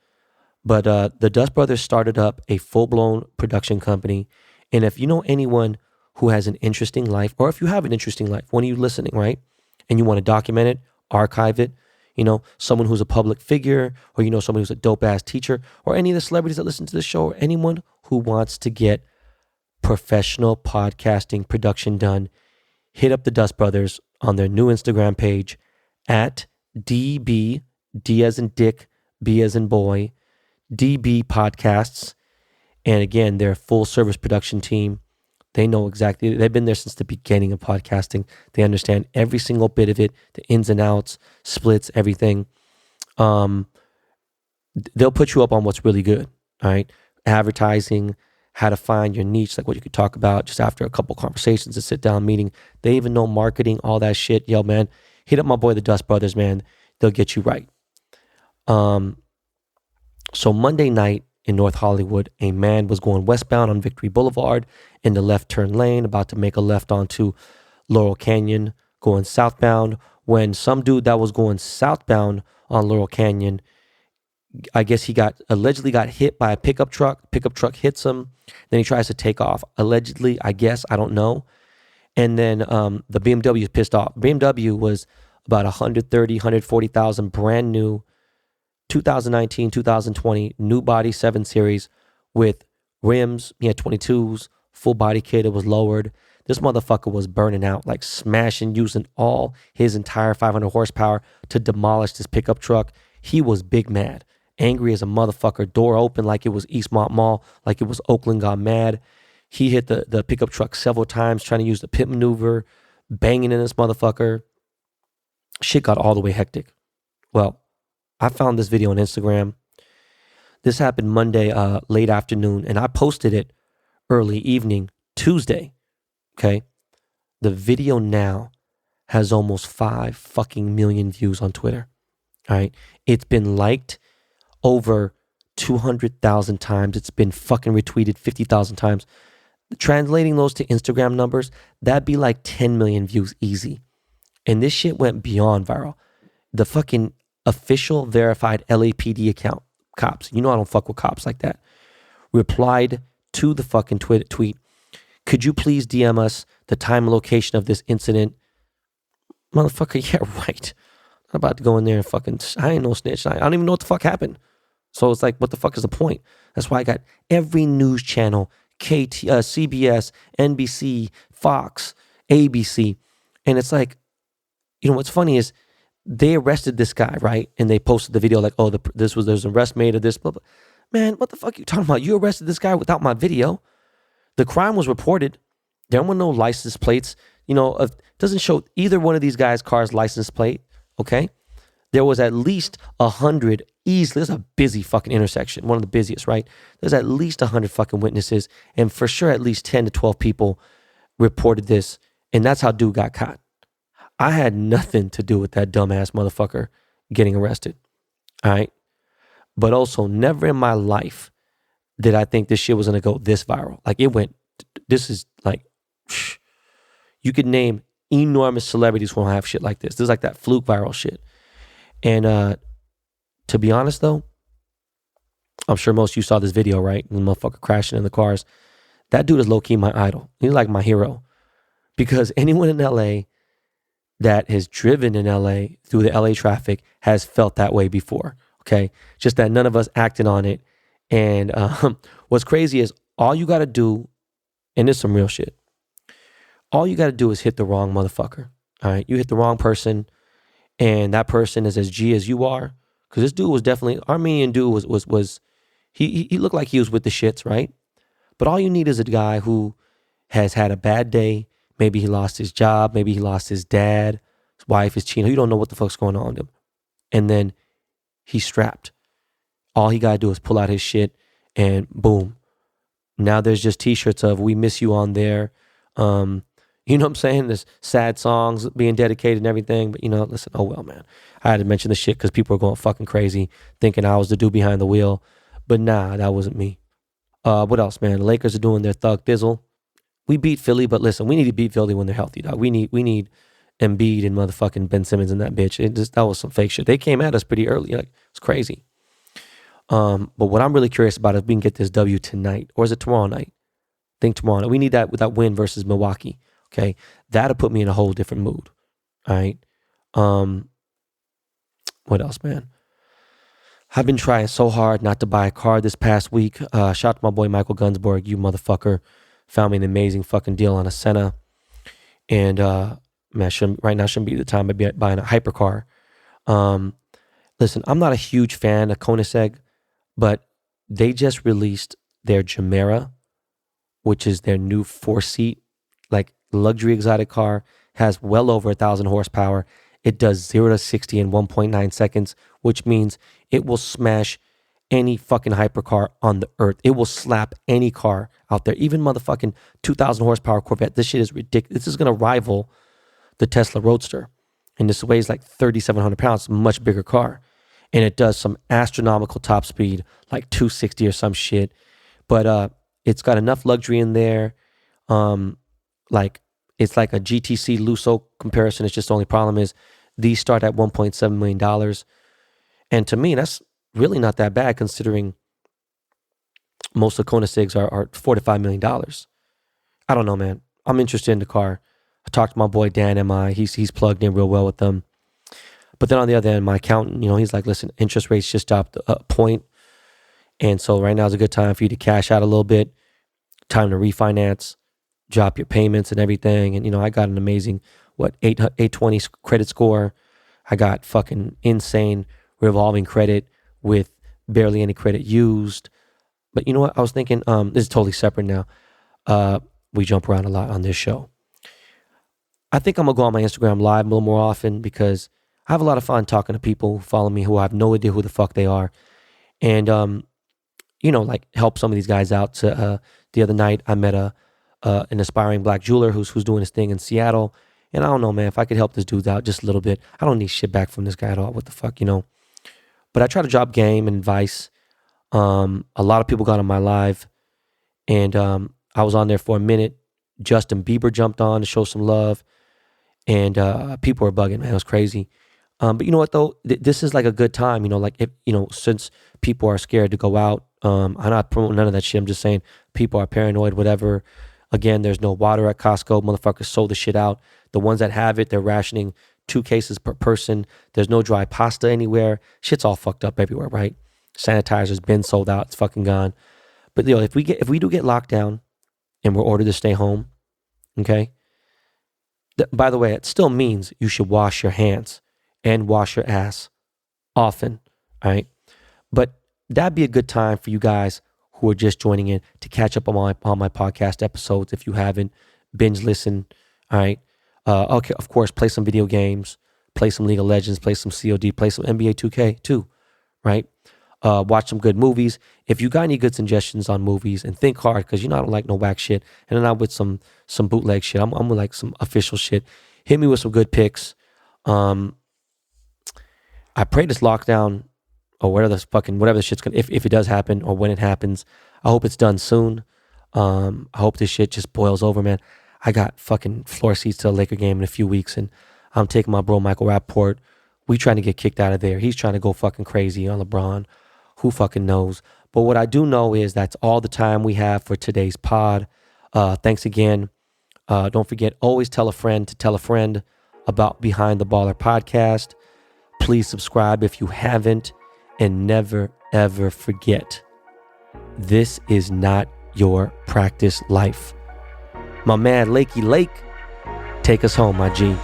But the Dust Brothers started up a full-blown production company. And if you know anyone who has an interesting life, or if you have an interesting life, when you listening, right? And you want to document it, archive it, you know, someone who's a public figure, or you know, someone who's a dope-ass teacher, or any of the celebrities that listen to the show, or anyone who wants to get professional podcasting production done, hit up the Dust Brothers on their new Instagram page at DB, D as in Dick, B as in boy, DB Podcasts. And again, they're a full service production team. They know exactly, they've been there since the beginning of podcasting. They understand every single bit of it, the ins and outs, splits, everything. They'll put you up on what's really good, all right? Advertising, how to find your niche, like what you could talk about just after a couple conversations, a sit down meeting. They even know marketing, all that shit. Yo, man, hit up my boy, the Dust Brothers, man. They'll get you right. So Monday night in North Hollywood, a man was going westbound on Victory Boulevard in the left turn lane, about to make a left onto Laurel Canyon, going southbound, when some dude that was going southbound on Laurel Canyon, I guess he allegedly got hit by a pickup truck. Pickup truck hits him. Then he tries to take off. Allegedly, I guess, I don't know. And then the BMW is pissed off. BMW was about 130, 140,000, brand new, 2019, 2020, new body 7 Series with rims. He had 22s, full body kit. It was lowered. This motherfucker was burning out, like smashing, using all his entire 500 horsepower to demolish this pickup truck. He was big mad, angry as a motherfucker, door open like it was Eastmont Mall, like it was Oakland got mad. He hit the pickup truck several times, trying to use the pit maneuver, banging in this motherfucker. Shit got all the way hectic. Well, I found this video on Instagram. This happened Monday, late afternoon, and I posted it early evening, Tuesday. Okay. The video now has almost 5 fucking million views on Twitter. All right. It's been liked over 200,000 times. It's been fucking retweeted 50,000 times. Translating those to Instagram numbers, that'd be like 10 million views easy. And this shit went beyond viral. The fucking official verified LAPD account, cops, you know I don't fuck with cops like that, replied to the fucking tweet, could you please DM us the time and location of this incident? Motherfucker, yeah, right. I'm about to go in there and fucking, I ain't no snitch. I don't even know what the fuck happened. So it's like, what the fuck is the point? That's why I got every news channel, CBS, NBC, Fox, ABC. And it's like, you know, what's funny is they arrested this guy, right? And they posted the video like, oh, there's an arrest made of this. Blah, blah. Man, what the fuck are you talking about? You arrested this guy without my video. The crime was reported. There were no license plates. You know, it doesn't show either one of these guys' cars' license plate, okay? There was at least 100 easily. This is a busy fucking intersection, one of the busiest, right? There's at least 100 fucking witnesses, and for sure at least 10 to 12 people reported this, and that's how dude got caught. I had nothing to do with that dumbass motherfucker getting arrested, all right? But also, never in my life did I think this shit was going to go this viral. Like, it went, this is like, you could name enormous celebrities who don't have shit like this. This is like that fluke viral shit. And to be honest, though, I'm sure most of you saw this video, right? The motherfucker crashing in the cars. That dude is low-key my idol. He's like my hero. Because anyone in LA that has driven in LA through the LA traffic has felt that way before, okay? Just that none of us acted on it. And what's crazy is all you got to do, and this is some real shit, all you got to do is hit the wrong motherfucker, all right? You hit the wrong person, and that person is as G as you are, because this dude was definitely, Armenian dude was he looked like he was with the shits, right? But all you need is a guy who has had a bad day. Maybe he lost his job. Maybe he lost his dad. His wife is cheating. You don't know what the fuck's going on with him. And then he's strapped. All he got to do is pull out his shit and boom. Now there's just t-shirts of "We miss you" on there. You know what I'm saying? There's sad songs being dedicated and everything. But, listen, oh well, man. I had to mention the shit because people are going fucking crazy thinking I was the dude behind the wheel. But nah, that wasn't me. What else, man? The Lakers are doing their thug thizzle. We beat Philly, but listen, we need to beat Philly when they're healthy, dog. We need Embiid and motherfucking Ben Simmons and that bitch. That was some fake shit. They came at us pretty early. Like, it's crazy. But what I'm really curious about is if we can get this W tonight, or is it tomorrow night? I think tomorrow night. We need that with that win versus Milwaukee. Okay, that'll put me in a whole different mood. All right. What else, man? I've been trying so hard not to buy a car this past week. Shout out to my boy Michael Gunsborg, you motherfucker. Found me an amazing fucking deal on a Senna. And man, right now shouldn't be the time to be buying a hypercar. Listen, I'm not a huge fan of Koenigsegg, but they just released their Gemera, which is their new 4-seat, like luxury exotic car. Has well over 1,000 horsepower. It does 0 to 60 in 1.9 seconds, which means it will smash any fucking hypercar on the earth. It will slap any car out there, even motherfucking 2,000 horsepower Corvette. This shit is ridiculous. This is going to rival the Tesla Roadster. And this weighs like 3,700 pounds, much bigger car. And it does some astronomical top speed, like 260 or some shit. But it's got enough luxury in there. It's like a GTC Lusso comparison. It's just the only problem is these start at $1.7 million. And to me, that's really not that bad considering most of Koenigsegg's are $4 to $5 million. I don't know, man. I'm interested in the car. I talked to my boy Dan M.I. He's plugged in real well with them. But then on the other end, my accountant, he's like, listen, interest rates just dropped a point. And so right now is a good time for you to cash out a little bit. Time to refinance, drop your payments and everything. And, I got an amazing, 820 credit score. I got fucking insane revolving credit with barely any credit used. But you know what? I was thinking, this is totally separate now. We jump around a lot on this show. I think I'm going to go on my Instagram live a little more often because I have a lot of fun talking to people who follow me who I have no idea who the fuck they are. And, like help some of these guys out. The other night, I met an aspiring black jeweler who's doing his thing in Seattle. And I don't know, man, if I could help this dude out just a little bit. I don't need shit back from this guy at all. What the fuck, But I try to drop game and advice. A lot of people got on my live. And I was on there for a minute. Justin Bieber jumped on to show some love. And people were bugging, man. It was crazy. But you know what, though? This is like a good time, since people are scared to go out. I'm not promoting none of that shit. I'm just saying people are paranoid, whatever. Again, there's no water at Costco. Motherfuckers sold the shit out. The ones that have it, they're rationing 2 cases per person. There's no dry pasta anywhere. Shit's all fucked up everywhere, right? Sanitizer's been sold out. It's fucking gone. But if we do get locked down and we're ordered to stay home, okay? By the way, it still means you should wash your hands and wash your ass often, all right? But that'd be a good time for you guys who are just joining in to catch up on my podcast episodes if you haven't. Binge listen, all right? Okay, of course, play some video games, play some League of Legends, play some COD, play some NBA 2K too, right? Watch some good movies. If you got any good suggestions on movies, and think hard, because I don't like no whack shit, and I'm not with some bootleg shit. I'm with like some official shit. Hit me with some good picks. I pray this lockdown or whatever the shit's gonna, if it does happen or when it happens, I hope it's done soon. I hope this shit just boils over, man. I got fucking floor seats to a Laker game in a few weeks, and I'm taking my bro Michael Rappaport. We trying to get kicked out of there. He's trying to go fucking crazy on LeBron. Who fucking knows? But what I do know is that's all the time we have for today's pod. Thanks again. Don't forget, always tell a friend to tell a friend about Behind the Baller podcast. Please subscribe if you haven't, and never, ever forget, this is not your practice life. My man, Lakey Lake, take us home, my G.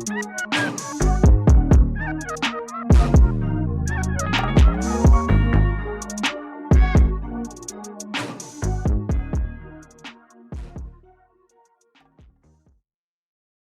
Peace.